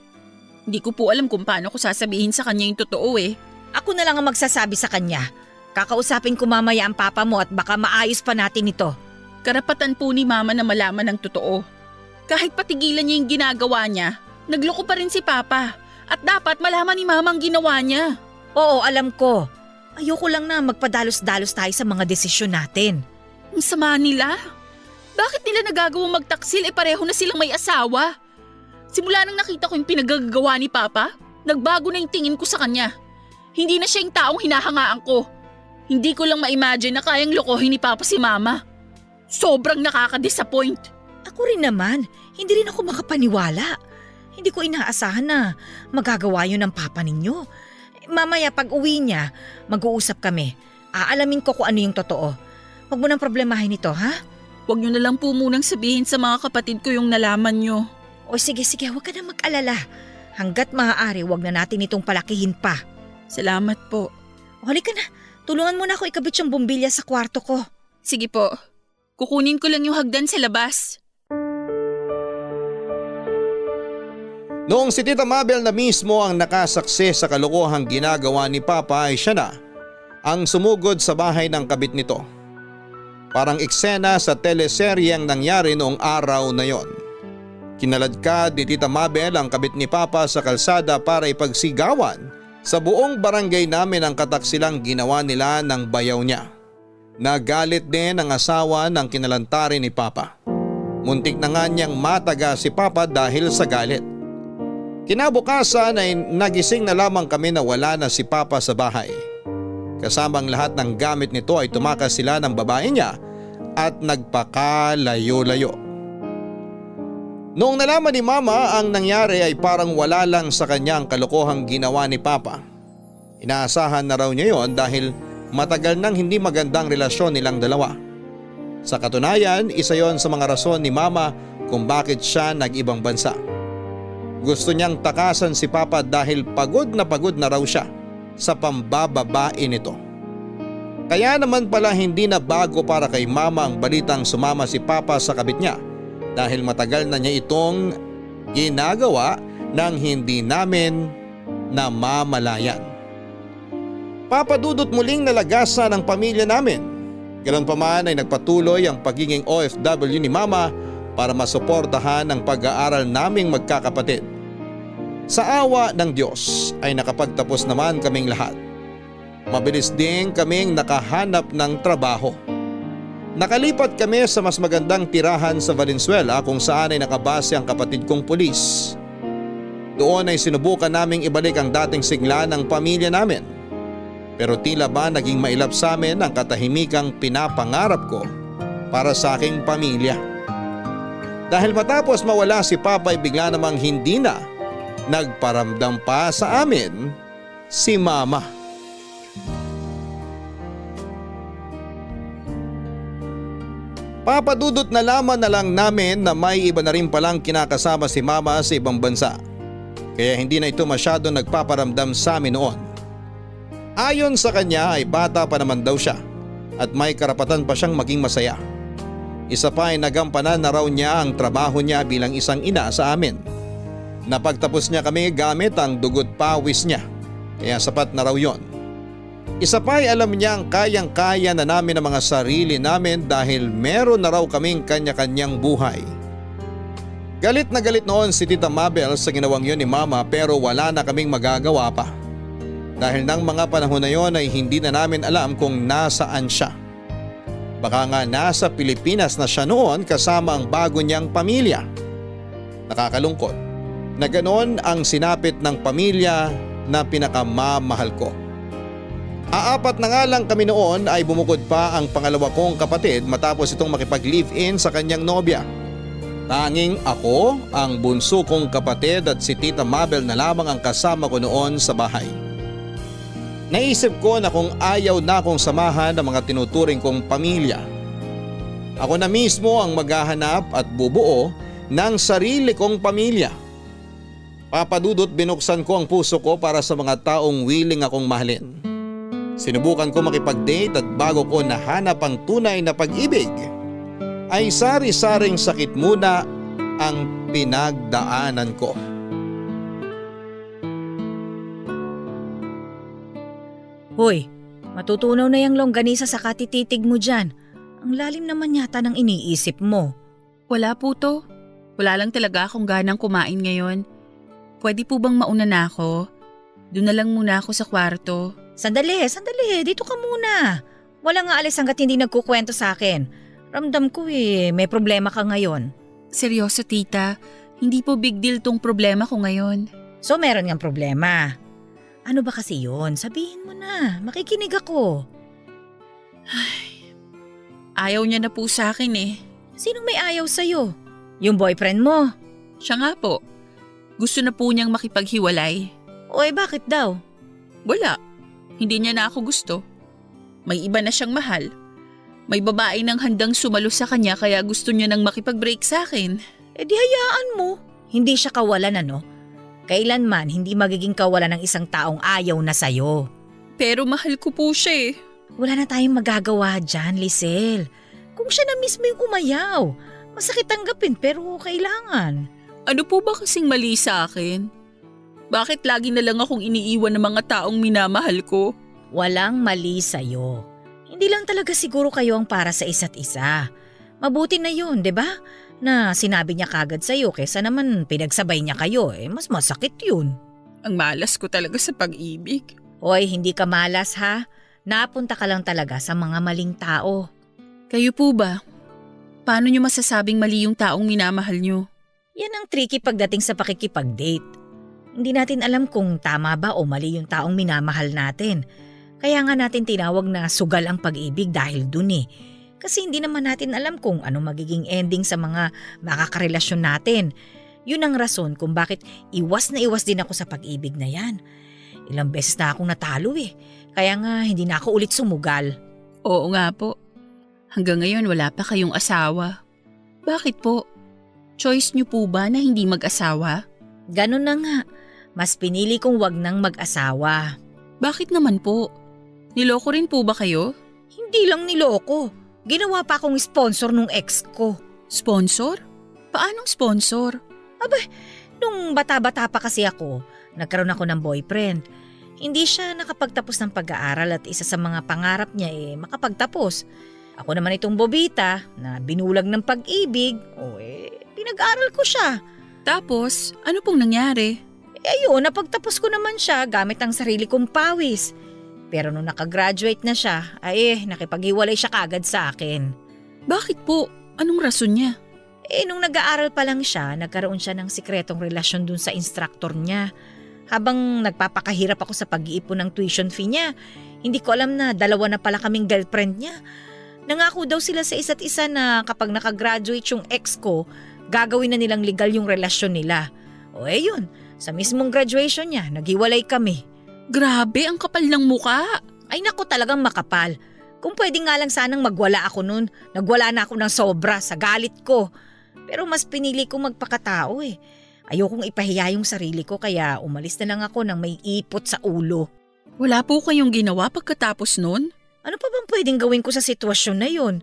Hindi ko po alam kung paano ko sasabihin sa kanya yung totoo eh. Ako na lang ang magsasabi sa kanya. Kakausapin ko mamaya ang papa mo at baka maayos pa natin ito. Karapatan po ni Mama na malaman ng totoo. Kahit patigilan niya yung ginagawa niya, nagloko pa rin si Papa. At dapat malaman ni Mama ang ginawa niya. Oo, alam ko. Ayoko lang na magpadalos-dalos tayo sa mga desisyon natin. Ang sama nila. Bakit nila nagagawang magtaksil pareho na silang may asawa? Simula nang nakita ko yung pinagagawa ni Papa, nagbago na yung tingin ko sa kanya. Hindi na siya yung taong hinahangaan ko. Hindi ko lang ma-imagine na kayang lokohin ni Papa si Mama. Sobrang nakaka-disappoint. Ako rin naman, hindi rin ako makapaniwala. Hindi ko inaasahan na magagawa yun ng Papa ninyo. Mamaya pag uwi niya, mag-uusap kami. Aalamin ko kung ano yung totoo. Huwag mo nang problemahin ito, ha? Huwag niyo na lang po munang sabihin sa mga kapatid ko yung nalaman niyo. O sige, huwag ka na mag-alala. Hanggat maaari, huwag na natin itong palakihin pa. Salamat po. O halika na, tulungan mo na ako ikabit yung bumbilya sa kwarto ko. Sige po, kukunin ko lang yung hagdan sa labas. Noong si Tita Mabel na mismo ang nakasaksi sa kalokohang ginagawa ni Papa ay siya na ang sumugod sa bahay ng kabit nito. Parang eksena sa teleseryeng nangyari noong araw na yon. Kinaladkad ni Tita Mabel ang kabit ni Papa sa kalsada para ipagsigawan sa buong barangay namin ang kataksilang ginawa nila ng bayaw niya. Nagalit din ang asawa ng kinalantarin ni Papa. Muntik na nga niyang mataga si Papa dahil sa galit. Kinabukasan ay nagising na lamang kami na wala na si Papa sa bahay. Kasamang lahat ng gamit nito ay tumakas sila ng babae niya at nagpakalayo-layo. Noong nalaman ni Mama ang nangyari ay parang wala lang sa kanya ang kalokohang ginawa ni Papa. Inaasahan na raw niya yon dahil matagal nang hindi magandang relasyon nilang dalawa. Sa katunayan, isa yon sa mga rason ni Mama kung bakit siya nag-ibang bansa. Gusto niyang takasan si Papa dahil pagod na raw siya sa pambababae nito. Kaya naman pala hindi na bago para kay Mama ang balitang sumama si Papa sa kabit niya dahil matagal na niya itong ginagawa nang hindi namin namamalayan. Papadudot muling nalagasan ang pamilya namin. Ganoon pa man ay nagpatuloy ang pagiging OFW ni Mama para masuportahan ang pag-aaral naming magkakapatid. Sa awa ng Diyos ay nakapagtapos naman kaming lahat. Mabilis din kaming nakahanap ng trabaho. Nakalipat kami sa mas magandang tirahan sa Valenzuela kung saan ay nakabase ang kapatid kong pulis. Doon ay sinubukan naming ibalik ang dating sigla ng pamilya namin. Pero tila ba naging mailap sa amin ang katahimikang pinapangarap ko para sa aking pamilya. Dahil matapos mawala si Papa ay bigla namang hindi na nagparamdam pa sa amin si Mama. Papadudot na laman na lang namin na may iba na rin palang kinakasama si Mama sa ibang bansa. Kaya hindi na ito masyado nagpaparamdam sa amin noon. Ayon sa kanya ay bata pa naman daw siya at may karapatan pa siyang maging masaya. Isa pa ay nagampanan na raw niya ang trabaho niya bilang isang ina sa amin. Napagtapos niya kami gamit ang dugot pawis niya, kaya sapat na raw yon. Isa pa ay alam niya ang kayang-kaya na namin ang mga sarili namin dahil meron na raw kaming kanya-kanyang buhay. Galit na galit noon si Tita Mabel sa ginawang yon ni Mama pero wala na kaming magagawa pa. Dahil ng mga panahon na yon ay hindi na namin alam kung nasaan siya. Baka nga nasa Pilipinas na siya noon kasama ang bago niyang pamilya. Nakakalungkot na ganon ang sinapit ng pamilya na pinakamamahal ko. Aapat na nga lang kami noon ay bumukod pa ang pangalawa kong kapatid matapos itong makipag-live-in sa kanyang nobya. Tanging ako, ang bunso kong kapatid at si Tita Mabel na lamang ang kasama ko noon sa bahay. Naisip ko na kung ayaw na akong samahan ng mga tinuturing kong pamilya, ako na mismo ang maghahanap at bubuo ng sarili kong pamilya. Papadudot binuksan ko ang puso ko para sa mga taong willing akong mahalin. Sinubukan ko makipag-date at bago ko nahanap ang tunay na pag-ibig, ay sari-saring sakit muna ang pinagdaanan ko. Hoy, matutunaw na yung longganisa sa katititig mo dyan. Ang lalim naman yata ng iniisip mo. Wala po to. Wala lang talaga akong ganang kumain ngayon. Pwede po bang mauna na ako? Doon na lang muna ako sa kwarto. Sandali. Dito ka muna. Walang aalis hanggat hindi nagkukwento sa akin. Ramdam ko may problema ka ngayon. Seryoso tita, hindi po big deal tong problema ko ngayon. So meron ngang problema. Ano ba kasi yun? Sabihin mo na, makikinig ako. Ayaw niya na po sa akin eh. Sinong may ayaw sa'yo? Yung boyfriend mo? Siya nga po. Gusto na po niyang makipaghiwalay. Oy, bakit daw? Wala. Hindi niya na ako gusto. May iba na siyang mahal. May babae nang handang sumalo sa kanya kaya gusto niya nang makipag-break sa akin. Eh di hayaan mo. Hindi siya kawalan ano? Kailanman hindi magiging kawalan ng isang taong ayaw na sa'yo. Pero mahal ko po siya eh. Wala na tayong magagawa dyan, Lisel. Kung siya na mismo yung umayaw, masakit tanggapin pero kailangan. Ano po ba kasing mali sa akin? Bakit lagi na lang akong iniiwan ng mga taong minamahal ko? Walang mali sa'yo. Hindi lang talaga siguro kayo ang para sa isa't isa. Mabuti na yun, 'di ba? Na sinabi niya kagad sa'yo kesa naman pinagsabay niya kayo, mas masakit yun. Ang malas ko talaga sa pag-ibig. Hoy, hindi ka malas ha. Napunta ka lang talaga sa mga maling tao. Kayo po ba? Paano niyo masasabing mali yung taong minamahal niyo? Yan ang tricky pagdating sa pakikipag-date. Hindi natin alam kung tama ba o mali yung taong minamahal natin. Kaya nga natin tinawag na sugal ang pag-ibig dahil dun eh. Kasi hindi naman natin alam kung ano magiging ending sa mga makakarelasyon natin. Yun ang rason kung bakit iwas na iwas din ako sa pag-ibig na yan. Ilang beses na akong natalo eh. Kaya nga hindi na ako ulit sumugal. Oo nga po. Hanggang ngayon wala pa kayong asawa. Bakit po? Choice niyo po ba na hindi mag-asawa? Ganun na nga. Mas pinili kong wag nang mag-asawa. Bakit naman po? Niloko rin po ba kayo? Hindi lang niloko. Ginawa pa akong sponsor nung ex ko. Sponsor? Paanong sponsor? Nung bata-bata pa kasi ako, nagkaroon ako ng boyfriend. Hindi siya nakapagtapos ng pag-aaral at isa sa mga pangarap niya makapagtapos. Ako naman itong bobita na binulag ng pag-ibig, pinag-aral ko siya. Tapos, ano pong nangyari? Ayun, napagtapos ko naman siya gamit ang sarili kong pawis. Pero nung nakagraduate na siya, nakipaghiwalay siya kagad sa akin. Bakit po? Anong rason niya? Nung nag-aaral pa lang siya, nagkaroon siya ng sikretong relasyon dun sa instructor niya. Habang nagpapakahirap ako sa pag-iipon ng tuition fee niya, hindi ko alam na dalawa na pala kaming girlfriend niya. Nangako daw sila sa isa't isa na kapag nakagraduate yung ex ko, gagawin na nilang legal yung relasyon nila. Yun, sa mismong graduation niya, naghiwalay kami. Grabe, ang kapal ng muka. Ay naku, talagang makapal. Kung pwede nga lang sanang magwala ako nun, nagwala na ako ng sobra sa galit ko. Pero mas pinili kong magpakatao eh. Ayokong ipahiya yung sarili ko kaya umalis na lang ako nang may ipot sa ulo. Wala po kayong ginawa pagkatapos nun? Ano pa bang pwedeng gawin ko sa sitwasyon na yun?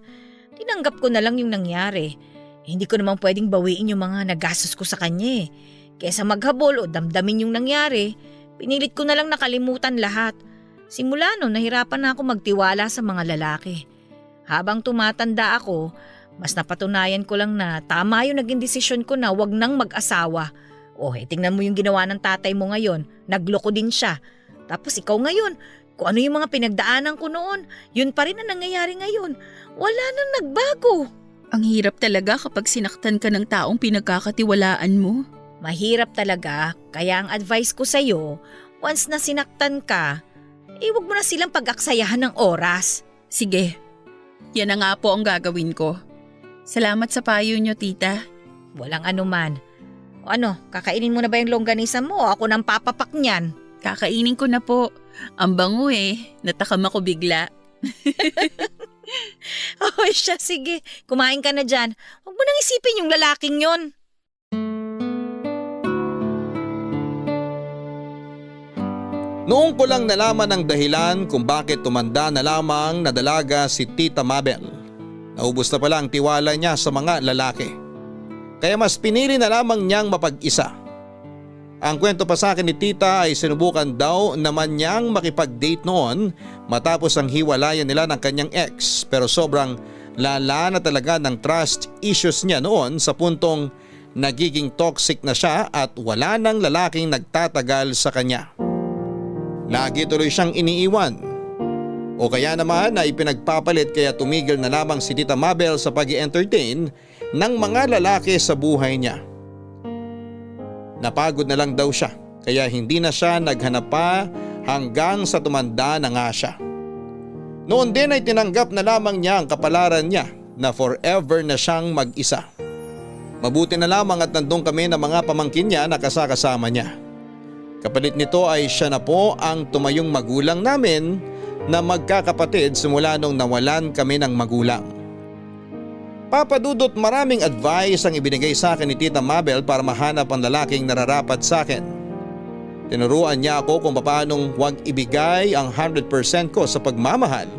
Tinanggap ko na lang yung nangyari. Hindi ko naman pwedeng bawiin yung mga nagastos ko sa kanya eh. Kesa maghabol o damdamin yung nangyari, pinilit ko na lang nakalimutan lahat. Simula nun, nahirapan na ako magtiwala sa mga lalaki. Habang tumatanda ako, mas napatunayan ko lang na tama yung naging desisyon ko na wag nang mag-asawa. Tingnan mo yung ginawa ng tatay mo ngayon, nagloko din siya. Tapos ikaw ngayon, kung ano yung mga pinagdaanan ko noon, yun pa rin ang nangyayari ngayon. Wala nang nagbago. Ang hirap talaga kapag sinaktan ka ng taong pinagkakatiwalaan mo. Mahirap talaga, kaya ang advice ko sa'yo, once na sinaktan ka, wag mo na silang pag-aksayahan ng oras. Sige, yan na nga po ang gagawin ko. Salamat sa payo nyo, tita. Walang anuman. Kakainin mo na ba yung longganisa mo o ako nang papapak niyan? Kakainin ko na po. Ang bango natakam ako bigla. Siya, sige. Kumain ka na dyan. Huwag mo nang isipin yung lalaking yon. Noong ko lang nalaman ang dahilan kung bakit tumanda na lamang na dalaga si Tita Mabel. Naubos na pala ang tiwala niya sa mga lalaki. Kaya mas pinili na lamang niyang mapag-isa. Ang kwento pa sa akin ni Tita ay sinubukan daw naman niyang makipag-date noon matapos ang hiwalayan nila ng kanyang ex, pero sobrang lala na talaga ng trust issues niya noon sa puntong nagiging toxic na siya at wala nang lalaking nagtatagal sa kanya. Lagi tuloy siyang iniiwan. O kaya naman ay pinagpapalit kaya tumigil na lamang si Tita Mabel sa pag-i-entertain ng mga lalaki sa buhay niya. Napagod na lang daw siya kaya hindi na siya naghanap pa hanggang sa tumanda na nga siya. Noon din ay tinanggap na lamang niya ang kapalaran niya na forever na siyang mag-isa. Mabuti na lamang at nandun kami ng mga pamangkin niya na kasakasama niya. Kapalit nito ay siya na po ang tumayong magulang namin na magkakapatid simula nung nawalan kami ng magulang. Papadudot maraming advice ang ibinigay sa akin ni Tita Mabel para mahanap ang lalaking nararapat sa akin. Tinuruan niya ako kung paanong huwag ibigay ang 100% ko sa pagmamahal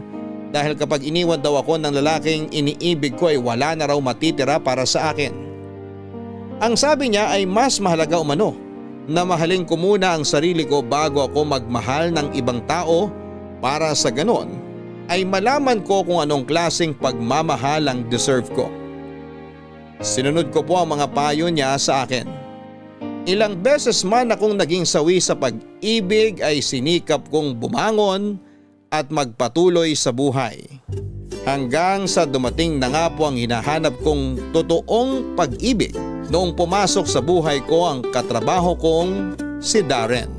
dahil kapag iniwan daw ako ng lalaking iniibig ko ay wala na raw matitira para sa akin. Ang sabi niya ay mas mahalaga umano na mahalin ko muna ang sarili ko bago ako magmahal ng ibang tao para sa ganon ay malaman ko kung anong klaseng pagmamahal ang deserve ko. Sinunod ko po ang mga payo niya sa akin. Ilang beses man akong naging sawi sa pag-ibig ay sinikap kong bumangon at magpatuloy sa buhay. Hanggang sa dumating na nga po ang hinahanap kong totoong pag-ibig noong pumasok sa buhay ko ang katrabaho kong si Darren.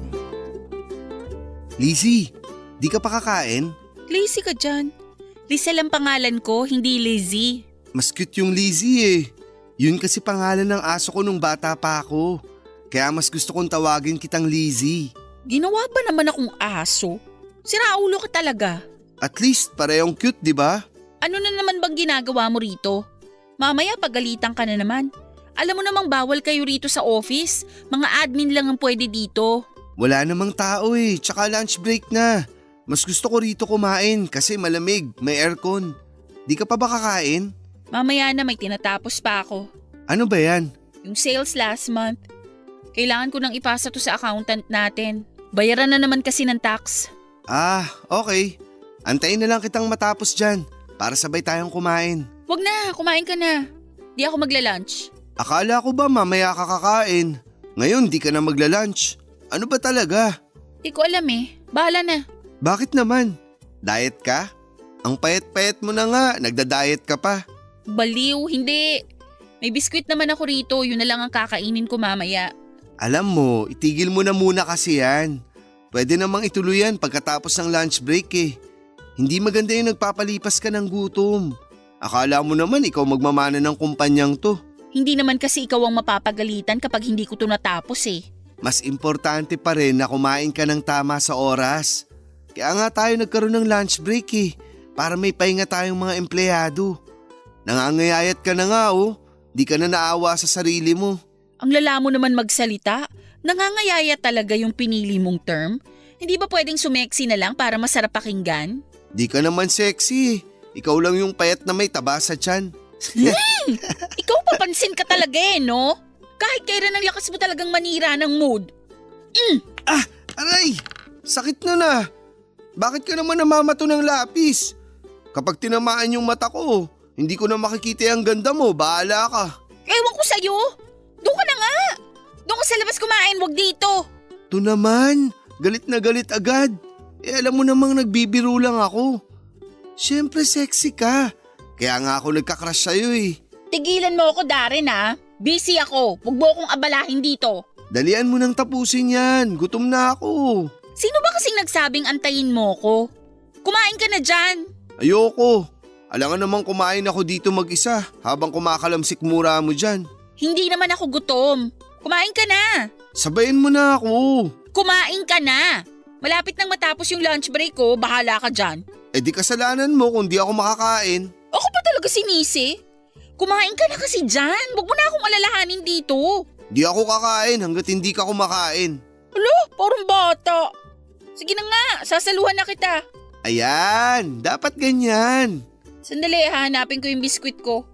Lizzie, di ka pa kakain? Lazy ka dyan. Lizelle ang pangalan ko, hindi Lizzie. Mas cute yung Lizzie eh. Yun kasi pangalan ng aso ko nung bata pa ako. Kaya mas gusto kong tawagin kitang Lizzie. Ginawa ba naman akong aso? Siraulo ka talaga. At least parehong cute, di ba? Ano na naman bang ginagawa mo rito? Mamaya pagalitan ka na naman. Alam mo namang bawal kayo rito sa office. Mga admin lang ang pwede dito. Wala namang tao eh, tsaka lunch break na. Mas gusto ko rito kumain kasi malamig, may aircon. Di ka pa ba kakain? Mamaya na, may tinatapos pa ako. Ano ba yan? Yung sales last month. Kailangan ko nang ipasa to sa accountant natin. Bayaran na naman kasi ng tax. Ah, okay. Antayin na lang kitang matapos dyan para sabay tayong kumain. Wag na, kumain ka na. Di ako magla-lunch. Akala ko ba mamaya ka kakain? Ngayon di ka na magla-lunch. Ano ba talaga? Di ko alam eh. Bahala na. Bakit naman? Diet ka? Ang payat-payat mo na nga, nagda-diet ka pa. Baliw, hindi. May biskwit naman ako rito, yun na lang ang kakainin ko mamaya. Alam mo, itigil mo na muna kasi yan. Pwede namang ituloy yan pagkatapos ng lunch break eh. Hindi maganda yung nagpapalipas ka ng gutom. Akala mo naman ikaw magmamana ng kumpanyang to. Hindi naman kasi ikaw ang mapapagalitan kapag hindi ko to natapos eh. Mas importante pa rin na kumain ka ng tama sa oras. Kaya nga tayo nagkaroon ng lunch break eh, para may pahinga tayong mga empleyado. Nangangayayat ka na nga oh, di ka na naawa sa sarili mo. Ang lala mo naman magsalita, nangangayaya talaga yung pinili mong term. Hindi ba pwedeng sumeksi na lang para masarap pakinggan? Di ka naman sexy eh, ikaw lang yung payat na may taba sa tiyan. Ikaw papansin ka talaga eh, no? Kahit kailan ang lakas mo talagang manira ng mood. Ah, aray! Sakit na. Bakit ka naman namamato ng lapis? Kapag tinamaan yung mata ko, hindi ko na makikita ang ganda mo, bahala ka. Ewan ko sa'yo. Doon ka na nga. Doon ka sa labas kumain, wag dito. To naman, galit na galit agad. Alam mo namang nagbibiro lang ako. Siyempre sexy ka. Kaya nga ako nagkakrush sa'yo eh. Tigilan mo ako, Darren ha. Busy ako. Huwag mo akong abalahin dito. Dalian mo nang tapusin yan. Gutom na ako. Sino ba kasing nagsabing antayin mo ko? Kumain ka na dyan. Ayoko. Alangan namang kumain ako dito mag-isa habang kumakalamsik mura mo dyan. Hindi naman ako gutom. Kumain ka na. Sabayin mo na ako. Kumain ka na. Malapit nang matapos yung lunch break ko, bahala ka dyan. Di kasalanan mo kung di ako makakain. Ako pa talaga sinisi. Kumain ka na kasi dyan. Huwag mo na akong alalahanin dito. Di ako kakain hanggat hindi ka kumakain. Alo, parang bata. Sige na nga, sasaluhan na kita. Ayan, dapat ganyan. Sandali, hanapin ko yung biskwit ko.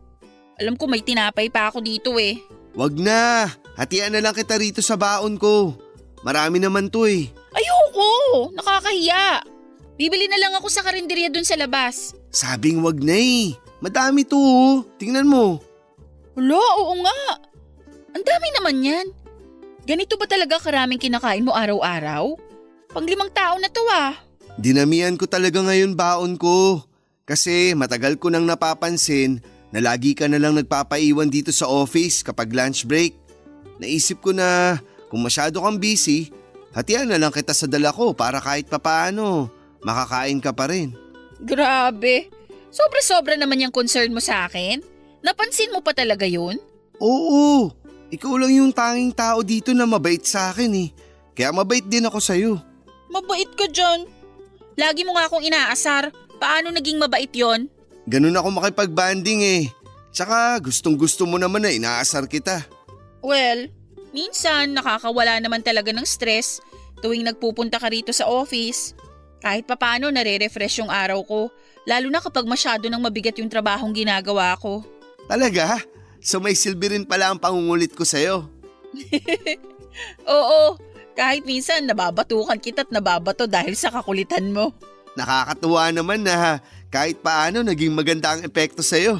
Alam ko may tinapay pa ako dito eh. Wag na, hatian na lang kita rito sa baon ko. Marami naman to eh. Ayoko, nakakahiya. Bibili na lang ako sa karinderya dun sa labas. Sabing wag na eh. Madami to oh. Tingnan mo. Hala, oo nga. Ang dami naman yan. Ganito ba talaga karaming kinakain mo araw-araw? Pang-5 tao na to ah. Dinamihan ko talaga ngayon baon ko. Kasi matagal ko nang napapansin na lagi ka na lang nagpapaiwan dito sa office kapag lunch break. Naisip ko na kung masyado kang busy, hatian na lang kita sa dala ko para kahit papaano makakain ka pa rin. Grabe. Sobra-sobra naman yung concern mo sa akin. Napansin mo pa talaga yun? Oo. Ikaw lang yung tanging tao dito na mabait sa akin eh. Kaya mabait din ako sa'yo. Mabait ka dyan. Lagi mo nga akong inaasar. Paano naging mabait yon? Ganun ako makipag-banding eh. Tsaka gustong gusto mo naman na inaasar kita. Well, minsan nakakawala naman talaga ng stress tuwing nagpupunta ka rito sa office. Kahit papaano nare-refresh yung araw ko. Lalo na kapag masyado nang mabigat yung trabahong ginagawa ko. Talaga? So may silbi rin pala ang pangungulit ko sa'yo. Oo, kahit minsan nababatukan kita't nababato dahil sa kakulitan mo. Nakakatuwa naman na kahit paano naging maganda ang epekto sa'yo.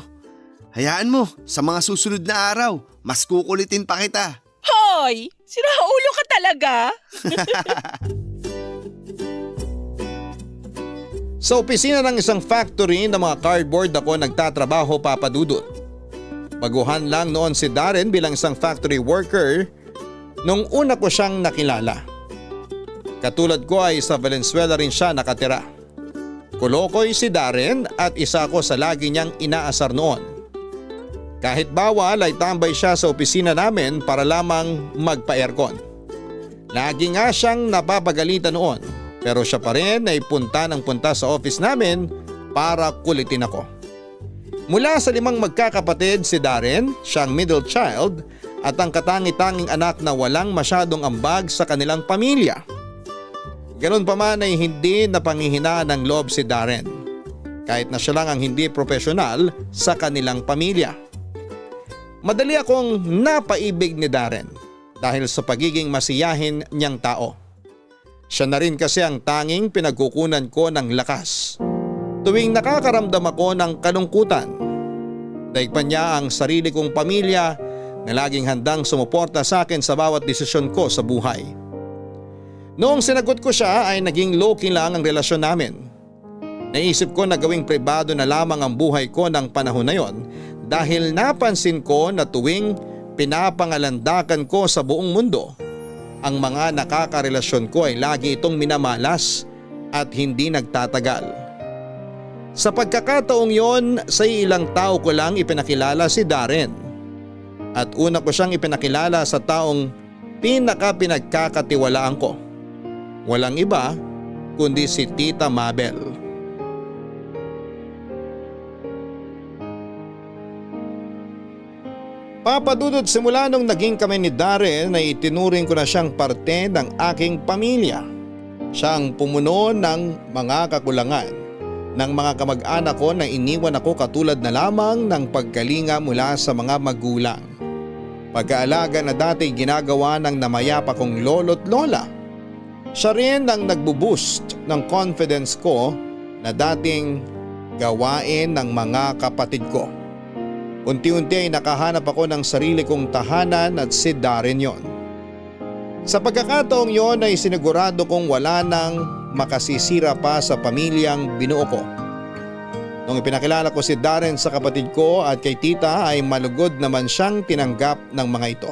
Hayaan mo, sa mga susunod na araw, mas kukulitin pa kita. Hoy! Siraulo ka talaga! Sa opisina ng isang factory ng mga cardboard ako nagtatrabaho, Papa Dudut. Baguhan lang noon si Darren bilang isang factory worker nung una ko siyang nakilala. Katulad ko ay sa Valenzuela rin siya nakatira. Kulokoy si Darren at isa ko sa lagi niyang inaasar noon. Kahit bawal ay tambay siya sa opisina namin para lamang magpa-aircon. Lagi nga siyang napapagalitan noon pero siya pa rin ay punta ng punta sa office namin para kulitin ako. Mula sa 5 magkakapatid si Darren, siyang middle child at ang katangi-tanging anak na walang masyadong ambag sa kanilang pamilya. Ganun pa man ay hindi napangihinaan ng loob si Darren kahit na siya lang ang hindi profesional sa kanilang pamilya. Madali akong napaibig ni Darren dahil sa pagiging masiyahin niyang tao. Siya na rin kasi ang tanging pinagkukunan ko ng lakas tuwing nakakaramdam ako ng kalungkutan. Daig pa niya ang sarili kong pamilya na laging handang sumuporta sa akin sa bawat desisyon ko sa buhay. Noong sinagot ko siya ay naging low-key lang ang relasyon namin. Naisip ko na gawing pribado na lamang ang buhay ko ng panahon na yon dahil napansin ko na tuwing pinapangalandakan ko sa buong mundo, ang mga nakakarelasyon ko ay lagi itong minamalas at hindi nagtatagal. Sa pagkakataong yon, sa ilang tao ko lang ipinakilala si Darren. At una ko siyang ipinakilala sa taong pinagkakatiwalaan ko. Walang iba kundi si Tita Mabel. Papa Dudut, simula nung naging kami ni Darren ay itinuring ko na siyang parte ng aking pamilya. Siya ang pumuno ng mga kakulangan ng mga kamag-anak ko na iniwan ako katulad na lamang ng pagkalinga mula sa mga magulang. Pag-aalaga na dati ginagawa ng namayapa kong lolo't lola. Siya rin ang nagbo-boost ng confidence ko na dating gawain ng mga kapatid ko. Unti-unti ay nakahanap ako ng sarili kong tahanan at si Darren yon. Sa pagkakataong yon ay sinigurado kong wala nang makasisira pa sa pamilyang binuo ko. Nung ipinakilala ko si Darren sa kapatid ko at kay tita ay malugod naman siyang tinanggap ng mga ito.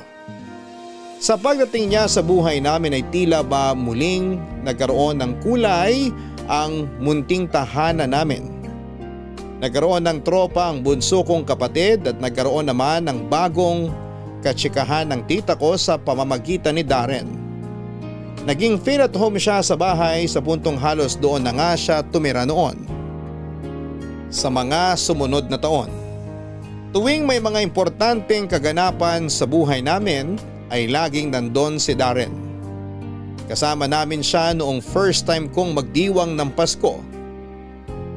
Sa pagdating niya sa buhay namin ay tila ba muling nagkaroon ng kulay ang munting tahanan namin. Nagkaroon ng tropa ang bunso kong kapatid at nagkaroon naman ng bagong katsikahan ng tita ko sa pamamagitan ni Darren. Naging feel at home siya sa bahay sa puntong halos doon na nga siya tumira noon. Sa mga sumunod na taon, tuwing may mga importanteng kaganapan sa buhay namin ay laging nandun si Darren. Kasama namin siya noong first time kong magdiwang ng Pasko.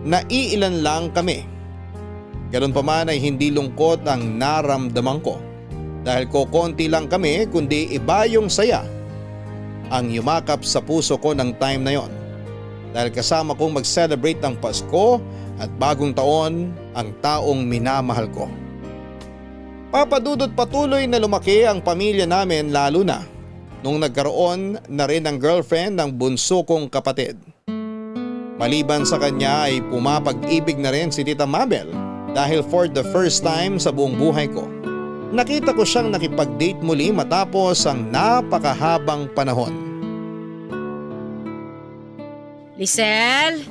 Naiilan lang kami. Ganun pa man ay hindi lungkot ang naramdaman ko dahil kokonti lang kami kundi iba yung saya ang yumakap sa puso ko ng time na yon dahil kasama kong mag-celebrate ng Pasko at bagong taon ang taong minamahal ko. Papa Dudut, patuloy na lumaki ang pamilya namin lalo na nung nagkaroon na rin ng girlfriend ng bunso kong kapatid. Maliban sa kanya ay pumapag-ibig na rin si Tita Mabel dahil for the first time sa buong buhay ko, nakita ko siyang nakipag-date muli matapos ang napakahabang panahon. Lisel?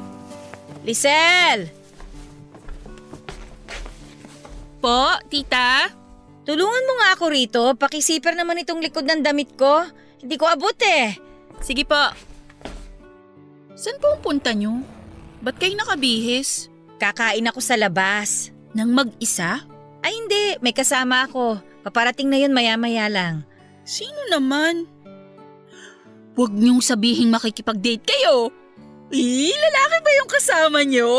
Lisel? Po, tita? Tulungan mo nga ako rito. Pakisipir naman itong likod ng damit ko. Hindi ko abot eh. Sige po. Saan po ang punta nyo? Ba't kayo nakabihis? Kakain ako sa labas. Nang mag-isa? Ay hindi, may kasama ako. Paparating na yun maya-maya lang. Sino naman? Huwag niyong sabihing makikipag-date kayo. Lalaki ba yung kasama niyo?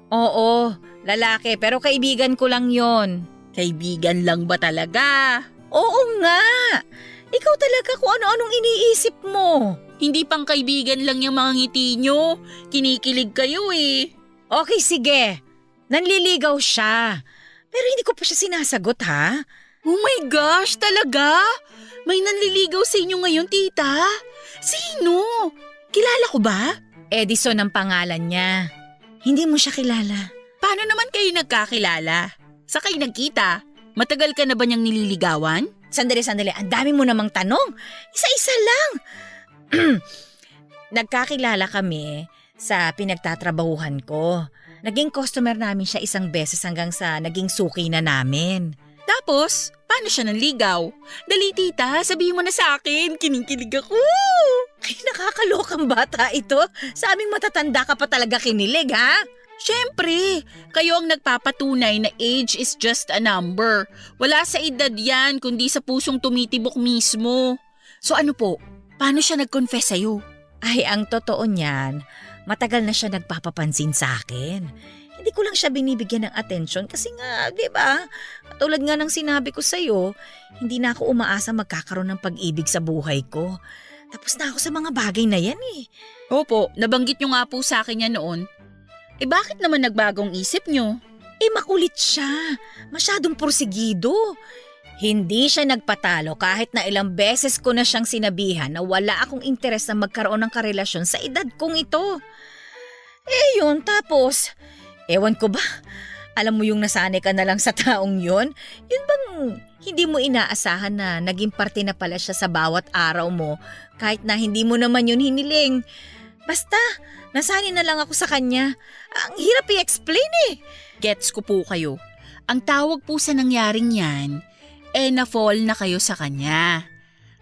Oo, lalaki pero kaibigan ko lang yon. Kaibigan lang ba talaga? Oo nga! Ikaw talaga kung ano-anong iniisip mo. Hindi pang kaibigan lang yung mga ngiti nyo. Kinikilig kayo eh. Okay, sige. Nanliligaw siya. Pero hindi ko pa siya sinasagot, ha? Oh my gosh, talaga? May nanliligaw sa inyo ngayon, tita? Sino? Kilala ko ba? Edison ang pangalan niya. Hindi mo siya kilala. Paano naman kayo nagkakilala? Sa kayo nagkita? Matagal ka na ba niyang nililigawan? Sandali. Ang dami mo namang tanong. Isa-isa lang. Nagkakilala kami sa pinagtatrabahuhan ko. Naging customer namin siya isang beses hanggang sa naging suki na namin. Tapos, paano siya nanligaw? Dali tita, sabihin mo na sa akin. Kinikilig ako. Ay, nakakalokang bata ito. Sa aming matatanda ka pa talaga kinilig, ha? Siyempre, kayo ang nagpapatunay na age is just a number. Wala sa edad yan, kundi sa pusong tumitibok mismo. So ano po, paano siya nag-confess sa'yo? Ay, ang totoo niyan, matagal na siya nagpapapansin sa akin. Hindi ko lang siya binibigyan ng atensyon kasi nga, di ba? Katulad nga ng sinabi ko sa'yo, hindi na ako umaasa magkakaroon ng pag-ibig sa buhay ko. Tapos na ako sa mga bagay na yan eh. Opo, nabanggit niyo nga po sa akin yan noon. Eh bakit naman nagbagong isip niyo? Eh makulit siya. Masyadong porsigido. Hindi siya nagpatalo kahit na ilang beses ko na siyang sinabihan na wala akong interes na magkaroon ng karelasyon sa edad kong ito. Eh yun, tapos, ewan ko ba, alam mo yung nasanay ka na lang sa taong yun? Yun bang hindi mo inaasahan na naging parte na pala siya sa bawat araw mo kahit na hindi mo naman yun hiniling? Basta, nasanay na lang ako sa kanya. Ang hirap i-explain eh. Gets ko po kayo. Ang tawag po sa nangyaring yan, na-fall na kayo sa kanya.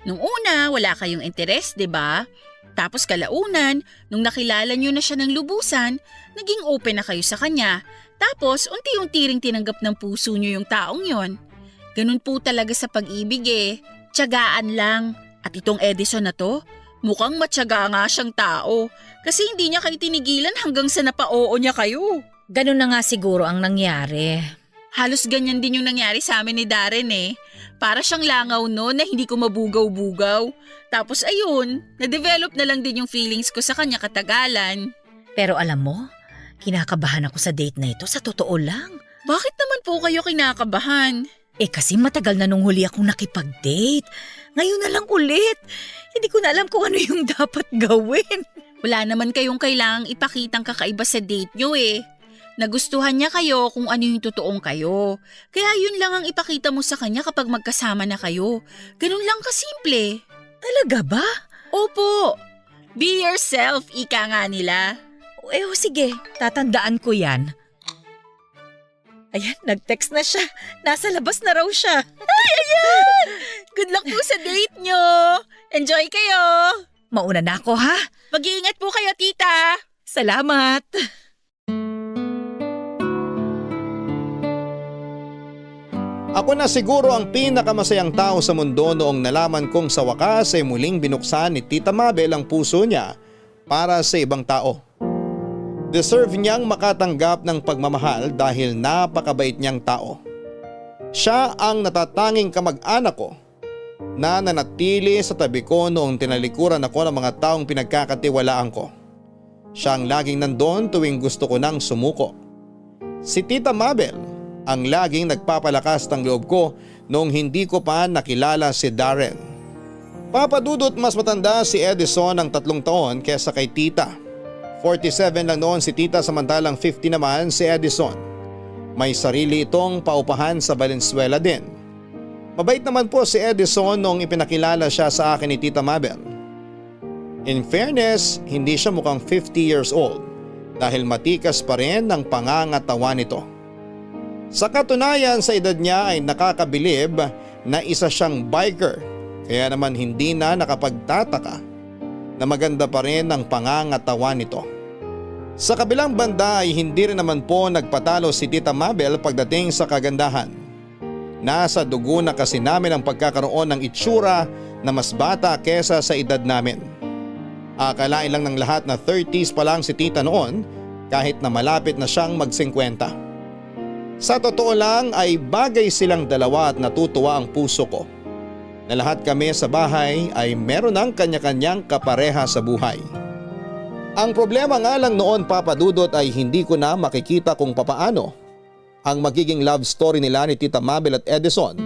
Nung una, wala kayong interes, 'di ba? Tapos kalaunan, nung nakilala niyo na siya ng lubusan, naging open na kayo sa kanya. Tapos unti-unti ring tinanggap ng puso niyo yung taong yon. Ganun po talaga sa pag-ibig eh. Tiyagaan lang. At itong Edison na to, mukhang matyaga nga siyang tao. Kasi hindi niya kayo tinigilan hanggang sa napa-oo niya kayo. Ganun na nga siguro ang nangyari. Halos ganyan din yung nangyari sa amin ni Darren eh. Para siyang langaw no na hindi ko mabugaw-bugaw. Tapos ayun, na-develop na lang din yung feelings ko sa kanya katagalan. Pero alam mo, kinakabahan ako sa date na ito sa totoo lang. Bakit naman po kayo kinakabahan? Eh kasi matagal na nung huli akong nakipag-date. Ngayon na lang ulit. Hindi ko na alam kung ano yung dapat gawin. Wala naman kayong kailangang ipakitang kakaiba sa date nyo eh. Nagustuhan niya kayo kung ano yung totoong kayo. Kaya yun lang ang ipakita mo sa kanya kapag magkasama na kayo. Ganun lang kasimple. Talaga ba? Opo. Be yourself, ika nga nila. Sige, tatandaan ko yan. Ayan, nag-text na siya. Nasa labas na raw siya. Ay, ayan! Good luck po sa date nyo. Enjoy kayo. Mauna na ako ha. Mag-iingat po kayo, tita. Salamat. Ako na siguro ang pinakamasayang tao sa mundo noong nalaman kong sa wakas ay muling binuksan ni Tita Mabel ang puso niya para sa ibang tao. Deserve niyang makatanggap ng pagmamahal dahil napakabait niyang tao. Siya ang natatanging kamag-anak ko na nanatili sa tabi ko noong tinalikuran ako ng mga taong pinagkakatiwalaan ko. Siya ang laging nandun tuwing gusto ko nang sumuko. Si Tita Mabel ang laging nagpapalakas ng loob ko noong hindi ko pa nakilala si Darren. Papadudot mas matanda si Edison ng 3 taon kesa kay Tita. 47 lang noon si Tita samantalang 50 naman si Edison. May sarili itong paupahan sa Valenzuela din. Mabait naman po si Edison noong ipinakilala siya sa akin ni Tita Mabel. In fairness, hindi siya mukhang 50 years old dahil matikas pa rin ang pangangatawan nito. Sa katunayan sa edad niya ay nakakabilib na isa siyang biker kaya naman hindi na nakapagtataka na maganda pa rin ang pangangatawan nito. Sa kabilang banda ay hindi rin naman po nagpatalo si Tita Mabel pagdating sa kagandahan. Nasa dugo na kasi namin ang pagkakaroon ng itsura na mas bata kesa sa edad namin. Akalain lang ng lahat na 30s pa lang si Tita noon kahit na malapit na siyang mag-50. Sa totoo lang ay bagay silang dalawa at natutuwa ang puso ko na lahat kami sa bahay ay meron ng kanya-kanyang kapareha sa buhay. Ang problema nga lang noon, Papa Dudut, ay hindi ko na makikita kung papaano ang magiging love story nila ni Tita Mabel at Edison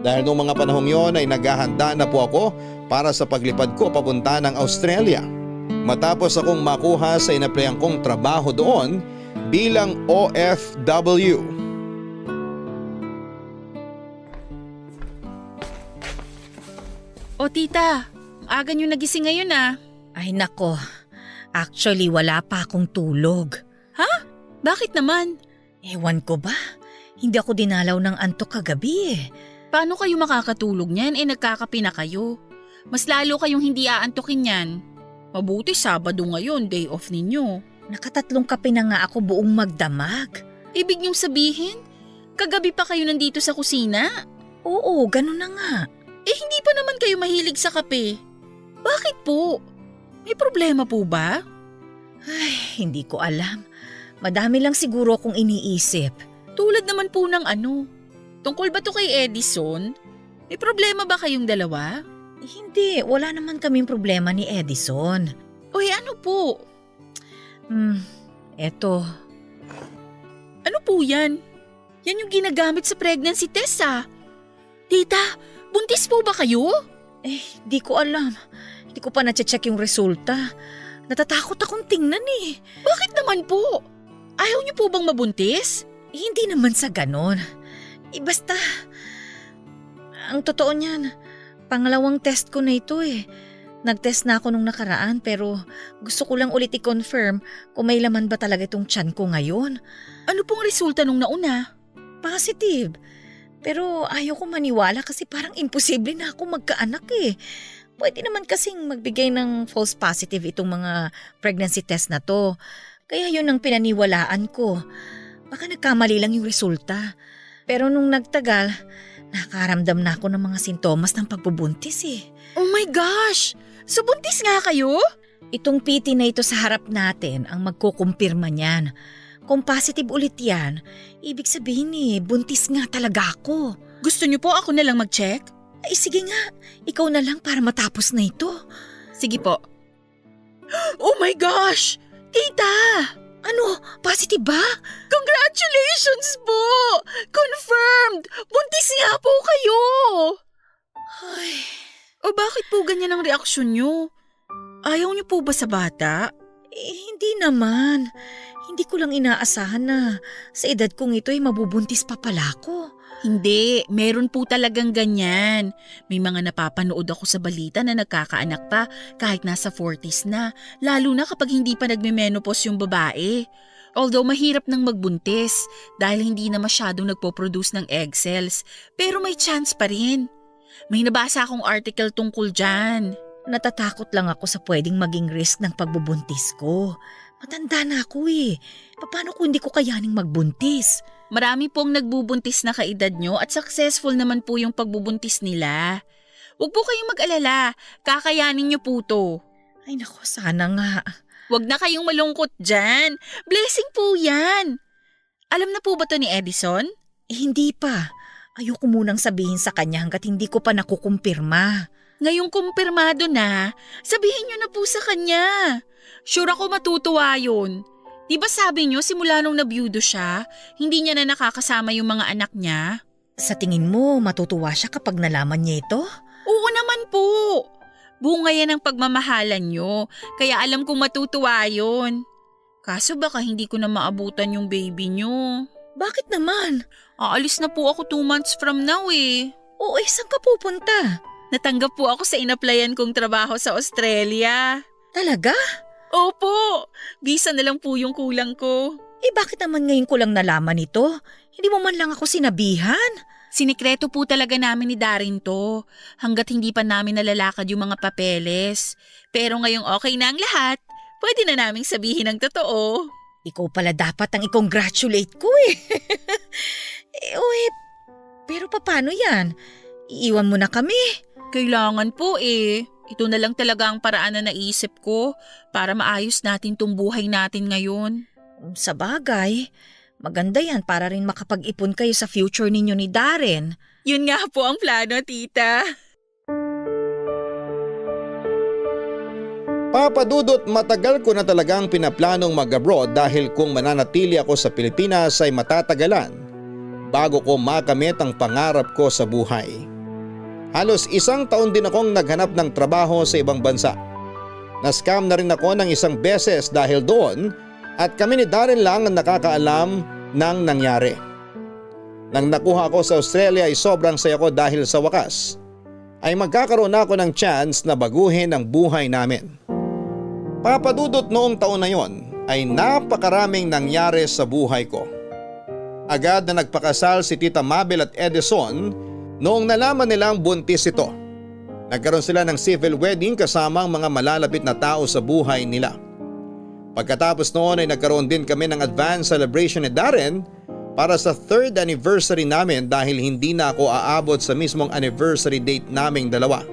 dahil noong mga panahong yon ay naghahanda na po ako para sa paglipad ko papunta ng Australia matapos akong makuha sa inaplayan kong trabaho doon bilang OFW. O tita, aga nyo nagising ngayon ah. Ay nako, actually wala pa akong tulog. Ha? Bakit naman? Ewan ko ba? Hindi ako dinalaw ng antok kagabi eh. Paano kayo makakatulog niyan nagkakape na kayo? Mas lalo kayong hindi aantokin yan. Mabuti Sabado ngayon, day off ninyo. Nakatatlong kape na nga ako buong magdamag. Ibig niyong sabihin, kagabi pa kayo nandito sa kusina? Oo, ganun na nga. Hindi pa naman kayo mahilig sa kape. Bakit po? May problema po ba? Ay, hindi ko alam. Madami lang siguro akong iniisip. Tulad naman po ng ano? Tungkol ba to kay Edison? May problema ba kayong dalawa? Hindi, wala naman kaming problema ni Edison. Uy, ano po? Eto. Ano po yan? Yan yung ginagamit sa pregnancy test ah. Tita, buntis po ba kayo? Di ko alam. Hindi ko pa na-check yung resulta. Natatakot akong tingnan eh. Bakit naman po? Ayaw niyo po bang mabuntis? Hindi naman sa ganon. Basta, ang totoo niyan, pangalawang test ko na ito eh. Nag-test na ako nung nakaraan pero gusto ko lang ulit i-confirm kung may laman ba talaga itong tiyan ko ngayon. Ano pong resulta nung nauna? Positive. Pero ayaw ko maniwala kasi parang imposible na ako magkaanak eh. Pwede naman kasing magbigay ng false positive itong mga pregnancy test na to. Kaya yun ang pinaniwalaan ko. Baka nagkamali lang yung resulta. Pero nung nagtagal, nakaramdam na ako ng mga sintomas ng pagbubuntis eh. Oh my gosh! So buntis nga kayo? Itong PT na ito sa harap natin ang magkukumpirma niyan. Kung positive ulit yan, ibig sabihin buntis nga talaga ako. Gusto niyo po ako na lang mag-check? Ay sige nga, ikaw na lang para matapos na ito. Sige po. Oh my gosh! Tita! Ano? Positive ba? Congratulations po! Confirmed! Buntis nga po kayo! Ay. O bakit po ganyan ang reaksyon niyo? Ayaw niyo po ba sa bata? Hindi naman. Hindi ko lang inaasahan na sa edad kong ito ay mabubuntis pa pala ako. Hindi, meron po talagang ganyan. May mga napapanood ako sa balita na nagkakaanak pa kahit nasa 40s na, lalo na kapag hindi pa nagme-menopause yung babae. Although mahirap nang magbuntis dahil hindi na masyadong nagpo-produce ng egg cells, pero may chance pa rin. May nabasa akong article tungkol dyan. Natatakot lang ako sa pwedeng maging risk ng pagbubuntis ko. Matanda na ako eh. Paano kung hindi ko kayaning magbuntis? Marami pong nagbubuntis na kaedad nyo at successful naman po yung pagbubuntis nila. Huwag po kayong mag-alala, kakayanin nyo po to. Ay nako, sana nga. Huwag na kayong malungkot dyan. Blessing po yan. Alam na po ba to ni Edison? Hindi pa. Ayoko munang sabihin sa kanya hanggat hindi ko pa nakukumpirma. Ngayong kumpirmado na, sabihin nyo na po sa kanya. Sure ako matutuwa yun. Di ba sabi nyo simula nung nabiyudo siya, hindi niya na nakakasama yung mga anak niya? Sa tingin mo, matutuwa siya kapag nalaman niya ito? Oo naman po. Bunga yan ang pagmamahalan nyo, kaya alam kong matutuwa yun. Kaso baka hindi ko na maabutan yung baby nyo. Bakit naman? Aalis na po ako 2 months from now eh. Oo, saan ka pupunta? Natanggap po ako sa inaplayan kong trabaho sa Australia. Talaga? Opo, visa na lang po yung kulang ko. Bakit naman ngayon ko lang nalaman ito? Hindi mo man lang ako sinabihan? Sinikreto po talaga namin ni Darin to, hanggat hindi pa namin nalalakad yung mga papeles. Pero ngayong okay na ang lahat, pwede na naming sabihin ang totoo. Ikaw pala dapat ang i-congratulate ko eh. Pero paano yan? Iiwan mo na kami? Kailangan po eh. Ito na lang talaga ang paraan na naisip ko para maayos natin tong buhay natin ngayon. Sa bagay, Maganda yan para rin makapag-ipon kayo sa future ninyo ni Darren. Yun nga po ang plano, tita. Papa Dudut, matagal ko na talagang pinaplanong mag-abroad dahil kung mananatili ako sa Pilipinas ay matatagalan bago ko makamit ang pangarap ko sa buhay. Halos 1 taon din akong naghanap ng trabaho sa ibang bansa. Na-scam na rin ako ng 1 beses dahil doon at kami ni Darren lang ang nakakaalam ng nangyari. Nang nakuha ako sa Australia ay sobrang saya ko dahil sa wakas ay magkakaroon ako ng chance na baguhin ang buhay namin. Papadudot, noong taon na yon ay napakaraming nangyari sa buhay ko. Agad na nagpakasal si Tita Mabel at Edison noong nalaman nilang buntis ito. Nagkaroon sila ng civil wedding kasama ang mga malalapit na tao sa buhay nila. Pagkatapos noon ay nagkaroon din kami ng advance celebration ni Darren para sa 3rd anniversary namin dahil hindi na ako aabot sa mismong anniversary date naming dalawa.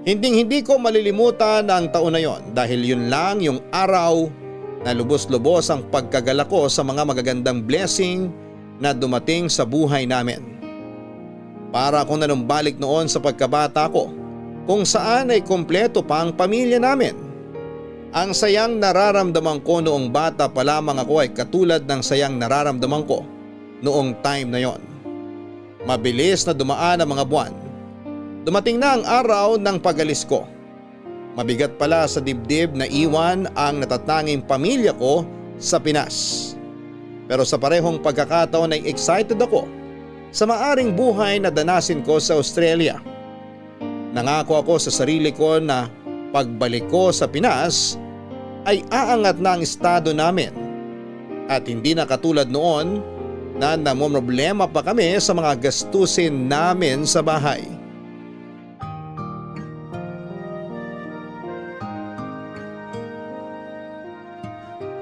Hindi ko malilimutan ang taon na yon dahil yun lang yung araw na lubos-lubos ang pagkagala ko sa mga magagandang blessing na dumating sa buhay namin. Para akong nanumbalik noon sa pagkabata ko kung saan ay kumpleto pa ang pamilya namin. Ang sayang nararamdaman ko noong bata pa lamang ako ay katulad ng sayang nararamdaman ko noong time na yon. Mabilis na dumaan ang mga buwan. Dumating na ang araw ng pag-alis ko. Mabigat pala sa dibdib na iwan ang natatanging pamilya ko sa Pinas. Pero sa parehong pagkakataon ay excited ako sa maaring buhay na danasin ko sa Australia. Nangako ako sa sarili ko na pagbalik ko sa Pinas ay aangat na ang estado namin at hindi na katulad noon na namomroblema pa kami sa mga gastusin namin sa bahay.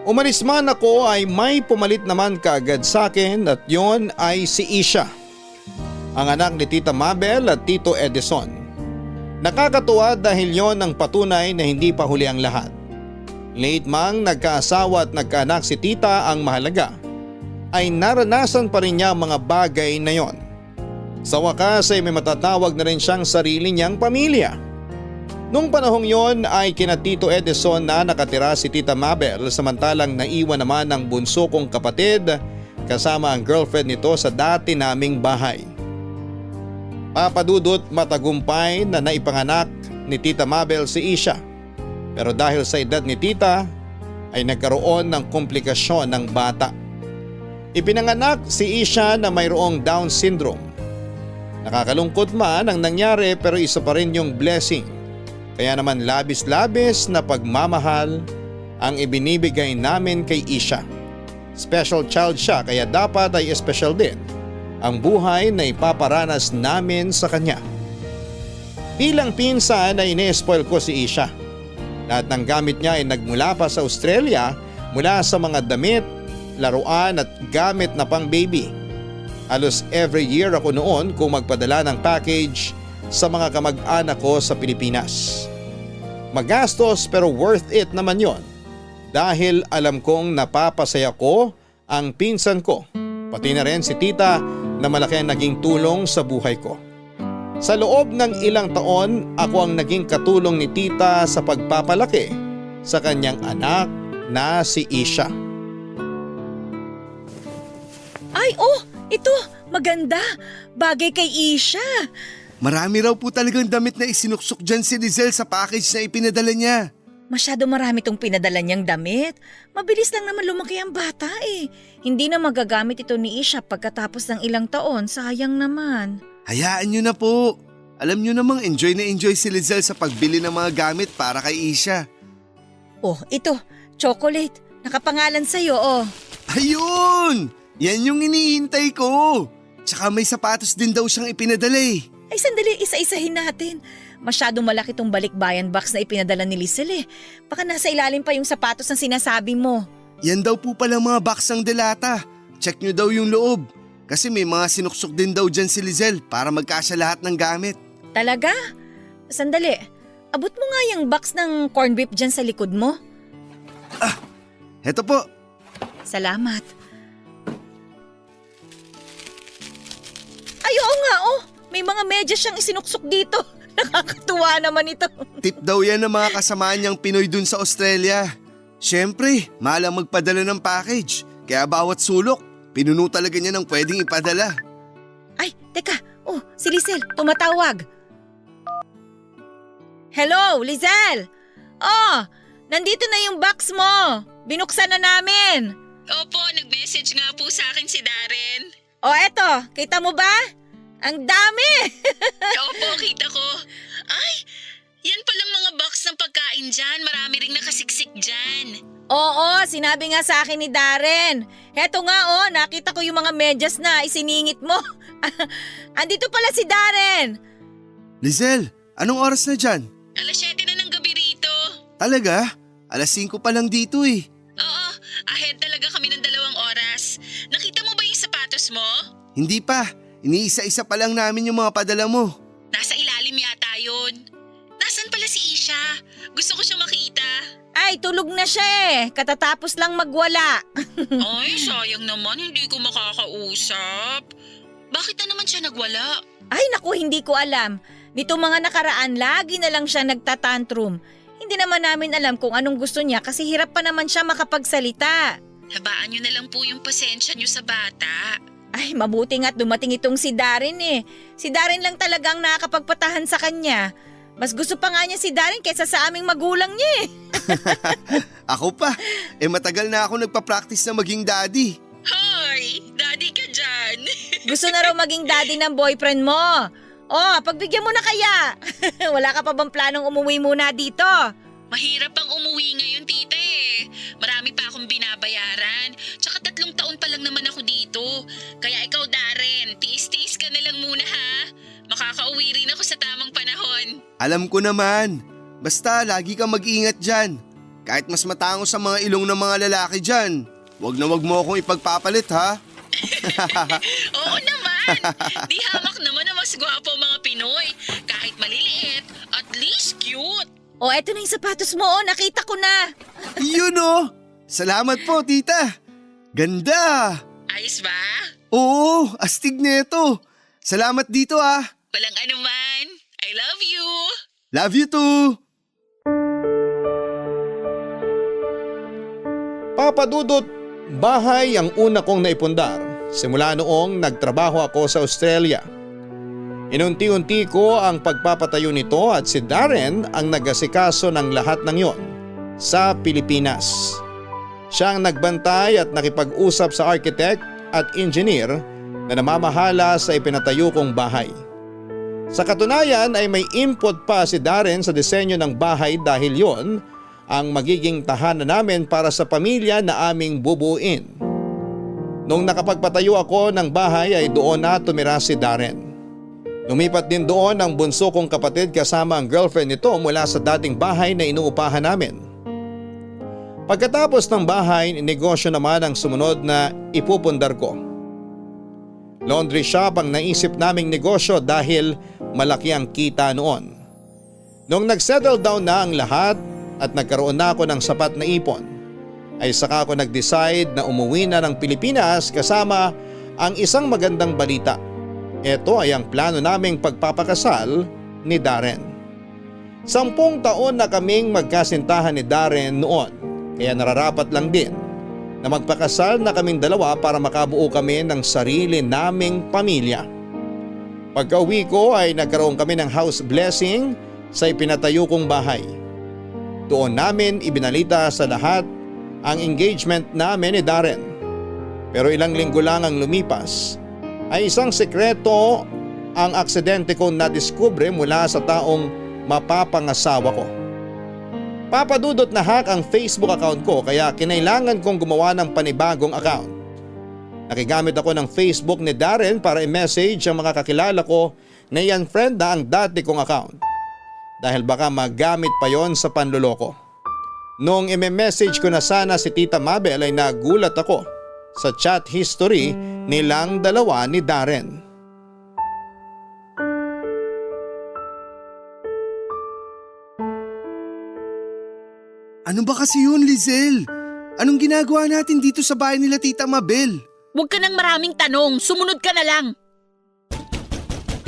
Umalis man ako ay may pumalit naman kaagad sa akin at yon ay si Isha, ang anak ni Tita Mabel at Tito Edison. Nakakatuwa dahil yon ang patunay na hindi pa huli ang lahat. Late mang nagkaasawa at nagkaanak si Tita, ang mahalaga ay naranasan pa rin niya ang mga bagay na yon. Sa wakas ay may matatawag na rin siyang sarili niyang pamilya. Nung panahong yon ay kina Tito Edison na nakatira si Tita Mabel samantalang naiwan naman ang bunso kong kapatid kasama ang girlfriend nito sa dati naming bahay. Papadudot, matagumpay na naipanganak ni Tita Mabel si Isha. Pero dahil sa edad ni Tita ay nagkaroon ng komplikasyon ng bata. Ipinanganak si Isha na mayroong Down syndrome. Nakakalungkot man ang nangyari pero isa pa rin yung blessing. Kaya naman labis-labis na pagmamahal ang ibinibigay namin kay Isha. Special child siya kaya dapat ay special din ang buhay na ipaparanas namin sa kanya. Bilang pinsan ay ine-spoil ko si Isha. Lahat ng gamit niya ay nagmula pa sa Australia mula sa mga damit, laruan at gamit na pang baby. Halos every year ako noon kung magpadala ng package sa mga kamag-anak ko sa Pilipinas. Magastos pero worth it naman yon dahil alam kong napapasaya ko ang pinsan ko, pati na rin si Tita na malaki ang naging tulong sa buhay ko. Sa loob ng ilang taon, ako ang naging katulong ni Tita sa pagpapalaki sa kanyang anak na si Isha. Ay, ito, maganda. Bagay kay Isha. Marami raw po talagang damit na isinuksok dyan si Rizel sa package na ipinadala niya. Masyado marami tong pinadala niyang damit. Mabilis lang naman lumaki ang bata eh. Hindi na magagamit ito ni Isha pagkatapos ng ilang taon, sayang naman. Hayaan niyo na po. Alam niyo namang enjoy na enjoy si Rizel sa pagbili ng mga gamit para kay Isha. Ito, chocolate. Nakapangalan sa'yo, Ayun! Yan yung hinihintay ko. Tsaka may sapatos din daw siyang ipinadala eh. Ay sandali, isa-isahin natin. Masyadong malaki tong balikbayan box na ipinadala ni Lizel eh. Baka nasa ilalim pa yung sapatos na sinasabi mo. Yan daw po pala mga box ng delata. Check nyo daw yung loob. Kasi may mga sinuksok din daw dyan si Lizel para magkasya lahat ng gamit. Talaga? Sandali, abot mo nga yung box ng corn beef dyan sa likod mo. Heto po. Salamat. Ay, oo nga, oh. May mga medyas siyang isinuksok dito. Nakakatuwa naman ito. Tip daw yan ng mga kasamaan niyang Pinoy dun sa Australia. Siyempre, mahal ang magpadala ng package. Kaya bawat sulok, pinuno talaga niya ng pwedeng ipadala. Ay, teka. Oh, si Lizelle, tumatawag. Hello, Lizelle! Oh, nandito na yung box mo. Binuksan na namin. Opo, nag-message nga po sa akin si Darren. Oh, eto, kita mo ba? Ang dami! Opo, kita ko. Ay, yan palang mga box ng pagkain dyan. Marami ring nakasiksik dyan. Oo, sinabi nga sa akin ni Darren. Heto nga oh, nakita ko yung mga medyas na isiningit mo. Andito pala si Darren. Lizelle, anong oras na dyan? 7:00 na ng gabi rito. Talaga? 5:00 pa lang dito eh. Oo, ahead talaga kami ng 2 oras. Nakita mo ba yung sapatos mo? Hindi pa. Iniisa-isa pa lang namin yung mga padala mo. Nasa ilalim yata yun. Nasaan pala si Isha? Gusto ko siya makita. Ay, tulog na siya eh. Katatapos lang magwala. Ay, sayang naman, hindi ko makakausap. Bakit na naman siya nagwala? Ay, naku, hindi ko alam. Nito mga nakaraan, lagi na lang siya nagtatantrum. Hindi naman namin alam kung anong gusto niya kasi hirap pa naman siya makapagsalita. Habaan niyo na lang po yung pasensya niyo sa bata. Ay, mabuti nga't dumating itong si Darren eh. Si Darren lang talagang nakakapagpatahan sa kanya. Mas gusto pa nga niya si Darren kaysa sa aming magulang niya eh. Ako pa. Matagal na ako nagpa-practice na maging daddy. Hoy, daddy ka dyan. Gusto na raw maging daddy ng boyfriend mo. Oh, pagbigyan mo na kaya. Wala ka pa bang planong umuwi muna dito? Mahirap ang umuwi ngayon, tita eh. Marami pa akong binabayaran. Tsaka 3 taon pa lang naman ako dito. Kaya ikaw, Darren, tiis-tiis ka na lang muna ha. Makakauwi rin ako sa tamang panahon. Alam ko naman. Basta lagi kang mag-ingat dyan. Kahit mas matangos sa mga ilong ng mga lalaki dyan. Wag na wag mo akong ipagpapalit ha. Oo naman. Di hamak naman na mas gwapo ang mga Pinoy. Kahit maliliit, at least cute. Oh, eto na yung sapatos mo. Oh, nakita ko na. Yun oh. Salamat po, tita. Ganda. Ayos ba? Oo, astig neto. Salamat dito ah. Walang anuman. I love you. Love you too. Papa Dudut, bahay ang una kong naipundar simula noong nagtrabaho ako sa Australia. Inunti-unti ko ang pagpapatayo nito at si Darren ang nag-asikaso ng lahat ng yon sa Pilipinas. Siya ang nagbantay at nakipag-usap sa architect at engineer na namamahala sa ipinatayo kong bahay. Sa katunayan ay may input pa si Darren sa disenyo ng bahay dahil yon ang magiging tahanan namin para sa pamilya na aming bubuin. Nung nakapagpatayo ako ng bahay ay doon na tumira si Darren. Lumipat din doon ang bunso kong kapatid kasama ang girlfriend nito mula sa dating bahay na inuupahan namin. Pagkatapos ng bahay, negosyo naman ang sumunod na ipupundar ko. Laundry shop ang naisip naming negosyo dahil malaki ang kita noon. Nung nagsettle down na ang lahat at nagkaroon na ako ng sapat na ipon, ay saka ako nag-decide na umuwi na ng Pilipinas kasama ang isang magandang balita. Ito ay ang plano naming pagpapakasal ni Darren. 10 taon na kaming magkasintahan ni Darren noon, kaya nararapat lang din na magpakasal na kaming dalawa para makabuo kami ng sarili naming pamilya. Pagka-uwi ko ay nagkaroon kami ng house blessing sa ipinatayo kong bahay. Doon namin ibinalita sa lahat ang engagement namin ni Darren. Pero ilang linggo lang ang lumipas ay isang sekreto ang aksidente kong nadiskubre mula sa taong mapapangasawa ko. Papadudot na hack ang Facebook account ko kaya kinailangan kong gumawa ng panibagong account. Nakigamit ako ng Facebook ni Darren para i-message ang mga kakilala ko na i-unfriend na ang dati kong account. Dahil baka magamit pa yon sa panluloko. Nung i-message ko na sana si Tita Mabel ay nagulat ako sa chat history nilang dalawa ni Darren. Ano ba kasi yun, Lizelle? Anong ginagawa natin dito sa bahay nila Tita Mabel? Huwag ka nang maraming tanong, sumunod ka na lang.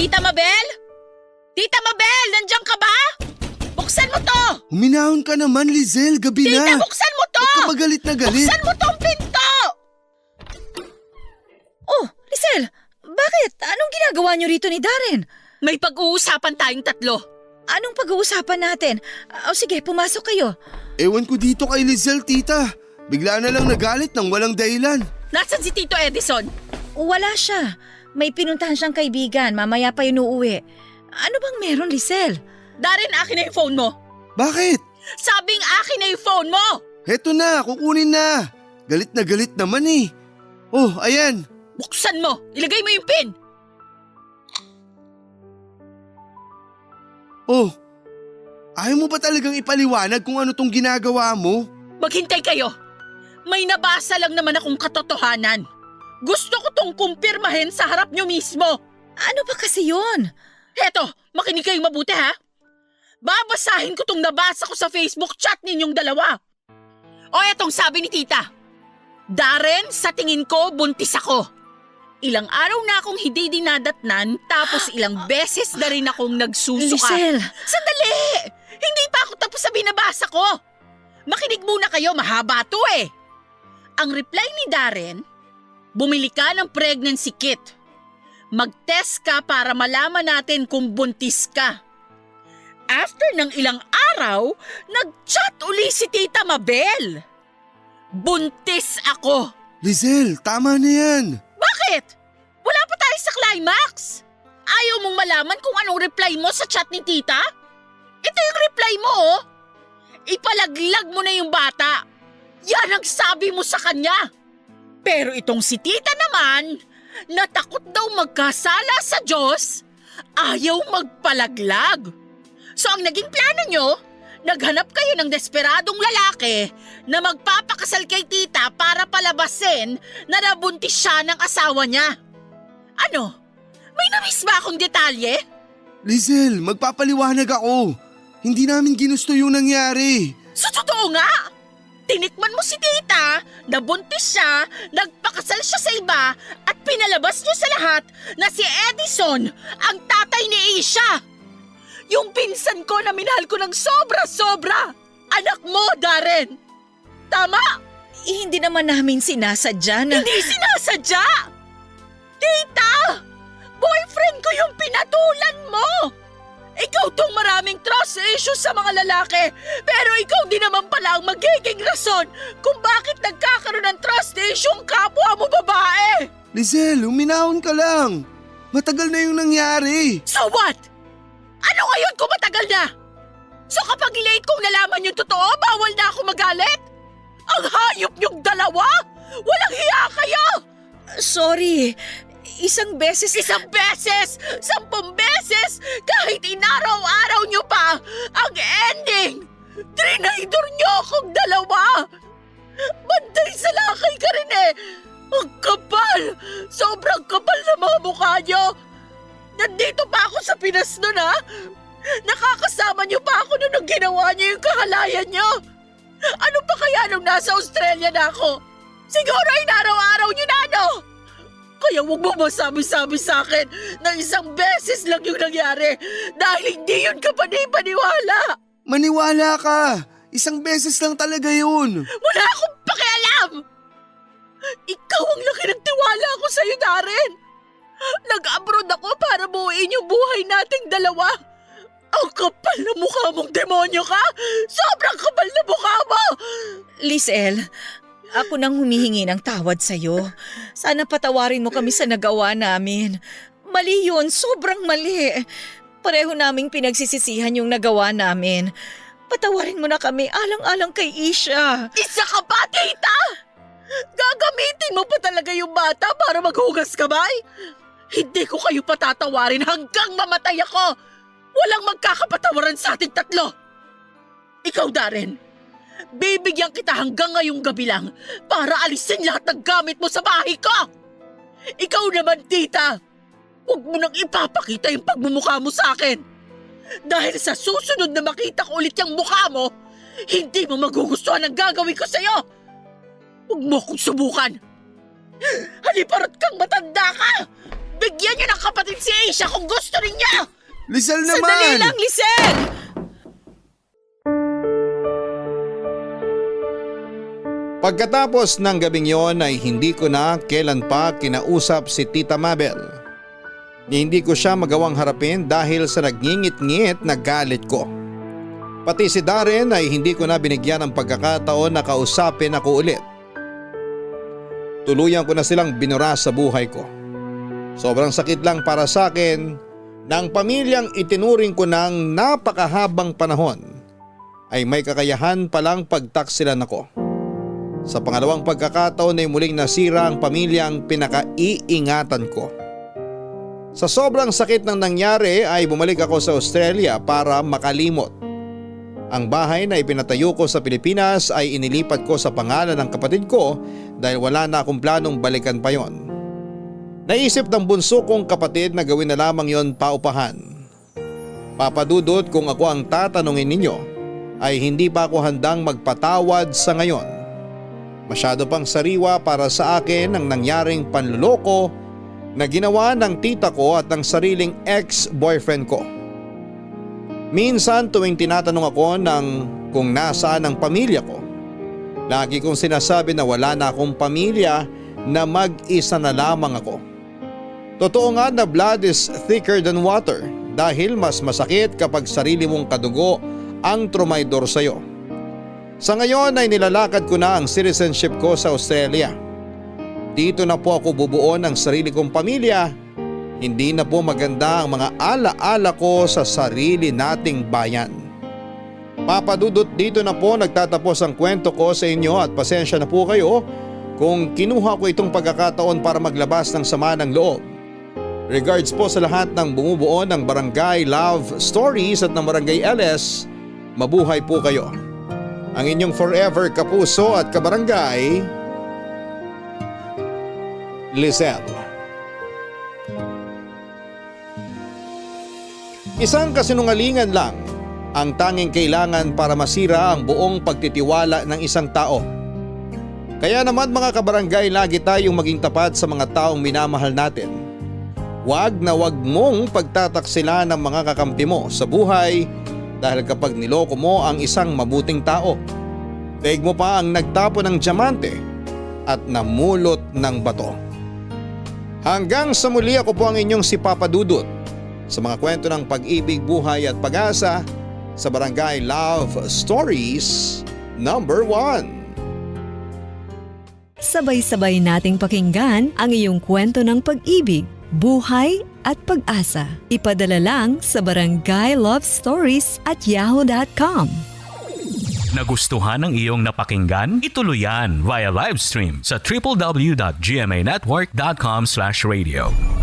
Tita Mabel? Tita Mabel, nandiyan ka ba? Buksan mo to! Huminahon ka naman, Lizelle. Gabi na. Tita, buksan mo to! Ba't ka ba galit na galit? Buksan mo tong pinto! Oh, Lizelle, bakit? Anong ginagawa niyo rito ni Darren? May pag-uusapan tayong tatlo. Anong pag-uusapan natin? Sige, pumasok kayo. Ewan ko dito kay Lizelle, tita. Bigla na lang nagalit nang walang dahilan. Nasaan si Tito Edison? Wala siya. May pinuntahan siyang kaibigan. Mamaya pa yun uuwi. Ano bang meron, Lizelle? Darren, akin na yung phone mo. Bakit? Sabing akin na yung phone mo! Heto na, kukunin na. Galit naman eh. Oh, ayan. Buksan mo! Ilagay mo yung pin! Oh, ayaw mo ba talagang ipaliwanag kung ano tong ginagawa mo? Maghintay kayo! May nabasa lang naman akong katotohanan. Gusto ko tong kumpirmahin sa harap nyo mismo. Ano ba kasi yun? Heto, makinig kayong mabuti ha. Babasahin ko tong nabasa ko sa Facebook chat ninyong dalawa. O etong sabi ni tita. Darren, sa tingin ko, buntis ako. Ilang araw na akong hindi dinadatnan tapos ilang beses na rin akong nagsusuka. Lizelle! Sandali! Hindi pa ako tapos sa binabasa ko. Makinig muna kayo, mahaba to eh. Ang reply ni Darren, bumili ka ng pregnancy kit. Mag-test ka para malaman natin kung buntis ka. After ng ilang araw, nag-chat uli si Tita Mabel. Buntis ako. Lizelle, tama na yan. Bakit? Wala pa tayo sa climax. Ayaw mong malaman kung anong reply mo sa chat ni Tita? Ito yung reply mo oh. Ipalaglag mo na yung bata. Yan ang sabi mo sa kanya. Pero itong si Tita naman, natakot daw magkasala sa Diyos, ayaw magpalaglag. So ang naging plano nyo, naghanap kayo ng desperadong lalaki na magpapakasal kay Tita para palabasin na nabuntis siya ng asawa niya. Ano? May namiss ba akong detalye? Lizelle, magpapaliwanag ako. Hindi namin ginusto yung nangyari. Sa totoo nga! Tinikman mo si Tita, nabuntis siya, nagpakasal siya sa iba at pinalabas niyo sa lahat na si Edison ang tatay ni Isha. Yung pinsan ko na minahal ko ng sobra-sobra. Anak mo, Darren. Tama? Hindi naman namin sinasadya na... Hindi sinasadya! Tita! Boyfriend ko yung pinatulan mo! Ikaw tong maraming trust issues sa mga lalaki, pero ikaw din naman pala ang magiging rason kung bakit nagkakaroon ng trust issue ang kapwa mo babae. Lizelle, uminahon ka lang. Matagal na yung nangyari. So what? Ano ngayon kung matagal na? So kapag late kong nalaman yung totoo, bawal na ako magalit? Ang hayop niyong dalawa? Walang hiya kayo! Sorry, isang beses... 10 beses, kahit inaraw-araw niyo pa, ang ending, trinaydor niyo akong dalawa. Bantay sa lakay ka rin eh. Ang kapal, sobrang kapal na mga mukha niyo. Nandito pa ako sa Pinas nun ha. Nakakasama niyo pa ako nung ginawa niyo yung kahalayan niyo. Ano pa kaya nung nasa Australia na ako? Siguro inaraw-araw niyo na ano? Kaya huwag mo masabi-sabi sa akin na 1 beses lang yung nangyari dahil hindi yun ka panipaniwala. Maniwala ka. 1 beses lang talaga yun. Wala akong pakialam. Ikaw ang laki ng tiwala ko sa'yo, Darren. Nag-abroad ako para buuin yung buhay nating dalawa. Ang kapal na mukha mong demonyo ka. Sobrang kapal na mukha mo. Lizelle, ako nang humihingi ng tawad sa'yo. Sana patawarin mo kami sa nagawa namin. Mali yun, sobrang mali. Pareho naming pinagsisisihan yung nagawa namin. Patawarin mo na kami alang-alang kay Isha. Isa ka pa, tita! Gagamitin mo pa talaga yung bata para maghugas kamay? Hindi ko kayo patatawarin hanggang mamatay ako. Walang magkakapatawaran sa ating tatlo. Ikaw, Darren. Bibigyan kita hanggang ngayong gabi lang para alisin lahat ng gamit mo sa bahay ko. Ikaw naman, tita. Huwag mo nang ipapakita yung pagmumukha mo sa akin. Dahil sa susunod na makita ko ulit yung mukha mo, hindi mo magugustuhan ang gagawin ko sa'yo. Huwag mo akong subukan. Haliparot kang matanda ka. Bigyan niyo ng kapatid si Asia kung gusto niya! Lisel naman! Sandali lang, Lisel! Pagkatapos ng gabing yon ay hindi ko na kailan pa kinausap si Tita Mabel. Hindi ko siya magawang harapin dahil sa nagngingit-ngit na galit ko. Pati si Darren ay hindi ko na binigyan ng pagkakataon na kausapin ako ulit. Tuluyan ko na silang binura sa buhay ko. Sobrang sakit lang para sa akin na ang pamilyang itinuring ko ng napakahabang panahon ay may kakayahan palang pagtaksilan ako. Sa pangalawang pagkakataon ay muling nasira ang pamilyang pinakaiingatan ko. Sa sobrang sakit ng nangyari ay bumalik ako sa Australia para makalimot. Ang bahay na ipinatayo ko sa Pilipinas ay inilipat ko sa pangalan ng kapatid ko dahil wala na akong planong balikan pa yon. Naisip ng bunso kong kapatid na gawin na lamang yon paupahan. Papadudot kung ako ang tatanungin ninyo ay hindi pa ako handang magpatawad sa ngayon. Masyado pang sariwa para sa akin ang nangyaring panluloko na ginawa ng tita ko at ng sariling ex-boyfriend ko. Minsan tuwing tinatanong ako ng kung nasaan ang pamilya ko, lagi kong sinasabi na wala na akong pamilya, na mag-isa na lamang ako. Totoo nga na blood is thicker than water dahil mas masakit kapag sarili mong kadugo ang trumaydor sa'yo. Sa ngayon ay nilalakad ko na ang citizenship ko sa Australia. Dito na po ako bubuo ng sarili kong pamilya. Hindi na po maganda ang mga ala-ala ko sa sarili nating bayan. Papadudot, dito na po nagtatapos ang kwento ko sa inyo at pasensya na po kayo kung kinuha ko itong pagkakataon para maglabas ng sama ng loob. Regards po sa lahat ng bumubuo ng Barangay Love Stories at ng Barangay LS. Mabuhay po kayo. Ang inyong forever kapuso at kabarangay, Lisel. Isang kasinungalingan lang ang tanging kailangan para masira ang buong pagtitiwala ng isang tao. Kaya naman mga kabarangay, lagi tayong maging tapat sa mga taong minamahal natin. Huwag na huwag mong pagtataksila ng mga kakampi mo sa buhay dahil kapag niloko mo ang isang mabuting tao, daig mo pa ang nagtapo ng diamante at namulot ng bato. Hanggang sa muli, ako po ang inyong si Papa Dudut sa mga kwento ng pag-ibig, buhay at pag-asa sa Barangay Love Stories number 1. Sabay-sabay nating pakinggan ang iyong kwento ng pag-ibig, buhay at pag-asa. Ipadala lang sa barangaylovestories@yahoo.com. Nagustuhan ng iyong napakinggan? Ituloy yan via live stream sa www.gmanetwork.com/radio.